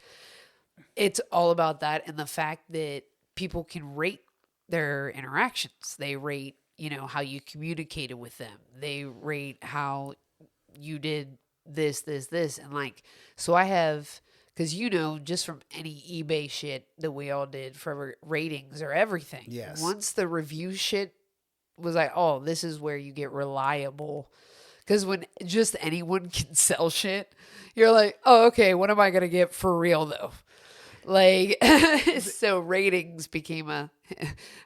[SPEAKER 2] it's all about that, and the fact that people can rate their interactions. They rate, how you communicated with them. They rate how you did this, and like, so I have, because just from any eBay shit that we all did for ratings or everything.
[SPEAKER 1] Yes.
[SPEAKER 2] Once the review shit was like, oh, this is where you get reliable. Because when just anyone can sell shit, you're like, oh, okay, what am I going to get for real, though? Like, so ratings became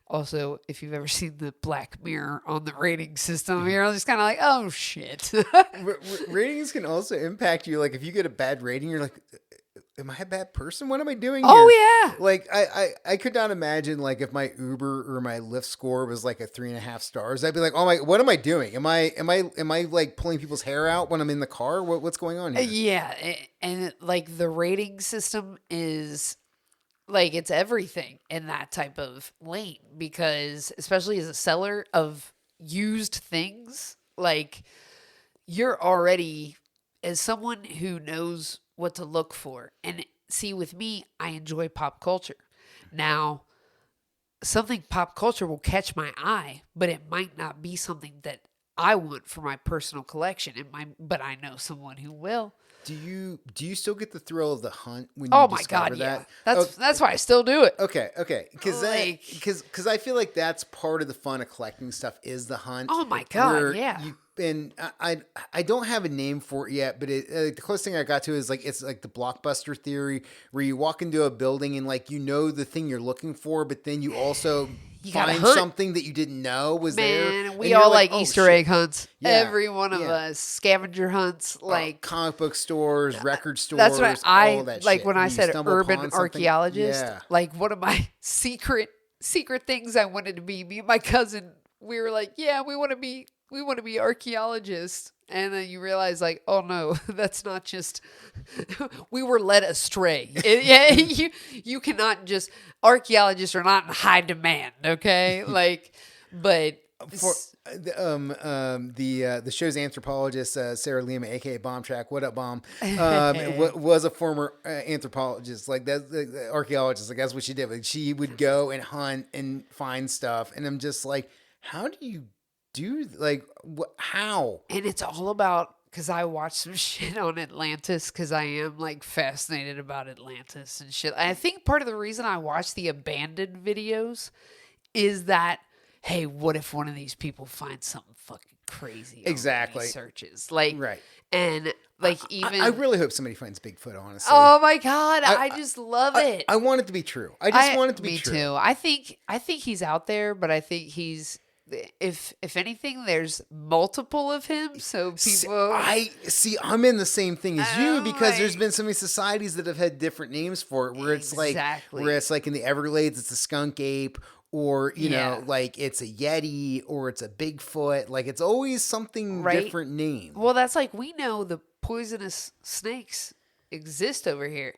[SPEAKER 2] also, if you've ever seen the Black Mirror on the rating system, you're just kind of like, oh, shit.
[SPEAKER 1] Ratings can also impact you. Like, if you get a bad rating, you're like, am I a bad person? What am I doing here?
[SPEAKER 2] Oh, yeah.
[SPEAKER 1] Like, I could not imagine, like, if my Uber or my Lyft score was like a 3.5 stars, I'd be like, oh my, what am I doing? Am I like pulling people's hair out when I'm in the car? What's going on here?
[SPEAKER 2] Yeah. And like the rating system is like, it's everything in that type of lane, because especially as a seller of used things, like, you're already, as someone who knows what to look for. And see, with me, I enjoy pop culture. Now, something pop culture will catch my eye, but it might not be something that I want for my personal collection. But I know someone who will.
[SPEAKER 1] Do you still get the thrill of the hunt when you
[SPEAKER 2] Oh my
[SPEAKER 1] discover
[SPEAKER 2] God,
[SPEAKER 1] that?
[SPEAKER 2] yeah. That's why I still do it.
[SPEAKER 1] Okay, because
[SPEAKER 2] Like-
[SPEAKER 1] I feel like that's part of the fun of collecting stuff is the hunt.
[SPEAKER 2] Oh my God,
[SPEAKER 1] where
[SPEAKER 2] yeah.
[SPEAKER 1] And I don't have a name for it yet, but the closest thing I got to is like, it's like the blockbuster theory, where you walk into a building and like, the thing you're looking for, but then you also
[SPEAKER 2] gotta
[SPEAKER 1] find
[SPEAKER 2] hunt.
[SPEAKER 1] something that you didn't know was there.
[SPEAKER 2] Man,
[SPEAKER 1] and
[SPEAKER 2] we
[SPEAKER 1] you're
[SPEAKER 2] all like
[SPEAKER 1] oh,
[SPEAKER 2] Easter
[SPEAKER 1] shit.
[SPEAKER 2] egg hunts.
[SPEAKER 1] Yeah,
[SPEAKER 2] Every one of
[SPEAKER 1] yeah.
[SPEAKER 2] us. Scavenger hunts. Like,
[SPEAKER 1] comic book stores, record stores.
[SPEAKER 2] that's what
[SPEAKER 1] all that
[SPEAKER 2] like
[SPEAKER 1] shit.
[SPEAKER 2] when I
[SPEAKER 1] You
[SPEAKER 2] said
[SPEAKER 1] stumble
[SPEAKER 2] urban
[SPEAKER 1] upon something.
[SPEAKER 2] archaeologist.
[SPEAKER 1] Yeah.
[SPEAKER 2] Like, one of my secret things I wanted to be. Me and my cousin, we were like, yeah, we want to be archaeologists. And then you realize, like, oh no, that's not just. We were led astray. You cannot just. Archaeologists are not in high demand, okay? Like, but
[SPEAKER 1] For the show's anthropologist, Sarah Lima, aka Bomb Track, what up, Bomb? Was a former anthropologist, like that, the archaeologist. Like, that's what she did. Like, she would go and hunt and find stuff, and I'm just like, how do you do, like, how?
[SPEAKER 2] And it's all about, because I watched some shit on Atlantis, because I am like fascinated about Atlantis and shit. I think part of the reason I watch the abandoned videos is that, hey, what if one of these people finds something fucking crazy?
[SPEAKER 1] Exactly.
[SPEAKER 2] Searches, like,
[SPEAKER 1] Right.
[SPEAKER 2] And like, even
[SPEAKER 1] I really hope somebody finds Bigfoot, honestly.
[SPEAKER 2] oh my God, I just love it.
[SPEAKER 1] I want it to be true. I just want it to be
[SPEAKER 2] me
[SPEAKER 1] true.
[SPEAKER 2] too. I think he's out there, but I think he's, if anything, there's multiple of him. So people,
[SPEAKER 1] I'm in the same thing as you, because there's
[SPEAKER 2] like-
[SPEAKER 1] been so many societies that have had different names for it, where it's
[SPEAKER 2] Exactly.
[SPEAKER 1] like in the Everglades, it's a skunk ape, or you
[SPEAKER 2] Yeah.
[SPEAKER 1] know, like it's a Yeti, or it's a Bigfoot. Like, it's always something
[SPEAKER 2] Right.
[SPEAKER 1] different name.
[SPEAKER 2] well, that's like, we know the poisonous snakes exist over here.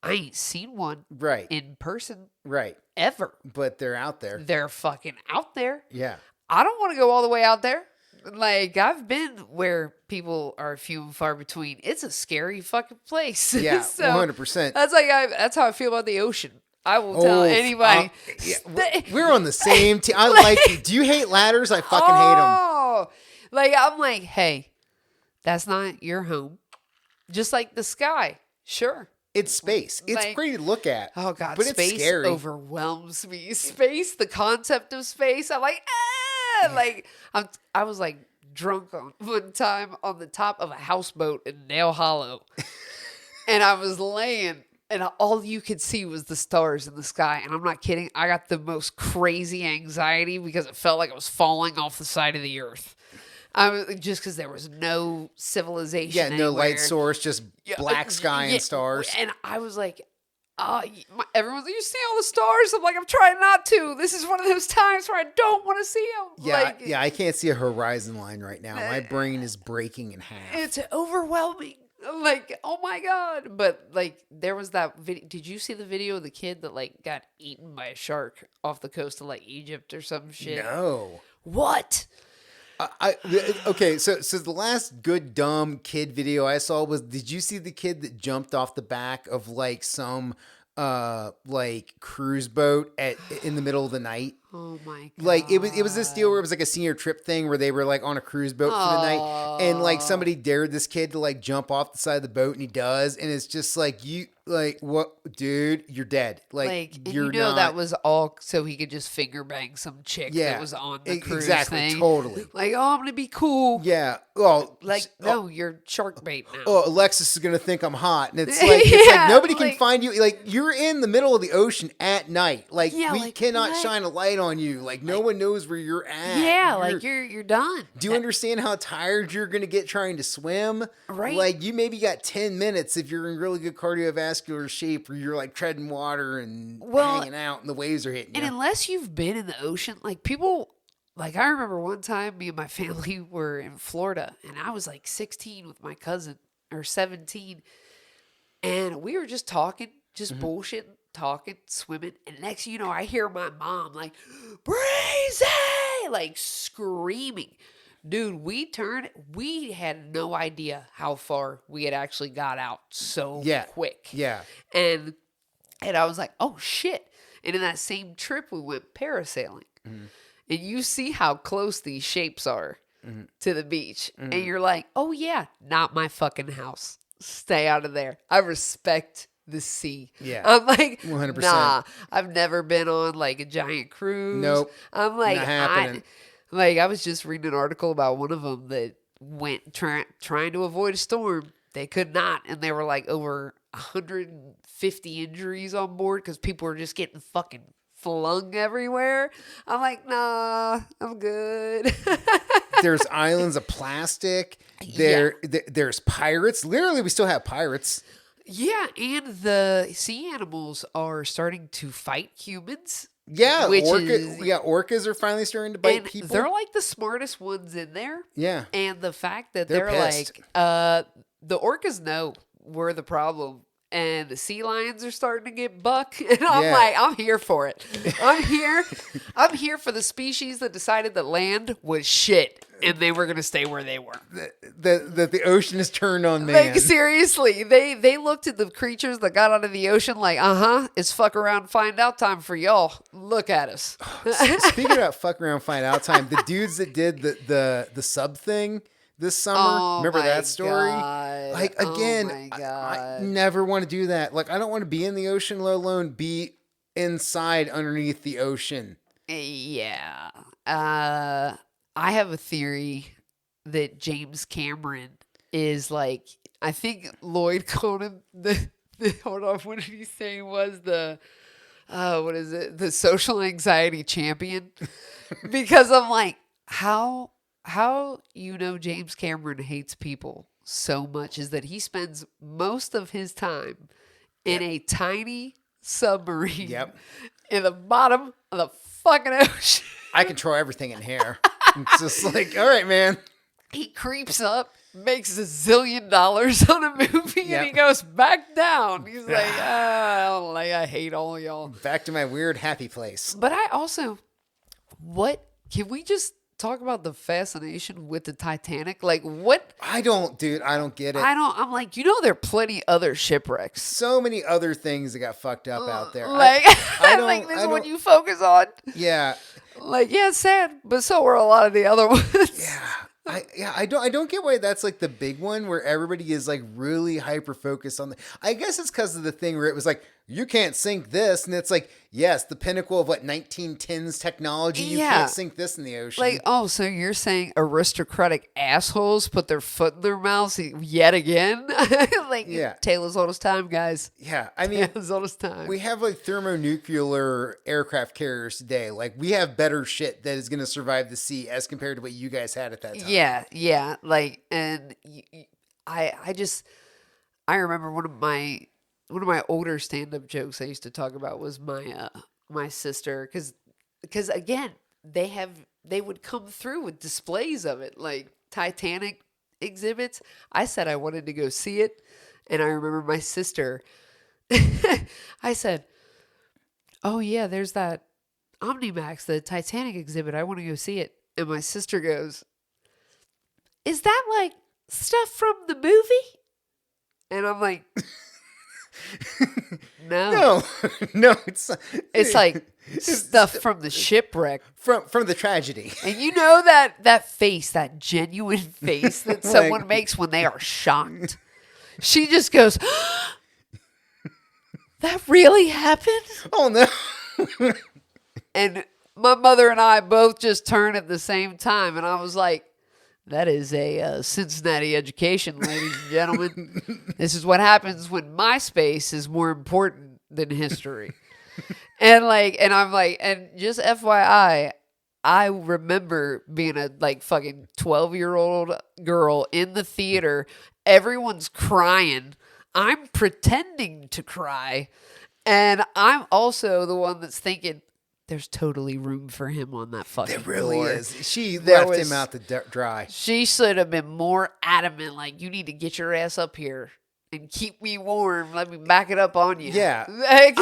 [SPEAKER 2] I ain't seen one
[SPEAKER 1] Right.
[SPEAKER 2] in person
[SPEAKER 1] Right.
[SPEAKER 2] ever.
[SPEAKER 1] But they're out there.
[SPEAKER 2] They're fucking out there.
[SPEAKER 1] Yeah.
[SPEAKER 2] I don't want to go all the way out there. Like, I've been where people are few and far between. It's a scary fucking place.
[SPEAKER 1] Yeah.
[SPEAKER 2] So
[SPEAKER 1] 100%.
[SPEAKER 2] that's like, that's how I feel about the ocean. I will tell anybody.
[SPEAKER 1] We're on the same team. I like you. Do you hate ladders? I fucking hate them.
[SPEAKER 2] Oh, like, I'm like, hey, that's not your home. Just like the sky. Sure.
[SPEAKER 1] It's space. It's
[SPEAKER 2] Like-
[SPEAKER 1] pretty to look at.
[SPEAKER 2] Oh God,
[SPEAKER 1] but
[SPEAKER 2] space
[SPEAKER 1] it's scary.
[SPEAKER 2] overwhelms me. Space, the concept of space. I'm like, like, I was like drunk on one time on the top of a houseboat in Nail Hollow, and I was laying, and all you could see was the stars in the sky. And I'm not kidding. I got the most crazy anxiety because it felt like I was falling off the side of the earth. I was just because there was no civilization.
[SPEAKER 1] Yeah, no light
[SPEAKER 2] anywhere.
[SPEAKER 1] source, just black sky
[SPEAKER 2] Yeah,
[SPEAKER 1] and stars.
[SPEAKER 2] And I was like, everyone's like, you see all the stars? I'm like, I'm trying not to. This is one of those times where I don't want to see them.
[SPEAKER 1] Yeah,
[SPEAKER 2] like,
[SPEAKER 1] yeah, I can't see a horizon line right now. My brain is breaking in half.
[SPEAKER 2] It's overwhelming. Like, oh my God. But like, there was that video. Did you see the video of the kid that like got eaten by a shark off the coast of like Egypt or some shit?
[SPEAKER 1] No.
[SPEAKER 2] What?
[SPEAKER 1] Okay, so the last good dumb kid video I saw was, did you see the kid that jumped off the back of like some like cruise boat in the middle of the night.
[SPEAKER 2] Oh my god!
[SPEAKER 1] Like it was this deal where it was like a senior trip thing where they were like on a cruise boat for the night, and like somebody dared this kid to like jump off the side of the boat, and he does, and it's just like what, dude, you're dead. Like
[SPEAKER 2] and
[SPEAKER 1] you're
[SPEAKER 2] you know
[SPEAKER 1] not,
[SPEAKER 2] that was all so he could just finger bang some chick that was on the cruise
[SPEAKER 1] exactly,
[SPEAKER 2] thing.
[SPEAKER 1] totally.
[SPEAKER 2] Like, oh, I'm gonna be cool.
[SPEAKER 1] Yeah. Well,
[SPEAKER 2] Like, no, you're shark bait now.
[SPEAKER 1] oh, Alexis is gonna think I'm hot, and it's like nobody can
[SPEAKER 2] like-
[SPEAKER 1] find you. Like you're in the middle of the ocean at night. Like
[SPEAKER 2] Yeah,
[SPEAKER 1] we
[SPEAKER 2] like,
[SPEAKER 1] cannot
[SPEAKER 2] what?
[SPEAKER 1] shine a light on you. Like no one knows where you're at.
[SPEAKER 2] Yeah, like you're done.
[SPEAKER 1] Do you understand how tired you're gonna get trying to swim?
[SPEAKER 2] Right.
[SPEAKER 1] Like you maybe got 10 minutes if you're in really good cardiovascular shape, where you're like treading water and hanging out, and the waves are hitting you.
[SPEAKER 2] And unless you've been in the ocean, like people, like I remember one time me and my family were in Florida, and I was like 16 with my cousin, or 17, and we were just talking, just bullshitting, talking, swimming, and next thing you know, I hear my mom like, Breezy, like screaming. Dude, we had no idea how far we had actually got out so quick.
[SPEAKER 1] Yeah.
[SPEAKER 2] And I was like, oh shit. And in that same trip, we went parasailing. And you see how close these shapes are to the beach. And you're like, oh yeah, not my fucking house. Stay out of there. I respect the sea.
[SPEAKER 1] Yeah.
[SPEAKER 2] I'm like,
[SPEAKER 1] 100%.
[SPEAKER 2] nah, I've never been on like a giant cruise.
[SPEAKER 1] Nope.
[SPEAKER 2] I'm like,
[SPEAKER 1] Not happening.
[SPEAKER 2] I was just reading an article about one of them that went trying to avoid a storm. They could not. And they were like over 150 injuries on board because people were just getting fucking flung everywhere. I'm like, nah, I'm good.
[SPEAKER 1] There's islands of plastic. There's pirates. Literally, we still have pirates.
[SPEAKER 2] Yeah, and the sea animals are starting to fight humans.
[SPEAKER 1] Yeah,
[SPEAKER 2] Which
[SPEAKER 1] orcas are finally starting to bite
[SPEAKER 2] and
[SPEAKER 1] people.
[SPEAKER 2] they're like the smartest ones in there.
[SPEAKER 1] Yeah.
[SPEAKER 2] And the fact that
[SPEAKER 1] They're
[SPEAKER 2] they're
[SPEAKER 1] pissed.
[SPEAKER 2] like, the orcas know we're the problem. And the sea lions are starting to get buck. And I'm like, I'm here for it. I'm here for the species that decided that land was shit. And they were going to stay where they were.
[SPEAKER 1] The ocean is turned on man.
[SPEAKER 2] Like, seriously, they looked at the creatures that got out of the ocean like, it's fuck around, find out time for y'all. Look at us.
[SPEAKER 1] Speaking about fuck around, find out time, the dudes that did the sub thing this summer, remember that story?
[SPEAKER 2] God.
[SPEAKER 1] Like, again,
[SPEAKER 2] oh my God.
[SPEAKER 1] I never want to do that. Like, I don't want to be in the ocean, let alone be inside underneath the ocean.
[SPEAKER 2] Yeah. I have a theory that James Cameron is like, I think Lloyd called him the hold on, what did he say was the what is it? The social anxiety champion. Because I'm like, how James Cameron hates people so much is that he spends most of his time in a tiny submarine in the bottom of the fucking ocean.
[SPEAKER 1] I control everything in here. It's just like, all right, man.
[SPEAKER 2] He creeps up, makes $1 zillion on a movie, and he goes back down. He's like, I hate all y'all.
[SPEAKER 1] Back to my weird happy place.
[SPEAKER 2] But I also, can we just talk about the fascination with the Titanic? Like, what?
[SPEAKER 1] I don't get it.
[SPEAKER 2] I'm like, there are plenty other shipwrecks.
[SPEAKER 1] So many other things that got fucked up out there.
[SPEAKER 2] Like,
[SPEAKER 1] I
[SPEAKER 2] this is what you focus on.
[SPEAKER 1] Yeah.
[SPEAKER 2] Like, yeah, it's sad, but so were a lot of the other ones.
[SPEAKER 1] Yeah. I don't get why that's like the big one where everybody is like really hyper focused on I guess it's because of the thing where it was like, you can't sink this, and it's like, yes, the pinnacle of 1910s technology. You can't sink this in the ocean.
[SPEAKER 2] Like, oh, so you're saying aristocratic assholes put their foot in their mouths yet again? Tale as old as time, guys.
[SPEAKER 1] Yeah, I mean,
[SPEAKER 2] tale as old as time.
[SPEAKER 1] We have like thermonuclear aircraft carriers today. Like, we have better shit that is going to survive the sea as compared to what you guys had at that time.
[SPEAKER 2] Yeah. Like, and I remember one of my older stand-up jokes I used to talk about was my sister, because again, they would come through with displays of it, like Titanic exhibits. I said I wanted to go see it, and I remember my sister, I said, oh yeah, there's that Omnimax, the Titanic exhibit, I want to go see it. And my sister goes, is that like stuff from the movie? And I'm like, No.
[SPEAKER 1] No, no,
[SPEAKER 2] It's like stuff from the shipwreck.
[SPEAKER 1] from the tragedy.
[SPEAKER 2] And you know that face, that genuine face that someone makes when they are shocked. She just goes, that really happened?
[SPEAKER 1] Oh no.
[SPEAKER 2] And my mother and I both just turned at the same time. And I was like, that is a Cincinnati education, ladies and gentlemen. This is what happens when MySpace is more important than history. And I'm like, and just FYI, I remember being a like fucking 12-year-old girl in the theater. Everyone's crying. I'm pretending to cry. And I'm also the one that's thinking, there's totally room for him on that fucking
[SPEAKER 1] There really
[SPEAKER 2] floor.
[SPEAKER 1] is. She left him out to dry.
[SPEAKER 2] She should have been more adamant, like, you need to get your ass up here and keep me warm. Let me back it up on you.
[SPEAKER 1] Yeah.
[SPEAKER 2] I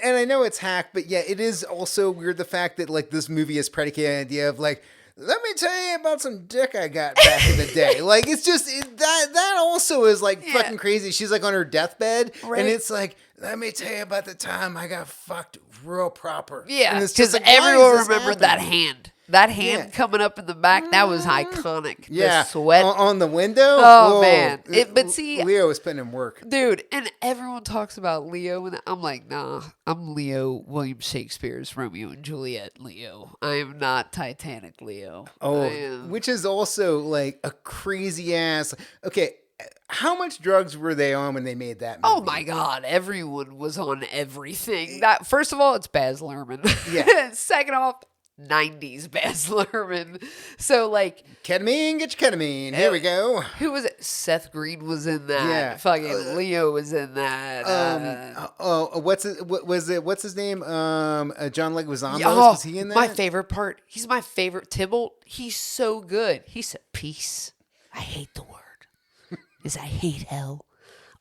[SPEAKER 1] I know it's hack, but yeah, it is also weird the fact that like this movie is predicated on the idea of like, let me tell you about some dick I got back in the day. Like, it's just, that also is like fucking crazy. She's like on her deathbed and it's like, let me tell you about the time I got fucked real proper.
[SPEAKER 2] Yeah,
[SPEAKER 1] And it's just
[SPEAKER 2] because
[SPEAKER 1] like, why
[SPEAKER 2] everyone
[SPEAKER 1] is this
[SPEAKER 2] remembered that
[SPEAKER 1] happening?
[SPEAKER 2] hand. That hand coming up in the back, that was iconic.
[SPEAKER 1] Yeah.
[SPEAKER 2] The sweat.
[SPEAKER 1] On the window?
[SPEAKER 2] Oh,
[SPEAKER 1] Whoa.
[SPEAKER 2] man. But see,
[SPEAKER 1] Leo was putting in work.
[SPEAKER 2] dude, and everyone talks about Leo, and I'm like, nah, I'm Leo William Shakespeare's Romeo and Juliet Leo. I am not Titanic Leo.
[SPEAKER 1] Oh,
[SPEAKER 2] I am.
[SPEAKER 1] which is also like a crazy ass. Okay, how much drugs were they on when they made that movie?
[SPEAKER 2] Oh my God! Everyone was on everything. That first of all, it's Baz Luhrmann.
[SPEAKER 1] Yeah.
[SPEAKER 2] Second off, 90s Baz Luhrmann. So like,
[SPEAKER 1] Ketamine, get your ketamine. Here we go.
[SPEAKER 2] who was it? Seth Green was in that.
[SPEAKER 1] Yeah.
[SPEAKER 2] Fucking Leo was in that.
[SPEAKER 1] What's his name? John Leguizamo.
[SPEAKER 2] Oh,
[SPEAKER 1] Was he in that?
[SPEAKER 2] my favorite part. He's my favorite. Tybalt. He's so good. He said, "Peace. I hate the word. Is I hate hell.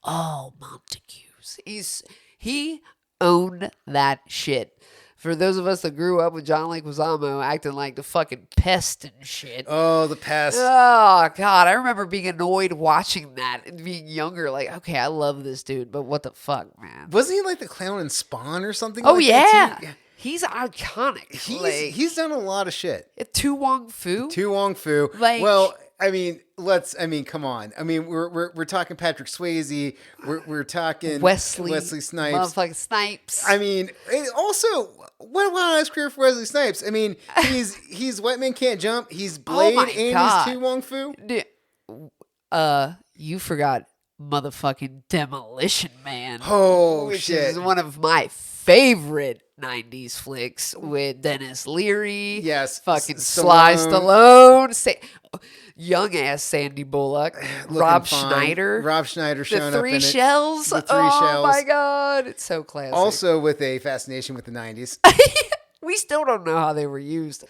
[SPEAKER 2] Oh, Montagues. He owned that shit." For those of us that grew up with John Leguizamo acting like the fucking pest and shit.
[SPEAKER 1] Oh, the pest.
[SPEAKER 2] Oh, God. I remember being annoyed watching that and being younger. Like, okay, I love this dude, but what the fuck, man?
[SPEAKER 1] Wasn't he like the clown in Spawn or something?
[SPEAKER 2] Oh,
[SPEAKER 1] like
[SPEAKER 2] yeah.
[SPEAKER 1] that too?
[SPEAKER 2] He's iconic.
[SPEAKER 1] He's done a lot of shit.
[SPEAKER 2] Tu Wong Fu.
[SPEAKER 1] Tu Wong Fu.
[SPEAKER 2] Like-
[SPEAKER 1] well, come on. I mean, we're talking Patrick Swayze. We're talking
[SPEAKER 2] Wesley
[SPEAKER 1] Snipes.
[SPEAKER 2] Motherfucking Snipes.
[SPEAKER 1] I mean, also, what a nice career for Wesley Snipes. I mean, he's White Man Can't Jump. He's Blade,
[SPEAKER 2] my
[SPEAKER 1] and
[SPEAKER 2] God.
[SPEAKER 1] he's Tu Wong Fu.
[SPEAKER 2] You forgot motherfucking Demolition Man.
[SPEAKER 1] Oh,
[SPEAKER 2] which
[SPEAKER 1] shit.
[SPEAKER 2] is one of my favorite 90s flicks with Dennis Leary.
[SPEAKER 1] Yes.
[SPEAKER 2] Fucking Sly Stallone. Young ass Sandy Bullock. Rob
[SPEAKER 1] fine.
[SPEAKER 2] Schneider.
[SPEAKER 1] Rob Schneider showing
[SPEAKER 2] The
[SPEAKER 1] up in
[SPEAKER 2] Three
[SPEAKER 1] it.
[SPEAKER 2] Shells.
[SPEAKER 1] The Three
[SPEAKER 2] oh
[SPEAKER 1] Shells.
[SPEAKER 2] my God. It's so classic.
[SPEAKER 1] Also with a fascination with the 90s.
[SPEAKER 2] we still don't know how they were used.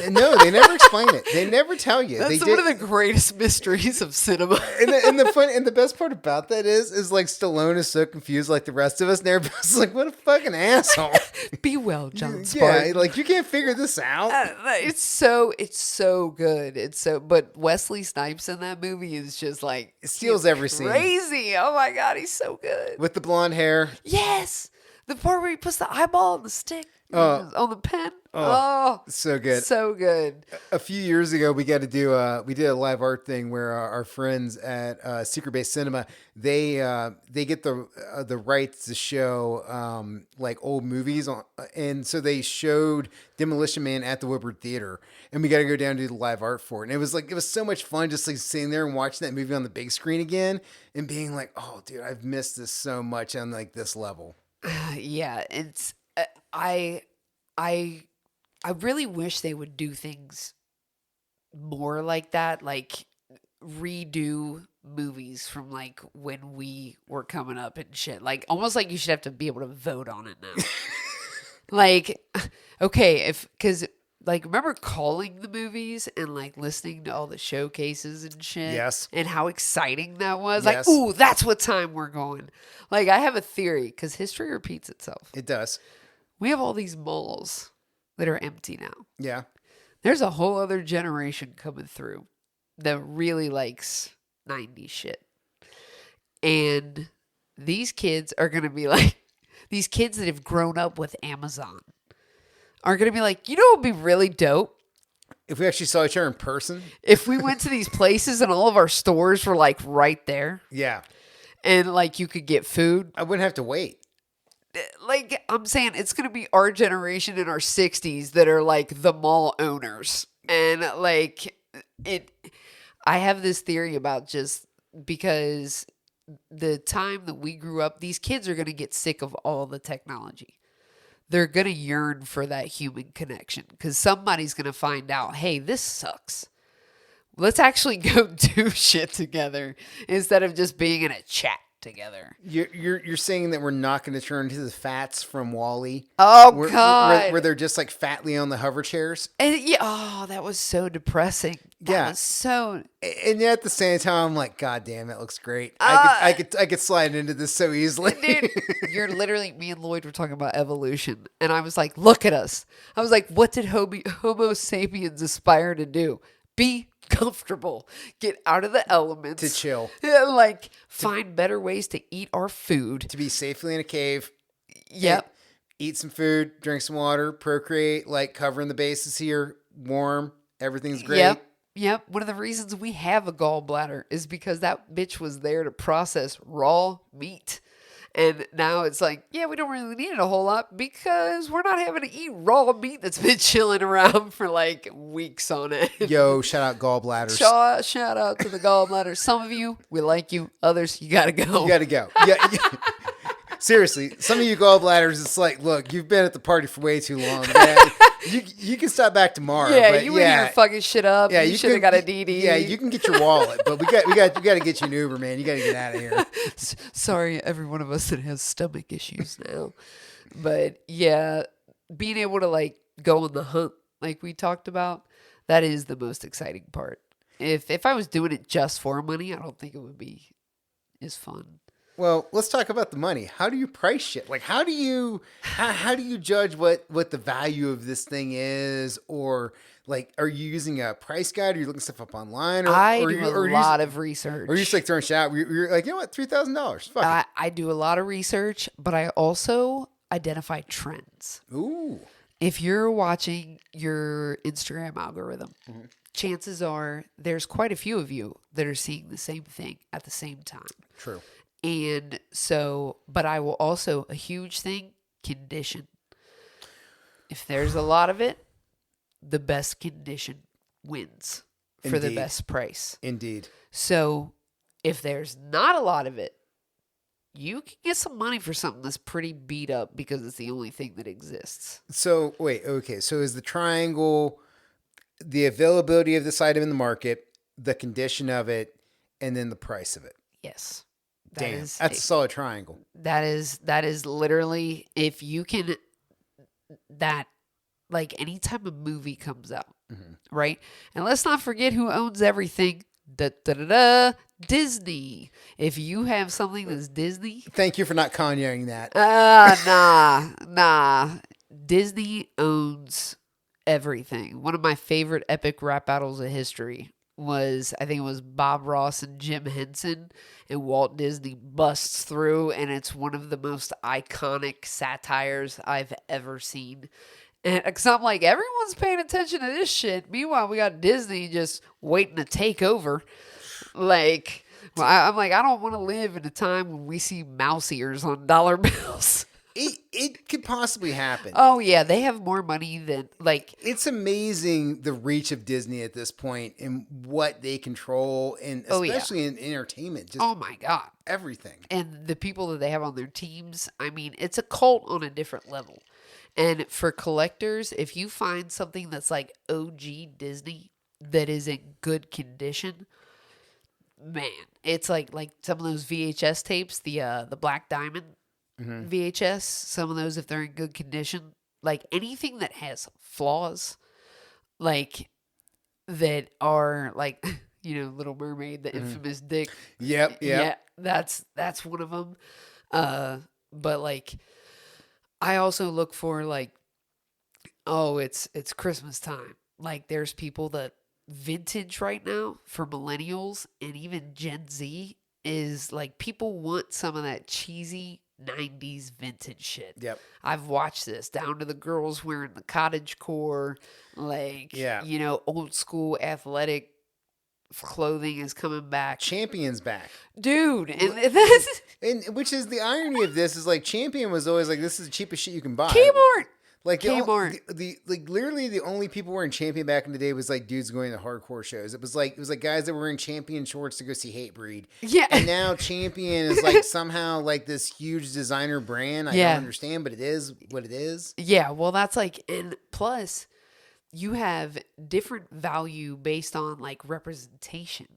[SPEAKER 1] No, they never explain it. They never tell you.
[SPEAKER 2] That's one of the greatest mysteries of cinema.
[SPEAKER 1] And the best part about that is like Stallone is so confused like the rest of us, and everybody's like, "What a fucking asshole!"
[SPEAKER 2] Be well, John
[SPEAKER 1] Yeah,
[SPEAKER 2] Spartan.
[SPEAKER 1] like you can't figure this out.
[SPEAKER 2] It's so good. But Wesley Snipes in that movie is just like
[SPEAKER 1] It steals every scene
[SPEAKER 2] crazy. Oh my God, he's so good.
[SPEAKER 1] with the blonde hair.
[SPEAKER 2] Yes, the part where he puts the eyeball on the stick on the pen. Oh,
[SPEAKER 1] So good.
[SPEAKER 2] so good.
[SPEAKER 1] A few years ago, we did a live art thing where our friends at Secret Base Cinema they get the rights to show like old movies and so they showed Demolition Man at the Woodward Theater, and we got to go down to do the live art for it, and it was so much fun just like sitting there and watching that movie on the big screen again and being like, oh dude, I've missed this so much on like this level.
[SPEAKER 2] Yeah, it's I really wish they would do things more like that, like redo movies from like when we were coming up and shit. Like almost like you should have to be able to vote on it now. Like, okay, because like remember calling the movies and like listening to all the showcases and shit.
[SPEAKER 1] Yes.
[SPEAKER 2] And how exciting that was.
[SPEAKER 1] Yes.
[SPEAKER 2] Like, ooh, that's what time we're going. Like I have a theory because history repeats itself.
[SPEAKER 1] It does.
[SPEAKER 2] We have all these malls that are empty now.
[SPEAKER 1] Yeah.
[SPEAKER 2] There's a whole other generation coming through that really likes 90s shit. And these kids are going to be like, these kids that have grown up with Amazon are going to be like, you know what would be really dope?
[SPEAKER 1] If we actually saw each other in person,
[SPEAKER 2] If we went to these places and all of our stores were like right there
[SPEAKER 1] yeah,
[SPEAKER 2] and like you could get food.
[SPEAKER 1] I wouldn't have to wait.
[SPEAKER 2] Like I'm saying, it's going to be our generation in our 60s that are like the mall owners. And like I have this theory about just because the time that we grew up, these kids are going to get sick of all the technology. They're going to yearn for that human connection because somebody's going to find out, hey, this sucks. Let's actually go do shit together instead of just being in a chat together.
[SPEAKER 1] You're saying that we're not going to turn into the Fats from Wall-E?
[SPEAKER 2] Oh,
[SPEAKER 1] where,
[SPEAKER 2] God.
[SPEAKER 1] where they're just like fatly on the hover chairs?
[SPEAKER 2] And yeah, oh, that was so depressing. That was so.
[SPEAKER 1] And yet at the same time, I'm like, God damn, it looks great. I could slide into this so easily.
[SPEAKER 2] Dude, you're literally, me and Lloyd were talking about evolution. And I was like, look at us. I was like, what did Homo sapiens aspire to do? Be comfortable. Get out of the elements.
[SPEAKER 1] To chill.
[SPEAKER 2] Like, find better ways to eat our food.
[SPEAKER 1] To be safely in a cave.
[SPEAKER 2] Yep.
[SPEAKER 1] Eat some food, drink some water, procreate, like covering the bases here, warm, everything's great.
[SPEAKER 2] Yep. One of the reasons we have a gallbladder is because that bitch was there to process raw meat. And now it's like, yeah, we don't really need it a whole lot because we're not having to eat raw meat that's been chilling around for like weeks on end.
[SPEAKER 1] Yo, shout out gallbladders.
[SPEAKER 2] Shout out to the gallbladders. Some of you, we like you. Others, you got to go.
[SPEAKER 1] You got to go. Yeah. Seriously, some of you gallbladders, it's like, look, you've been at the party for way too long. Man. You can stop back tomorrow.
[SPEAKER 2] Yeah,
[SPEAKER 1] but
[SPEAKER 2] you were here fucking shit up. Yeah, you should have got a DD.
[SPEAKER 1] Yeah, you can get your wallet, but we got to get you an Uber, man. You got to get out of here.
[SPEAKER 2] Sorry, every one of us that has stomach issues now. But yeah, being able to like go on the hunt, like we talked about, that is the most exciting part. If I was doing it just for money, I don't think it would be as fun.
[SPEAKER 1] Well, let's talk about the money. How do you price shit? Like, how do you judge what the value of this thing is? Or like, are you using a price guide? Are you looking stuff up online?
[SPEAKER 2] I do a lot of research.
[SPEAKER 1] Or you just like throwing shit out? You're like, you know what, $3,000.
[SPEAKER 2] I do a lot of research, but I also identify trends.
[SPEAKER 1] Ooh.
[SPEAKER 2] If you're watching your Instagram algorithm, chances are there's quite a few of you that are seeing the same thing at the same time.
[SPEAKER 1] True.
[SPEAKER 2] And so, but I will also, a huge thing, condition. If there's a lot of it, the best condition wins for the best price.
[SPEAKER 1] Indeed.
[SPEAKER 2] So if there's not a lot of it, you can get some money for something that's pretty beat up because it's the only thing that exists.
[SPEAKER 1] So, wait, okay. So is the triangle the availability of this item in the market, the condition of it, and then the price of it?
[SPEAKER 2] Yes.
[SPEAKER 1] That's a solid triangle.
[SPEAKER 2] That is literally, if you can, that, like anytime a movie comes out, right? And let's not forget who owns everything. Disney. If you have something that's Disney.
[SPEAKER 1] Thank you for not Kanyeing that.
[SPEAKER 2] Nah. Disney owns everything. One of my favorite epic rap battles of history was, I think it was Bob Ross and Jim Henson, and Walt Disney busts through, and it's one of the most iconic satires I've ever seen. And because I'm like, everyone's paying attention to this shit. Meanwhile, we got Disney just waiting to take over. Like, I'm like, I don't want to live in a time when we see mouse ears on dollar bills.
[SPEAKER 1] It could possibly happen.
[SPEAKER 2] Oh, yeah. They have more money than, like...
[SPEAKER 1] It's amazing the reach of Disney at this point and what they control, and especially in entertainment. Just
[SPEAKER 2] oh, my God.
[SPEAKER 1] Everything.
[SPEAKER 2] And the people that they have on their teams, I mean, it's a cult on a different level. And for collectors, if you find something that's like OG Disney that is in good condition, man, it's like some of those VHS tapes, the Black Diamond VHS, some of those, if they're in good condition, like anything that has flaws, like that are like, you know, Little Mermaid, the infamous dick.
[SPEAKER 1] Yep.
[SPEAKER 2] Yeah, that's one of them. But like, I also look for like, oh, it's Christmas time. Like there's people that vintage right now for millennials and even Gen Z is like people want some of that cheesy 90s vintage shit.
[SPEAKER 1] Yep.
[SPEAKER 2] I've watched this down to the girls wearing the cottage core, like,
[SPEAKER 1] Yeah.
[SPEAKER 2] old school athletic clothing is coming back.
[SPEAKER 1] Champion's back.
[SPEAKER 2] Dude, and that's
[SPEAKER 1] And which is the irony of this is like Champion was always like, this is the cheapest shit you can buy.
[SPEAKER 2] Kmart.
[SPEAKER 1] Like
[SPEAKER 2] Kmart.
[SPEAKER 1] like literally the only people wearing Champion back in the day was like dudes going to hardcore shows. It was like guys that were wearing Champion shorts to go see Hatebreed.
[SPEAKER 2] Yeah.
[SPEAKER 1] And now Champion is like somehow like this huge designer brand. I
[SPEAKER 2] Yeah.
[SPEAKER 1] don't understand, but it is what it is.
[SPEAKER 2] Yeah, well, that's like, and plus, you have different value based on like representation.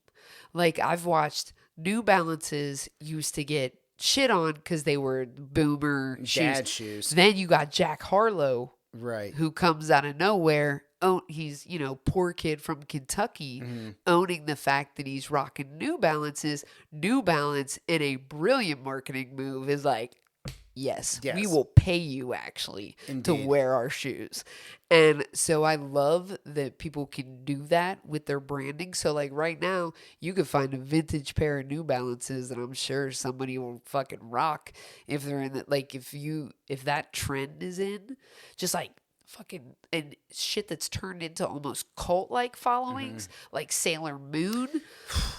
[SPEAKER 2] Like, I've watched New Balances used to get shit on because they were boomer
[SPEAKER 1] Dad shoes.
[SPEAKER 2] Then you got Jack Harlow,
[SPEAKER 1] Right.
[SPEAKER 2] who comes out of nowhere. He's, poor kid from Kentucky, owning the fact that he's rocking New Balances. New Balance, in a brilliant marketing move, is like, yes, we will pay you actually to wear our shoes. And so I love that people can do that with their branding. So like right now, you could find a vintage pair of New Balances that I'm sure somebody will fucking rock if they're in that. Like if that trend is in, just like fucking and shit that's turned into almost cult-like followings, like Sailor Moon.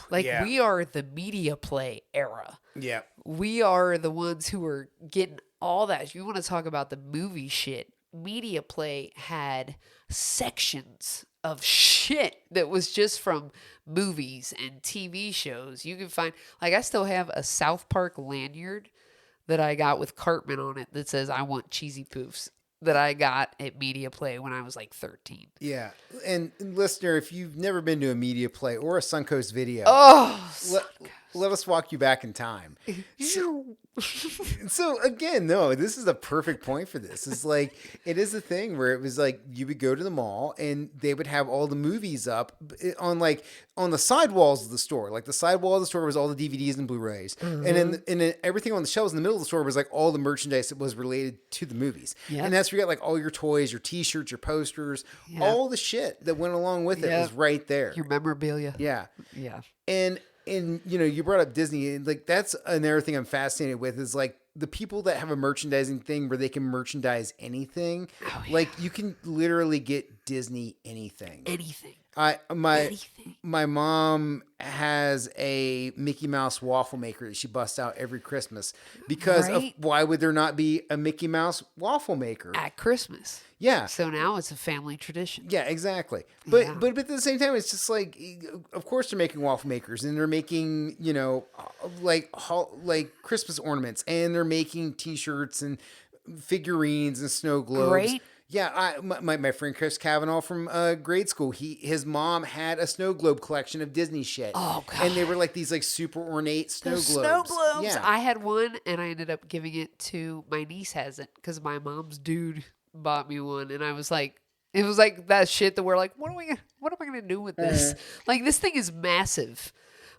[SPEAKER 2] Like we are the media play era.
[SPEAKER 1] Yeah.
[SPEAKER 2] We are the ones who are getting all that. If you want to talk about the movie shit, media play had sections of shit that was just from movies and TV shows. You can find, like, I still have a South Park lanyard that I got with Cartman on it that says, "I want cheesy poofs," that I got at Media Play when I was like 13.
[SPEAKER 1] Yeah. And listener, if you've never been to a Media Play or a Suncoast video, let us walk you back in time. So again, no, this is a perfect point for this. It's like, it is a thing where it was like, you would go to the mall and they would have all the movies up on the side walls of the store. Like the side wall of the store was all the DVDs and Blu-rays. And then everything on the shelves in the middle of the store was like all the merchandise that was related to the movies. Yep. And that's where you got like all your toys, your t-shirts, your posters, all the shit that went along with it was right there.
[SPEAKER 2] Your memorabilia.
[SPEAKER 1] Yeah.
[SPEAKER 2] Yeah.
[SPEAKER 1] And you brought up Disney, and like that's another thing I'm fascinated with is like the people that have a merchandising thing where they can merchandise anything. Like you can literally get Disney anything.
[SPEAKER 2] Anything.
[SPEAKER 1] My mom has a Mickey Mouse waffle maker that she busts out every Christmas because of why would there not be a Mickey Mouse waffle maker
[SPEAKER 2] at Christmas?
[SPEAKER 1] Yeah.
[SPEAKER 2] So now it's a family tradition.
[SPEAKER 1] Yeah, exactly. But at the same time, it's just like, of course they're making waffle makers and they're making, like Christmas ornaments and they're making T-shirts and figurines and snow globes.
[SPEAKER 2] Right.
[SPEAKER 1] Yeah, my friend Chris Cavanaugh from grade school, his mom had a snow globe collection of Disney shit.
[SPEAKER 2] Oh, God.
[SPEAKER 1] And they were like these like super ornate snow globes.
[SPEAKER 2] Snow globes.
[SPEAKER 1] Yeah.
[SPEAKER 2] I had one and I ended up giving it to my niece has it because my mom's dude bought me one and I was like, it was like that shit that we're like, what am I gonna do with this? Like this thing is massive.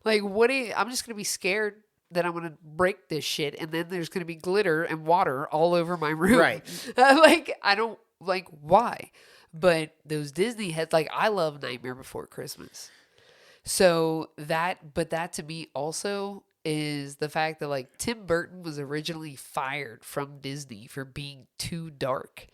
[SPEAKER 2] Like I'm just gonna be scared that I'm going to break this shit and then there's going to be glitter and water all over my room.
[SPEAKER 1] Right.
[SPEAKER 2] Like, I don't, like, why? But those Disney heads, like, I love Nightmare Before Christmas. So that to me also is the fact that, like, Tim Burton was originally fired from Disney for being too dark.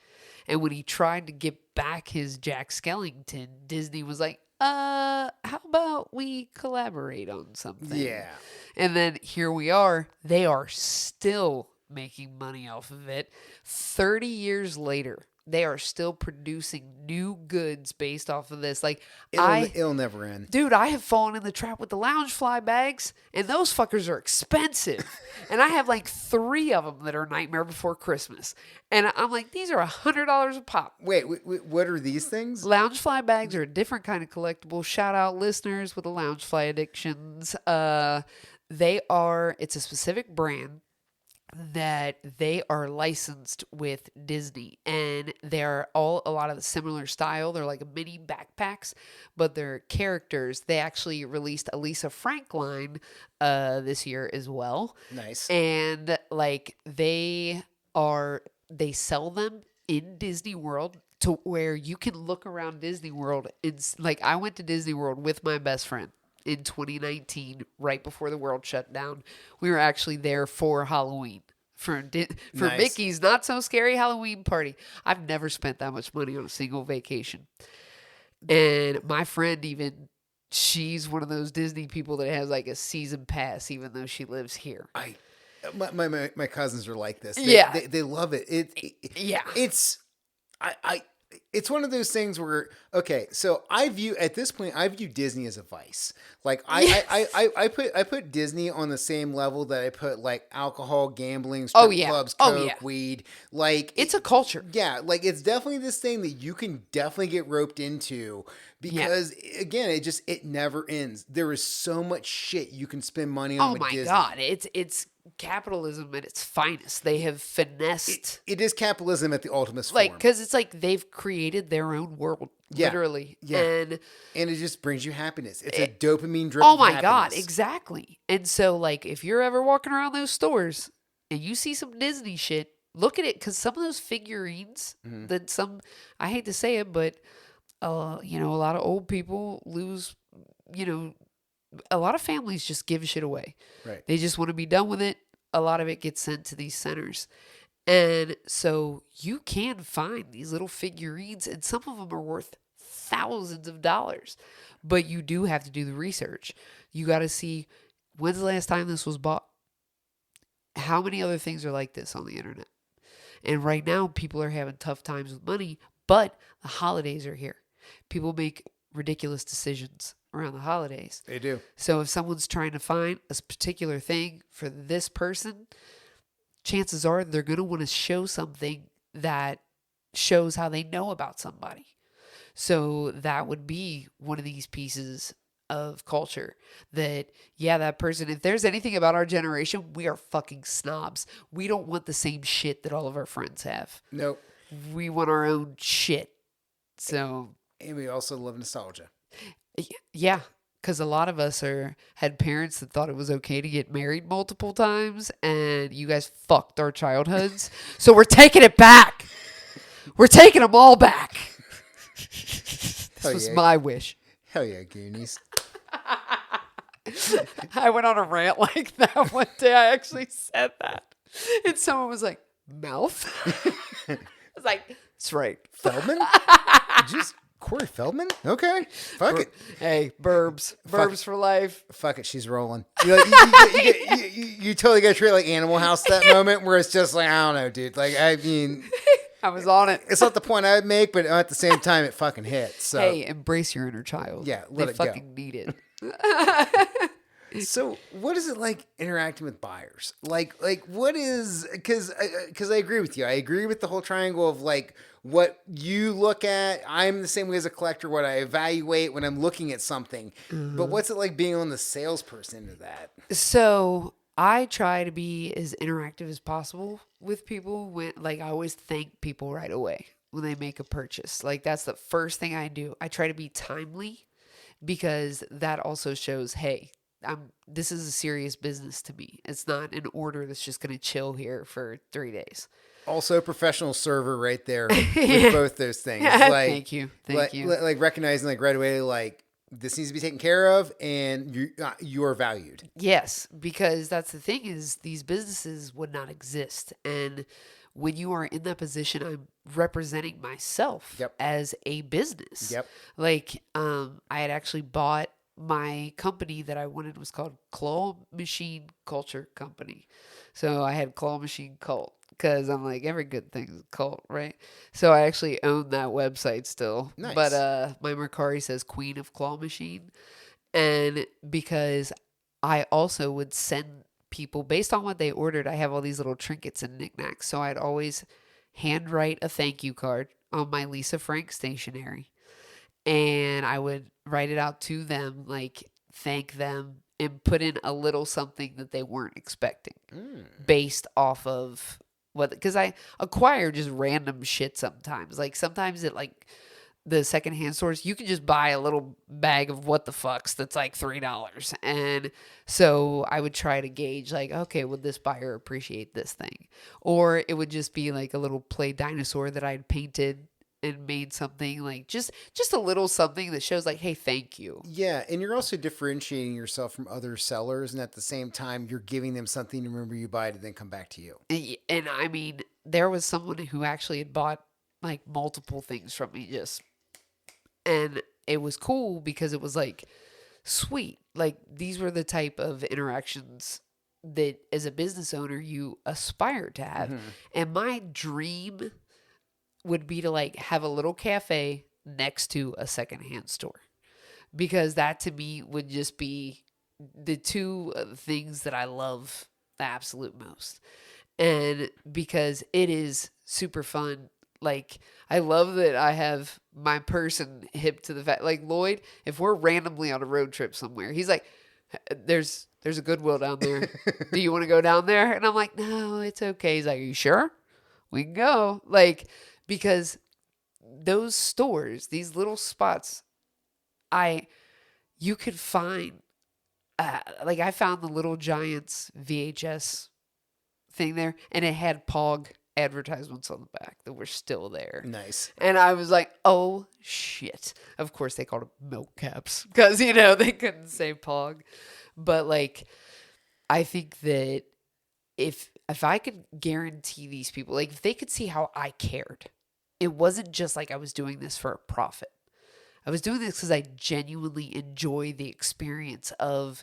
[SPEAKER 2] And when he tried to get back his Jack Skellington, Disney was like, how about we collaborate on something?
[SPEAKER 1] Yeah.
[SPEAKER 2] And then here we are. They are still making money off of it. 30 years later, they are still producing new goods based off of this. Like
[SPEAKER 1] it'll never end.
[SPEAKER 2] Dude, I have fallen in the trap with the Loungefly bags, and those fuckers are expensive. And I have like 3 of them that are Nightmare Before Christmas. And I'm like, these are $100 a pop.
[SPEAKER 1] Wait, what are these things?
[SPEAKER 2] Loungefly bags are a different kind of collectible. Shout out listeners with the Loungefly addictions. It's a specific brand that they are licensed with Disney, and they're all a lot of the similar style. They're like mini backpacks, but they're characters. They actually released a Lisa Frank line this year as well.
[SPEAKER 1] Nice.
[SPEAKER 2] And like they sell them in Disney World to where you can look around Disney World. It's like I went to Disney World with my best friend. in 2019, right before the world shut down. We were actually there for Halloween. For
[SPEAKER 1] Nice.
[SPEAKER 2] Mickey's Not So Scary Halloween party. I've never spent that much money on a single vacation. And my friend even, she's one of those Disney people that has like a season pass, even though she lives here.
[SPEAKER 1] My cousins are like this.
[SPEAKER 2] Yeah.
[SPEAKER 1] They love it.
[SPEAKER 2] Yeah.
[SPEAKER 1] It's one of those things where, okay, so at this point I view Disney as a vice. Like I put Disney on the same level that I put like alcohol, gambling, strip clubs, coke, weed. Like
[SPEAKER 2] it's a culture.
[SPEAKER 1] Yeah, like it's definitely this thing that you can definitely get roped into because again, it never ends. There is so much shit you can spend money on with Disney.
[SPEAKER 2] Oh my god, it's capitalism at its finest. They have finessed.
[SPEAKER 1] It is capitalism at the ultimate form.
[SPEAKER 2] Like, because it's like they've created their own world, literally.
[SPEAKER 1] Yeah.
[SPEAKER 2] And
[SPEAKER 1] it just brings you happiness. It's a dopamine driven.
[SPEAKER 2] Oh my god, exactly. And so, like, if you're ever walking around those stores and you see some Disney shit, look at it, because some of those figurines that I hate to say it, but a lot of old people lose. A lot of families just give shit away.
[SPEAKER 1] Right.
[SPEAKER 2] They just want to be done with it. A lot of it gets sent to these centers. And so you can find these little figurines, and some of them are worth thousands of dollars. But you do have to do the research. You got to see, when's the last time this was bought? How many other things are like this on the internet? And right now, people are having tough times with money, but the holidays are here. People make ridiculous decisions around the holidays.
[SPEAKER 1] They do.
[SPEAKER 2] So if someone's trying to find a particular thing for this person, chances are they're going to want to show something that shows how they know about somebody. So that would be one of these pieces of culture that, that person, if there's anything about our generation, we are fucking snobs. We don't want the same shit that all of our friends have.
[SPEAKER 1] Nope.
[SPEAKER 2] We want our own shit. So.
[SPEAKER 1] And we also love nostalgia.
[SPEAKER 2] Yeah, because a lot of us had parents that thought it was okay to get married multiple times, and you guys fucked our childhoods. So we're taking it back. We're taking them all back. This was my wish.
[SPEAKER 1] Hell yeah, Goonies.
[SPEAKER 2] I went on a rant like that one day. I actually said that. And someone was like, mouth? I was like, that's right.
[SPEAKER 1] Feldman? Just Corey Feldman? Okay. Fuck it.
[SPEAKER 2] Hey, Burbs. Burbs for life.
[SPEAKER 1] Fuck it. She's rolling. You totally got to treat it like Animal House that moment where it's just like, I don't know, dude. Like, I mean.
[SPEAKER 2] I was on it.
[SPEAKER 1] It's not the point I'd make, but at the same time, it fucking hits. So.
[SPEAKER 2] Hey, embrace your inner child.
[SPEAKER 1] Yeah, let
[SPEAKER 2] they
[SPEAKER 1] it
[SPEAKER 2] fucking need it.
[SPEAKER 1] So what is it like interacting with buyers? Like what is, because I agree with you. I agree with the whole triangle of like what you look at. I'm the same way as a collector, what I evaluate when I'm looking at something. Mm-hmm. But what's it like being on the salesperson of that?
[SPEAKER 2] So I try to be as interactive as possible with people. I always thank people right away when they make a purchase. Like that's the first thing I do. I try to be timely because that also shows, hey, this is a serious business to me. It's not an order that's just going to chill here for 3 days.
[SPEAKER 1] Also, professional server right there with both those things. Like,
[SPEAKER 2] Thank you.
[SPEAKER 1] Like recognizing like right away, like this needs to be taken care of, and you are valued.
[SPEAKER 2] Yes, because that's the thing is these businesses would not exist, and when you are in that position, I'm representing myself as a business.
[SPEAKER 1] Yep.
[SPEAKER 2] Like, I had actually bought. My company that I wanted was called Claw Machine Culture Company. So I had Claw Machine Cult because I'm like, every good thing's a cult, right? So I actually own that website still.
[SPEAKER 1] Nice.
[SPEAKER 2] But my Mercari says Queen of Claw Machine. And because I also would send people, based on what they ordered, I have all these little trinkets and knickknacks. So I'd always handwrite a thank you card on my Lisa Frank stationery. And I would write it out to them, like thank them, and put in a little something that they weren't expecting based off of what, because I acquire just random shit sometimes. Like sometimes at like the secondhand stores, you can just buy a little bag of what the fucks that's like $3. And so I would try to gauge like, okay, would this buyer appreciate this thing? Or it would just be like a little play dinosaur that I'd painted and made something like just a little something that shows like, hey, thank you.
[SPEAKER 1] Yeah, and you're also differentiating yourself from other sellers, and at the same time, you're giving them something to remember you by to then come back to you.
[SPEAKER 2] And I mean, there was someone who actually had bought like multiple things from me and it was cool because it was like sweet. Like these were the type of interactions that as a business owner you aspire to have. And my dream would be to like have a little cafe next to a secondhand store, because that to me would just be the two things that I love the absolute most. And because it is super fun. Like, I love that I have my person hip to the fact, like Lloyd, if we're randomly on a road trip somewhere, he's like, there's a Goodwill down there. Do you want to go down there? And I'm like, no, it's okay. He's like, are you sure? We can go. Like, because those stores, these little spots, you could find, like I found the Little Giants VHS thing there, and it had Pog advertisements on the back that were still there.
[SPEAKER 1] Nice.
[SPEAKER 2] And I was like, oh shit. Of course they called them milk caps because, they couldn't say Pog. But like, I think that if I could guarantee these people, like if they could see how I cared, it wasn't just like I was doing this for a profit. I was doing this because I genuinely enjoy the experience of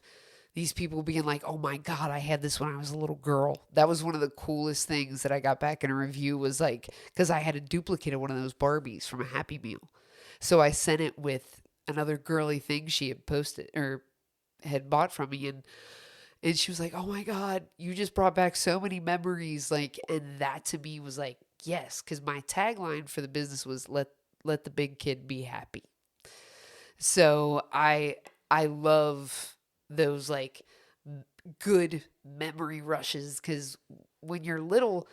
[SPEAKER 2] these people being like, oh my God, I had this when I was a little girl. That was one of the coolest things that I got back in a review, was like, because I had a duplicate of one of those Barbies from a Happy Meal. So I sent it with another girly thing she had posted or had bought from me. And she was like, oh my God, you just brought back so many memories. Like, and that to me was like, yes, because my tagline for the business was let the big kid be happy. So I love those like good memory rushes, because when you're little,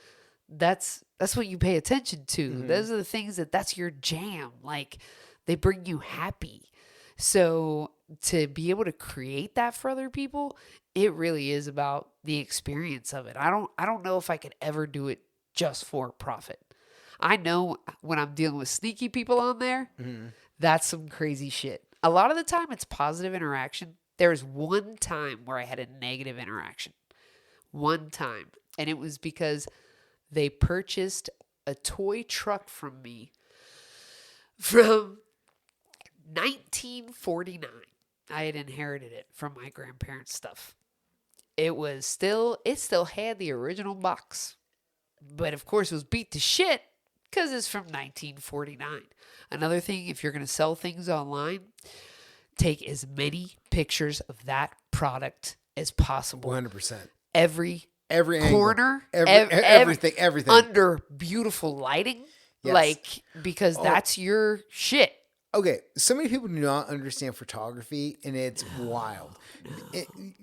[SPEAKER 2] that's what you pay attention to. Those are the things that's your jam. Like, they bring you happy. So to be able to create that for other people, it really is about the experience of it. I don't know if I could ever do it just for profit. I know when I'm dealing with sneaky people on there, that's some crazy shit. A lot of the time it's positive interaction. There was one time where I had a negative interaction. One time. And it was because they purchased a toy truck from me from 1949. I had inherited it from my grandparents' stuff. It still had the original box. But of course it was beat to shit because it's from 1949. Another thing, if you're going to sell things online, take as many pictures of that product as possible.
[SPEAKER 1] 100%.
[SPEAKER 2] Every
[SPEAKER 1] angle,
[SPEAKER 2] corner,
[SPEAKER 1] everything
[SPEAKER 2] under beautiful lighting,
[SPEAKER 1] yes.
[SPEAKER 2] because that's your shit.
[SPEAKER 1] Okay, so many people do not understand photography, and it's wild.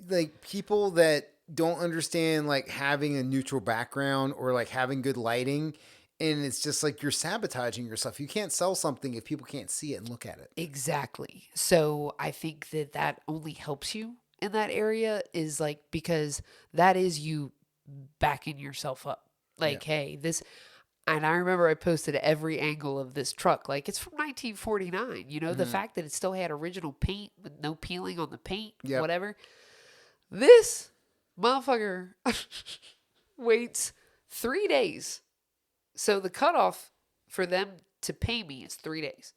[SPEAKER 1] Like, people that don't understand like having a neutral background or like having good lighting, and it's just like you're sabotaging yourself. You can't sell something if people can't see it and look at it.
[SPEAKER 2] Exactly. So I think that only helps you in that area, is like, because that is you backing yourself up. Like, hey, this, and I remember I posted every angle of this truck. Like, it's from 1949. The fact that it still had original paint with no peeling on the paint, whatever. This motherfucker waits 3 days. So the cutoff for them to pay me is 3 days.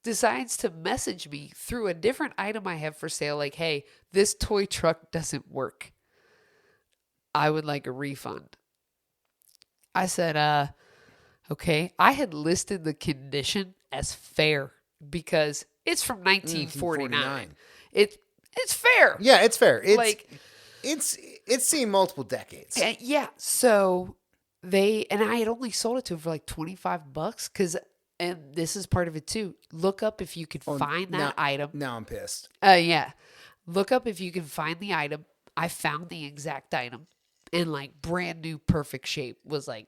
[SPEAKER 2] Decides to message me through a different item I have for sale, like, hey, this toy truck doesn't work. I would like a refund. I said, okay. I had listed the condition as fair because it's from 1949. It's fair.
[SPEAKER 1] Yeah, it's fair. It's seen multiple decades.
[SPEAKER 2] Yeah. So I had only sold it to them for like $25 because, and this is part of it too. Look up if you could find that item.
[SPEAKER 1] Now I'm pissed.
[SPEAKER 2] Yeah. Look up if you can find the item. I found the exact item in like brand new perfect shape. Was like,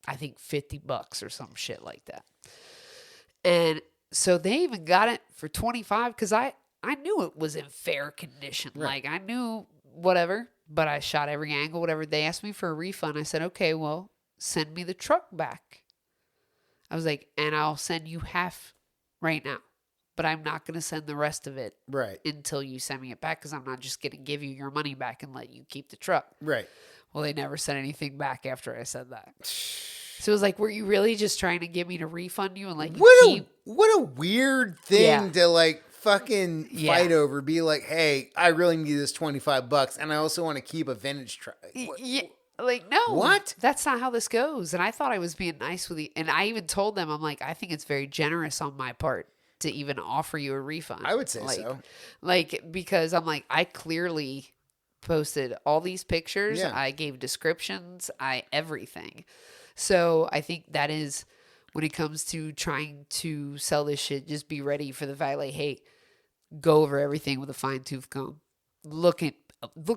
[SPEAKER 2] I think $50 or some shit like that. And so they even got it for $25 because I knew it was in fair condition.
[SPEAKER 1] Right.
[SPEAKER 2] Like, I knew whatever, but I shot every angle, whatever. They asked me for a refund. I said, okay, well, send me the truck back. I was like, and I'll send you half right now, but I'm not going to send the rest of it
[SPEAKER 1] Right.
[SPEAKER 2] until you send me it back because I'm not just going to give you your money back and let you keep the truck.
[SPEAKER 1] Right.
[SPEAKER 2] Well, they never sent anything back after I said that. So it was like, were you really just trying to get me to refund you and let you keep?
[SPEAKER 1] What a weird thing
[SPEAKER 2] Yeah.
[SPEAKER 1] to like fucking
[SPEAKER 2] Yeah.
[SPEAKER 1] fight over. Be like, hey, I really need this $25, and I also want to keep a vintage truck.
[SPEAKER 2] Yeah. Like, no.
[SPEAKER 1] What?
[SPEAKER 2] That's not how this goes. And I thought I was being nice with you. And I even told them, I'm like, I think it's very generous on my part to even offer you a refund.
[SPEAKER 1] I would say so.
[SPEAKER 2] Like, because I'm like, I clearly posted all these pictures.
[SPEAKER 1] Yeah.
[SPEAKER 2] I gave descriptions. Everything. So I think that is when it comes to trying to sell this shit, just be ready for the fact, like, hey, go over everything with a fine tooth comb. Look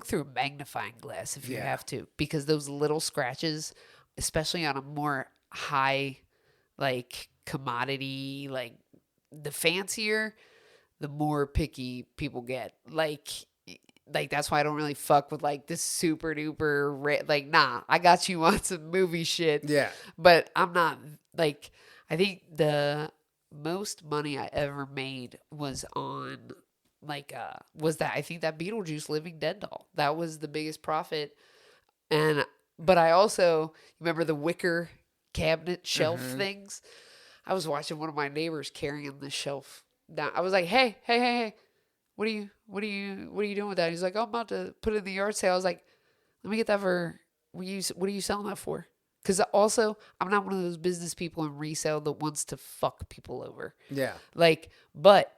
[SPEAKER 2] through a magnifying glass if you
[SPEAKER 1] Yeah.
[SPEAKER 2] have to, because those little scratches, especially on a more high, like, commodity, like, the fancier, the more picky people get. Like that's why I don't really fuck with like this super duper like, nah, I got you on some movie shit.
[SPEAKER 1] Yeah.
[SPEAKER 2] But I'm not like, I think the most money I ever made was on like was that, I think that Beetlejuice Living Dead doll. That was the biggest profit. But I also remember the wicker cabinet shelf things. I was watching one of my neighbors carrying the shelf down. I was like, hey, what are you doing with that? He's like, oh, I'm about to put it in the yard sale. I was like, let me get that for, what are you selling that for? Because also, I'm not one of those business people in resale that wants to fuck people over.
[SPEAKER 1] Yeah.
[SPEAKER 2] Like, but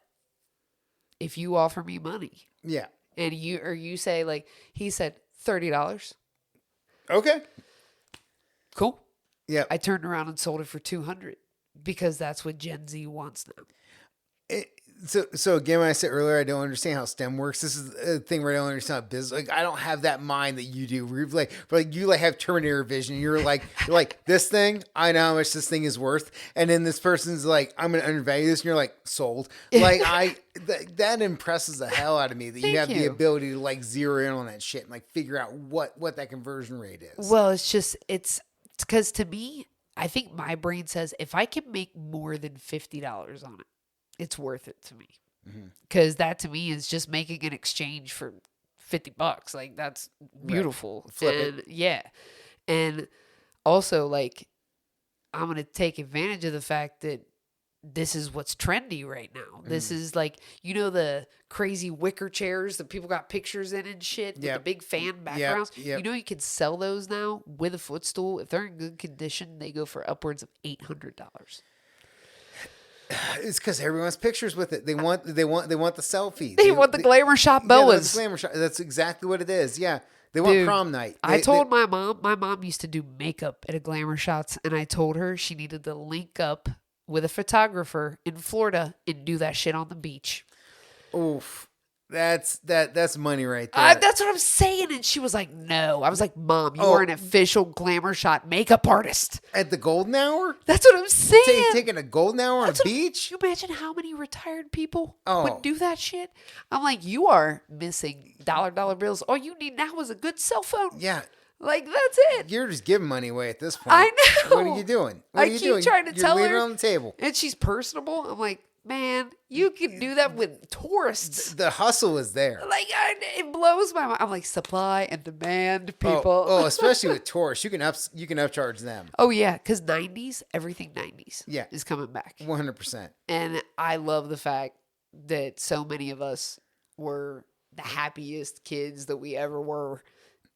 [SPEAKER 2] if you offer me money
[SPEAKER 1] Yeah.
[SPEAKER 2] and you say, like, he said $30.
[SPEAKER 1] Okay.
[SPEAKER 2] Cool.
[SPEAKER 1] Yeah.
[SPEAKER 2] I turned around and sold it for $200 because that's what Gen Z wants now.
[SPEAKER 1] So again, when I said earlier, I don't understand how STEM works. This is a thing where I don't understand how business. Like, I don't have that mind that you do. Where you have Terminator vision. You're like this thing. I know how much this thing is worth, and then this person's like, I'm gonna undervalue this, and you're like, sold. Like that impresses the hell out of me that you have the ability to like zero in on that shit and like figure out what that conversion rate is.
[SPEAKER 2] Well, it's because to me, I think my brain says if I can make more than $50 on it, it's worth it to me. Because that to me is just making an exchange for $50. Like, that's beautiful.
[SPEAKER 1] Right. Flip
[SPEAKER 2] and
[SPEAKER 1] it.
[SPEAKER 2] yeah. And also, like, I'm going to take advantage of the fact that this is what's trendy right now. This is like, the crazy wicker chairs that people got pictures in and shit with the big fan backgrounds.
[SPEAKER 1] Yep.
[SPEAKER 2] You can sell those now with a footstool. If they're in good condition, they go for upwards of $800.
[SPEAKER 1] It's because everyone wants pictures with it. They want the selfie.
[SPEAKER 2] They want the glamour shot boas.
[SPEAKER 1] Glamour shot. That's exactly what it is. Yeah. They want prom night.
[SPEAKER 2] I told my mom used to do makeup at a Glamour Shots, and I told her she needed to link up with a photographer in Florida and do that shit on the beach.
[SPEAKER 1] Oof. That's money right there.
[SPEAKER 2] That's what I'm saying. And she was like, no. I was like, Mom, you are an official Glamour Shot makeup artist.
[SPEAKER 1] At the golden hour?
[SPEAKER 2] That's what I'm saying.
[SPEAKER 1] Taking a golden hour on a beach?
[SPEAKER 2] You imagine how many retired people
[SPEAKER 1] Oh.
[SPEAKER 2] would do that shit? I'm like, you are missing dollar bills. All you need now is a good cell phone.
[SPEAKER 1] Yeah.
[SPEAKER 2] Like, that's it.
[SPEAKER 1] You're just giving money away at this point.
[SPEAKER 2] I know.
[SPEAKER 1] What are you doing?
[SPEAKER 2] I keep trying to tell her.
[SPEAKER 1] You're leaving it on the table.
[SPEAKER 2] And she's personable. I'm like, man, you can do that with tourists.
[SPEAKER 1] The hustle is there.
[SPEAKER 2] Like, it blows my mind. I'm like, supply and demand, people.
[SPEAKER 1] Oh, especially with tourists. You can upcharge them.
[SPEAKER 2] Oh, yeah, because 90s, everything 90s is coming back.
[SPEAKER 1] 100%.
[SPEAKER 2] And I love the fact that so many of us were the happiest kids that we ever were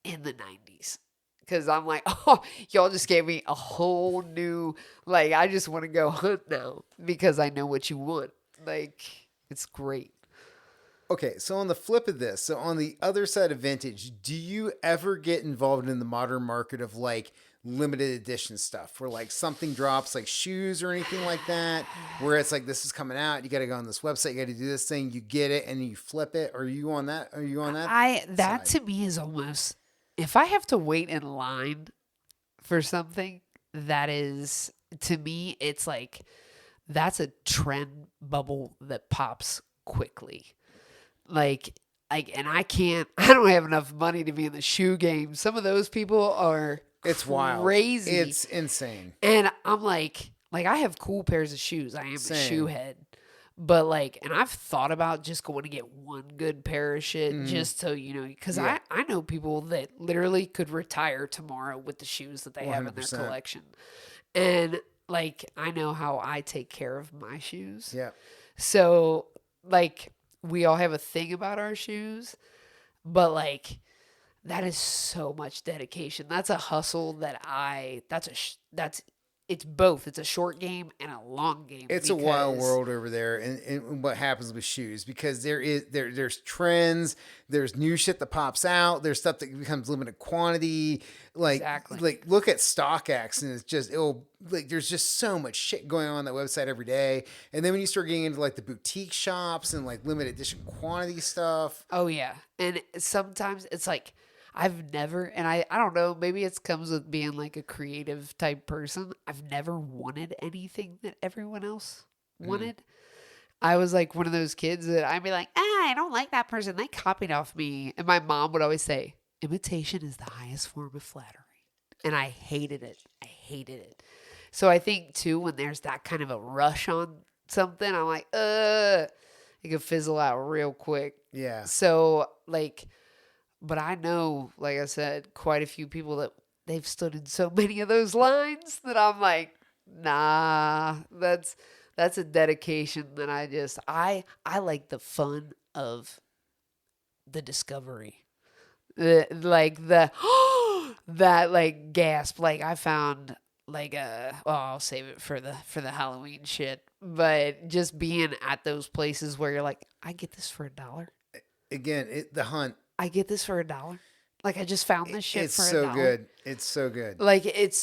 [SPEAKER 2] in the 90s. Because I'm like, oh, y'all just gave me a whole new, like, I just want to go hunt now because I know what you want. Like, it's great.
[SPEAKER 1] Okay, so on the flip of this, so on the other side of vintage, do you ever get involved in the modern market of like limited edition stuff where like something drops, like shoes or anything like that, where it's like, this is coming out, you got to go on this website, you got to do this thing, you get it and you flip it? Are you on that?
[SPEAKER 2] That side? To me is almost, if I have to wait in line for something, that is, to me, it's like, that's a trend bubble that pops quickly. Like, and I don't have enough money to be in the shoe game. Some of those people are
[SPEAKER 1] It's wild.
[SPEAKER 2] crazy.
[SPEAKER 1] It's insane.
[SPEAKER 2] And I'm like, like I have cool pairs of shoes. I am a
[SPEAKER 1] Same.
[SPEAKER 2] shoe head. But like, and I've thought about just going to get one good pair of shit just so, you know, because
[SPEAKER 1] Yeah.
[SPEAKER 2] I know people that literally could retire tomorrow with the shoes that they have in their
[SPEAKER 1] 100%.
[SPEAKER 2] collection. And like, I know how I take care of my shoes.
[SPEAKER 1] Yeah.
[SPEAKER 2] So like, we all have a thing about our shoes, but like, that is so much dedication. That's a hustle that it's both. It's a short game and a long game.
[SPEAKER 1] It's a wild
[SPEAKER 2] because-
[SPEAKER 1] world over there, and what happens with shoes, because there's trends, there's new shit that pops out, there's stuff that becomes limited quantity. Like
[SPEAKER 2] Exactly.
[SPEAKER 1] like look at StockX, and it's just there's just so much shit going on that website every day. And then when you start getting into like the boutique shops and like limited edition quantity stuff,
[SPEAKER 2] Oh yeah. And sometimes it's like I've never, and I don't know, maybe it comes with being like a creative type person. I've never wanted anything that everyone else wanted. I was like one of those kids that I'd be like, I don't like that person. They copied off me. And my mom would always say, imitation is the highest form of flattery. And I hated it. I hated it. So I think too, when there's that kind of a rush on something, I'm like, it could fizzle out real quick.
[SPEAKER 1] yeah.
[SPEAKER 2] So like, but I know, like I said, quite a few people that they've stood in so many of those lines that I'm like, nah, that's a dedication that I like the fun of the discovery. That like gasp. Like I found like I'll save it for the Halloween shit. But just being at those places where you're like, I get this for $1.
[SPEAKER 1] Again, the hunt.
[SPEAKER 2] I get this for $1. Like I just found this shit
[SPEAKER 1] It's
[SPEAKER 2] for $1.
[SPEAKER 1] so good. It's so good.
[SPEAKER 2] Like it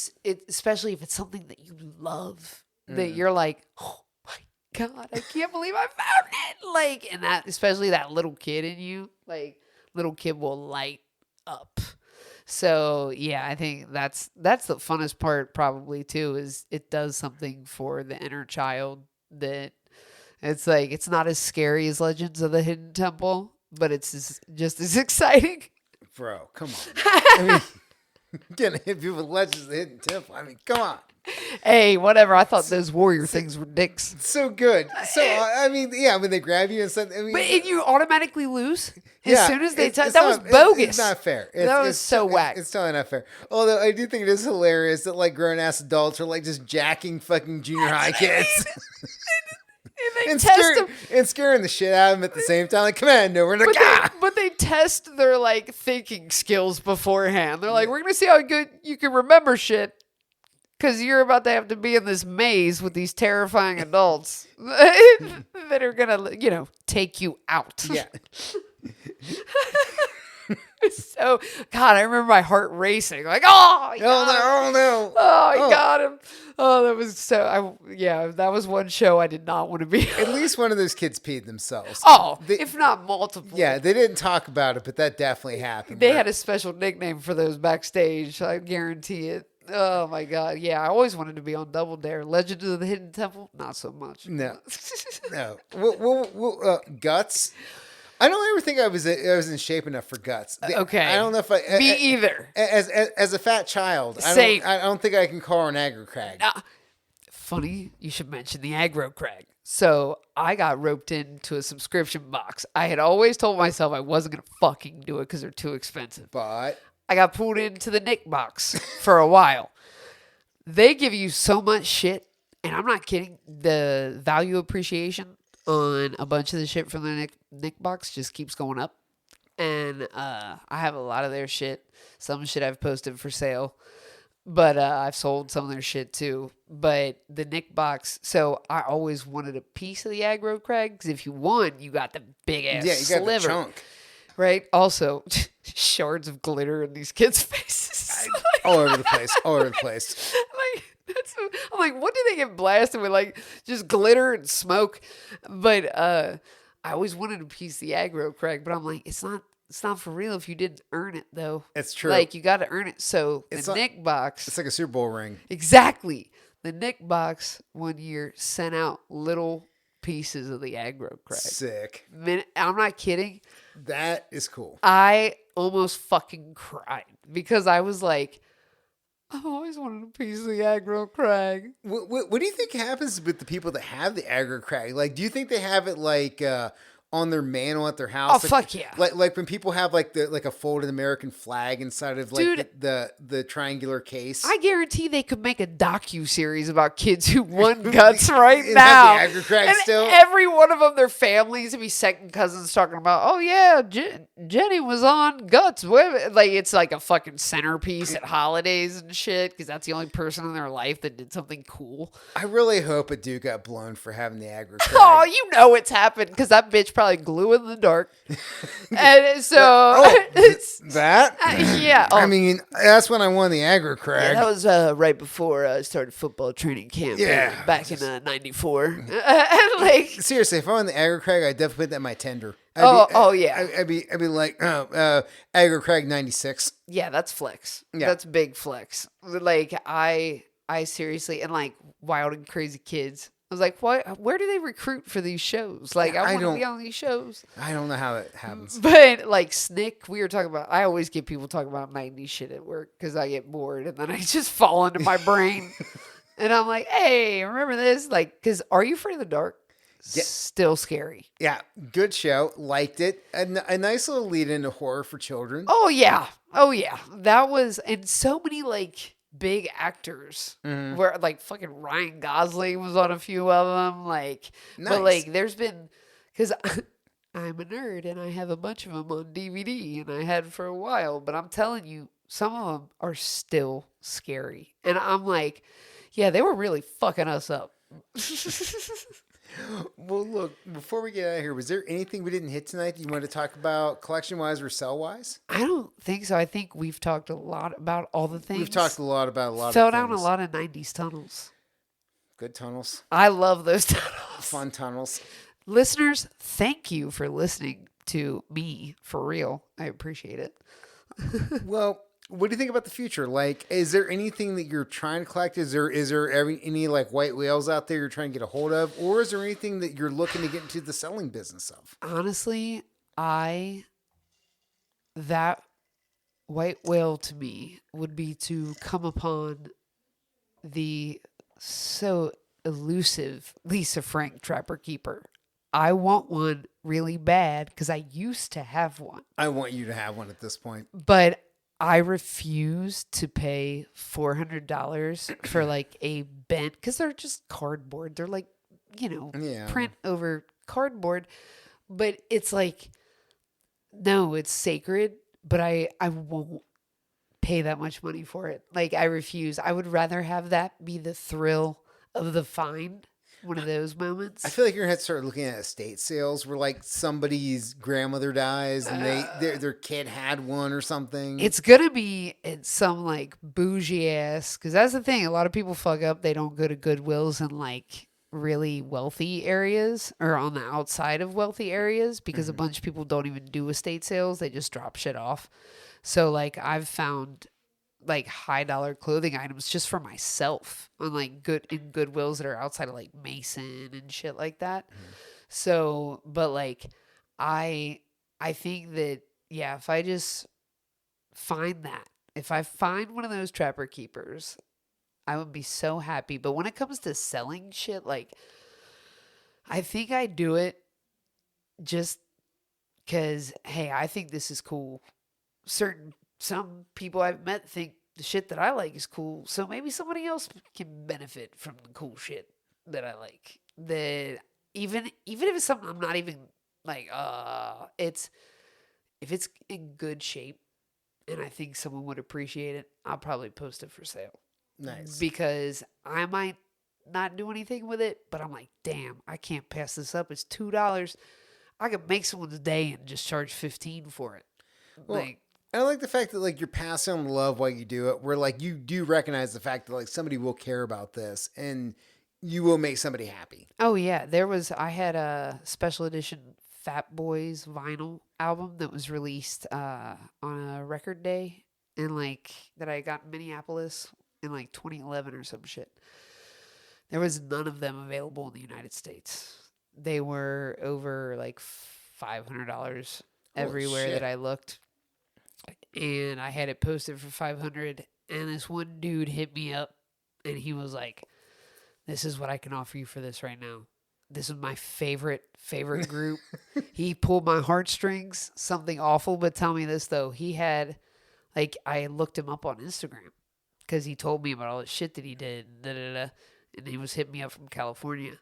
[SPEAKER 2] especially if it's something that you love, that you're like, oh my God, I can't believe I found it. Like, and that, especially that little kid in you, like little kid will light up. So yeah, I think that's the funnest part probably too, is it does something for the inner child that it's like, it's not as scary as Legends of the Hidden Temple, but it's just as exciting.
[SPEAKER 1] Bro, come on. I mean, getting hit people with Legends of the Hidden Temple. I mean, come on.
[SPEAKER 2] Hey, whatever. I thought those warrior things were dicks.
[SPEAKER 1] So good. So, I mean, yeah, when they grab you and stuff. I mean,
[SPEAKER 2] But and you automatically lose as
[SPEAKER 1] yeah,
[SPEAKER 2] soon as they
[SPEAKER 1] it's-
[SPEAKER 2] touch.
[SPEAKER 1] it's
[SPEAKER 2] That was
[SPEAKER 1] not-
[SPEAKER 2] bogus.
[SPEAKER 1] It's not fair.
[SPEAKER 2] That was so whack.
[SPEAKER 1] It's totally not fair. Although I do think it is hilarious that like grown ass adults are like just jacking fucking junior high kids.
[SPEAKER 2] And they
[SPEAKER 1] and
[SPEAKER 2] test them.
[SPEAKER 1] scaring the shit out of them at the same time. Like, come on, no, we're like,
[SPEAKER 2] But they test their like thinking skills beforehand. They're like, we're gonna see how good you can remember shit. Because you're about to have to be in this maze with these terrifying adults that are going to, take you out.
[SPEAKER 1] yeah.
[SPEAKER 2] So, God, I remember my heart racing. Like, oh, he got him.
[SPEAKER 1] Oh no.
[SPEAKER 2] Oh, he got him. Oh, that was that was one show I did not want to be.
[SPEAKER 1] At least one of those kids peed themselves.
[SPEAKER 2] Oh,
[SPEAKER 1] They-
[SPEAKER 2] if not multiple.
[SPEAKER 1] Yeah, they didn't talk about it, but that definitely happened.
[SPEAKER 2] They had a special nickname for those backstage. I guarantee it. Oh my God. Yeah, I always wanted to be on Double Dare. Legend of the Hidden Temple, not so much.
[SPEAKER 1] No. No. Guts. I don't ever think I was in shape enough for Guts.
[SPEAKER 2] Okay.
[SPEAKER 1] I don't know if I.
[SPEAKER 2] Me either.
[SPEAKER 1] As a fat child,
[SPEAKER 2] Same.
[SPEAKER 1] I don't think I can call her an aggro crag.
[SPEAKER 2] Funny you should mention the aggro crag. So I got roped into a subscription box. I had always told myself I wasn't going to fucking do it because they're too expensive.
[SPEAKER 1] But
[SPEAKER 2] I got pulled into the Nick box for a while. They give you so much shit, and I'm not kidding. The value appreciation on a bunch of the shit from the Nick box just keeps going up. And I have a lot of their shit. Some shit I've posted for sale. But I've sold some of their shit too. But the Nick box, so I always wanted a piece of the aggro crag, because if you won, you got the big ass
[SPEAKER 1] yeah, you got
[SPEAKER 2] sliver.
[SPEAKER 1] the chunk
[SPEAKER 2] Right? Also, shards of glitter in these kids' faces.
[SPEAKER 1] all over the place. All over the place.
[SPEAKER 2] Like, I'm like, what do they get blasted with? Like, just glitter and smoke. But I always wanted a piece of the aggro crag, but I'm like, it's not for real if you didn't earn it, though.
[SPEAKER 1] It's true.
[SPEAKER 2] Like, you got to earn it. So
[SPEAKER 1] It's
[SPEAKER 2] the
[SPEAKER 1] not-
[SPEAKER 2] Nick box.
[SPEAKER 1] It's like a Super Bowl ring.
[SPEAKER 2] Exactly. The Nick box one year sent out little pieces of the aggro crag.
[SPEAKER 1] Sick.
[SPEAKER 2] I'm not kidding.
[SPEAKER 1] That is cool.
[SPEAKER 2] I almost fucking cried because I was like, I've always wanted a piece of the aggro crag.
[SPEAKER 1] What do you think happens with the people that have the aggro crag? Like, do you think they have it like on their mantle at their house?
[SPEAKER 2] Oh, fuck yeah.
[SPEAKER 1] Like when people have like a folded American flag inside of like
[SPEAKER 2] Dude.
[SPEAKER 1] the triangular case.
[SPEAKER 2] I guarantee they could make a docu-series about kids who won guts right
[SPEAKER 1] And
[SPEAKER 2] now.
[SPEAKER 1] have the aggro crag
[SPEAKER 2] And
[SPEAKER 1] still?
[SPEAKER 2] every one of them, their families would be second cousins talking about, oh yeah, Jenny was on guts. Like it's like a fucking centerpiece at holidays and shit because that's the only person in their life that did something cool.
[SPEAKER 1] I really hope a dude got blown for having the aggro crag.
[SPEAKER 2] Oh, you know it's happened because that bitch probably glue in the dark. And so it's
[SPEAKER 1] that?
[SPEAKER 2] yeah. Oh.
[SPEAKER 1] I mean, that's when I won the aggro crag.
[SPEAKER 2] Yeah, that was right before I started football training camp.
[SPEAKER 1] Yeah.
[SPEAKER 2] Back in '94. And like,
[SPEAKER 1] Seriously, if I won the aggro crag, I'd definitely put that in my tender.
[SPEAKER 2] Yeah.
[SPEAKER 1] I'd be like, aggro crag 96.
[SPEAKER 2] Yeah, that's flex.
[SPEAKER 1] Yeah.
[SPEAKER 2] That's big flex. Like I seriously, and like Wild and Crazy Kids. I was like, what? Where do they recruit for these shows? Like, I want to be on these shows.
[SPEAKER 1] I don't know how that happens.
[SPEAKER 2] But like Snick, we were talking about. I always get people talking about '90s shit at work because I get bored, and then I just fall into my brain, and I'm like, hey, remember this? Like, because Are You Afraid of the Dark?
[SPEAKER 1] Yeah.
[SPEAKER 2] Still scary.
[SPEAKER 1] Yeah, good show. Liked it. A nice little lead into horror for children.
[SPEAKER 2] Oh yeah. That was, and so many like big actors where like fucking Ryan Gosling was on a few of them. Like,
[SPEAKER 1] Nice.
[SPEAKER 2] but like there's been, because I'm a nerd and I have a bunch of them on DVD and I had for a while, but I'm telling you, some of them are still scary. And I'm like, yeah, they were really fucking us up.
[SPEAKER 1] Well, look, before we get out of here, was there anything we didn't hit tonight that you wanted to talk about collection-wise or sell-wise?
[SPEAKER 2] I don't think so. I think we've talked a lot about all the things.
[SPEAKER 1] We've talked a lot about a lot
[SPEAKER 2] Fell
[SPEAKER 1] of
[SPEAKER 2] down
[SPEAKER 1] things.
[SPEAKER 2] a lot of 90s tunnels.
[SPEAKER 1] Good tunnels.
[SPEAKER 2] I love those tunnels.
[SPEAKER 1] Fun tunnels.
[SPEAKER 2] Listeners, thank you for listening to me for real. I appreciate it.
[SPEAKER 1] Well, what do you think about the future? Like, is there anything that you're trying to collect? Is there any like white whales out there you're trying to get a hold of? Or is there anything that you're looking to get into the selling business of?
[SPEAKER 2] Honestly, that white whale to me would be to come upon the so elusive Lisa Frank Trapper Keeper. I want one really bad because I used to have one.
[SPEAKER 1] I want you to have one at this point.
[SPEAKER 2] But I refuse to pay $400 for like a bent, because they're just cardboard. They're like,
[SPEAKER 1] Yeah.
[SPEAKER 2] print over cardboard. But it's like, no, it's sacred, but I won't pay that much money for it. Like, I refuse. I would rather have that be the thrill of the find. One of those moments.
[SPEAKER 1] I feel like you're gonna have to start looking at estate sales where like somebody's grandmother dies and their kid had one or something.
[SPEAKER 2] It's gonna be in some like bougie ass, because that's the thing. A lot of people fuck up. They don't go to Goodwills in like really wealthy areas or on the outside of wealthy areas, because a bunch of people don't even do estate sales. They just drop shit off. So like I've found like high dollar clothing items just for myself on like Goodwills that are outside of like Mason and shit like that. So, but like I think that, yeah, if I just find that, if I find one of those Trapper Keepers, I would be so happy. But when it comes to selling shit, like I think I do it just because, hey, I think this is cool. Some people I've met think the shit that I like is cool. So maybe somebody else can benefit from the cool shit that I like. That even if it's something I'm not even like, if it's in good shape and I think someone would appreciate it, I'll probably post it for sale.
[SPEAKER 1] Nice.
[SPEAKER 2] Because I might not do anything with it, but I'm like, damn, I can't pass this up. It's $2. I could make someone's day and just charge $15 for it.
[SPEAKER 1] Well,
[SPEAKER 2] like,
[SPEAKER 1] I like the fact that like you're passing on love while you do it, where like you do recognize the fact that like somebody will care about this and you will make somebody happy.
[SPEAKER 2] oh yeah, I had a special edition Fat Boys vinyl album that was released on a record day, and like that I got in Minneapolis in like 2011 or some shit. There was none of them available in the United States. They were over like $500 everywhere
[SPEAKER 1] shit.
[SPEAKER 2] that I looked. And I had it posted for $500, And this one dude hit me up, and he was like, "This is what I can offer you for this right now. This is my favorite group." He pulled my heartstrings. Something awful, but tell me this though. He had, like, I looked him up on Instagram because he told me about all the shit that he did. And he was hitting me up from California.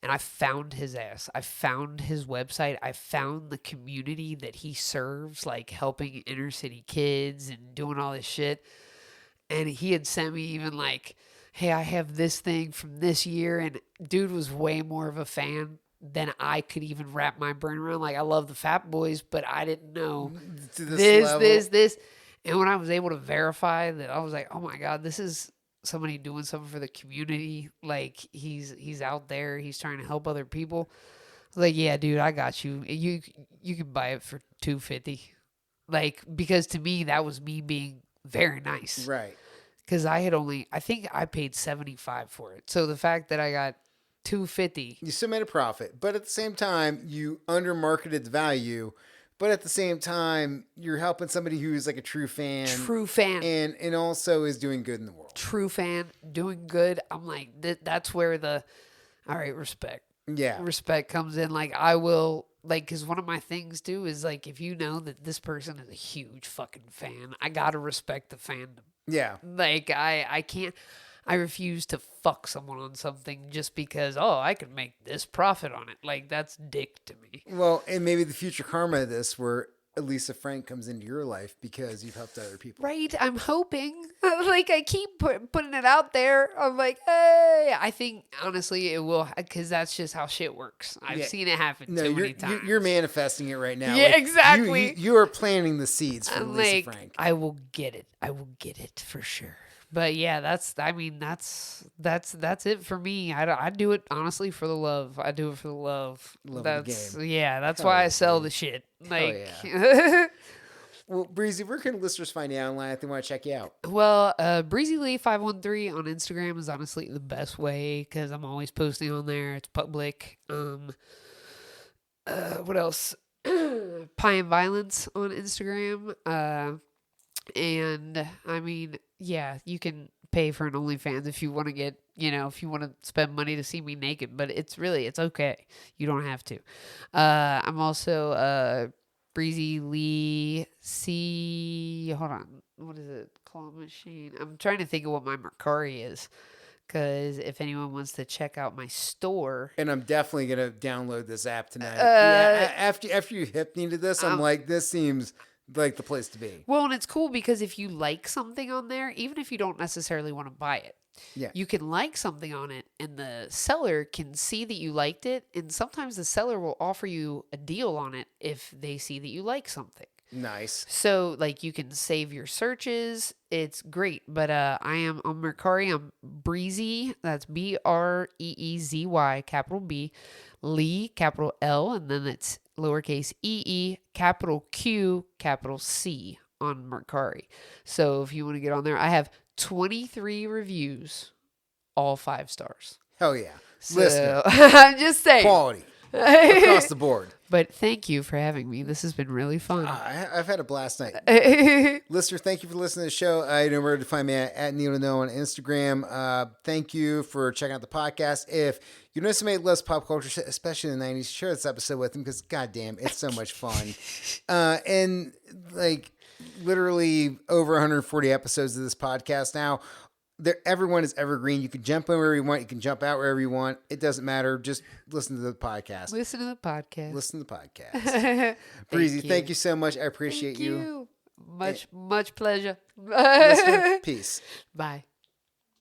[SPEAKER 2] And I found his ass. I found his website. I found the community that he serves, like helping inner city kids and doing all this shit. And he had sent me even like, hey, I have this thing from this year. And dude was way more of a fan than I could even wrap my brain around. Like, I love the Fat Boys, but I didn't know this. And when I was able to verify that, I was like, oh my God, this is somebody doing something for the community. Like, he's out there, he's trying to help other people. I was like, yeah, dude, I got you. You can buy it for $250. Like, because to me, that was me being very nice.
[SPEAKER 1] Right.
[SPEAKER 2] Because I think I paid $75 for it. So the fact that I got $250.
[SPEAKER 1] You still made a profit, but at the same time, you undermarketed the value. But at the same time, you're helping somebody who's like a true fan. And also is doing good in the world.
[SPEAKER 2] True fan, doing good. I'm like, that's where all right, respect.
[SPEAKER 1] Yeah.
[SPEAKER 2] Respect comes in. Like, I will, like, because one of my things, too, is like, if you know that this person is a huge fucking fan, I got to respect the fandom.
[SPEAKER 1] Yeah.
[SPEAKER 2] Like, I can't. I refuse to fuck someone on something just because, I could make this profit on it. Like, that's dick to me.
[SPEAKER 1] Well, and maybe the future karma of this where Elisa Frank comes into your life because you've helped other people.
[SPEAKER 2] Right. I'm hoping. Like, I keep putting it out there. I'm like, hey. I think, honestly, it will, because that's just how shit works. I've seen it happen too many times.
[SPEAKER 1] You're manifesting it right now.
[SPEAKER 2] Yeah,
[SPEAKER 1] like,
[SPEAKER 2] exactly.
[SPEAKER 1] You are planting the seeds for
[SPEAKER 2] I'm
[SPEAKER 1] Elisa
[SPEAKER 2] like,
[SPEAKER 1] Frank.
[SPEAKER 2] I will get it. I will get it for sure. But yeah, that's it for me. I do it honestly for the love. I do it for the love.
[SPEAKER 1] Love of the game.
[SPEAKER 2] Yeah, that's why I sell the shit. Like,
[SPEAKER 1] Well, Breezy, where can listeners find you online if they want to check you out?
[SPEAKER 2] Well, Breezy Lee 513 on Instagram is honestly the best way because I'm always posting on there. It's public. What else? Pie and Violence on Instagram. And I mean, yeah, you can pay for an OnlyFans if you want to get, if you want to spend money to see me naked, but it's okay. You don't have to. I'm also, Breezy Lee hold on. What is it? Claw Machine. I'm trying to think of what my Mercari is. Because if anyone wants to check out my store.
[SPEAKER 1] And I'm definitely going to download this app tonight. After you hip me to this, I'm like, this seems like the place to be.
[SPEAKER 2] Well, and it's cool because if you like something on there, even if you don't necessarily want to buy it, you can like something on it and the seller can see that you liked it. And sometimes the seller will offer you a deal on it if they see that you like something.
[SPEAKER 1] Nice.
[SPEAKER 2] So, like, you can save your searches. It's great. But I am on Mercari. I'm Breezy. That's Breezy, capital B, Lee, capital L, and then it's lowercase ee, capital Q, capital C on Mercari. So if you want to get on there, I have 23 reviews, all 5 stars.
[SPEAKER 1] Hell yeah.
[SPEAKER 2] So,
[SPEAKER 1] Listen,
[SPEAKER 2] I'm just saying.
[SPEAKER 1] quality across the board.
[SPEAKER 2] But thank you for having me. This has been really fun.
[SPEAKER 1] I've had a blast night. Listener, thank you for listening to the show. I know where to find me at Neil to Know on Instagram. Thank you for checking out the podcast. If you know somebody that loves pop culture, especially in the 90s, share this episode with them because, goddamn, it's so much fun. And, like, literally over 140 episodes of this podcast now. Everyone is evergreen. You can jump in wherever you want. You can jump out wherever you want. It doesn't matter. Just listen to the podcast.
[SPEAKER 2] Listen to the
[SPEAKER 1] podcast. Breezy, thank you so much. I appreciate you.
[SPEAKER 2] Much pleasure.
[SPEAKER 1] Listener, peace.
[SPEAKER 2] Bye.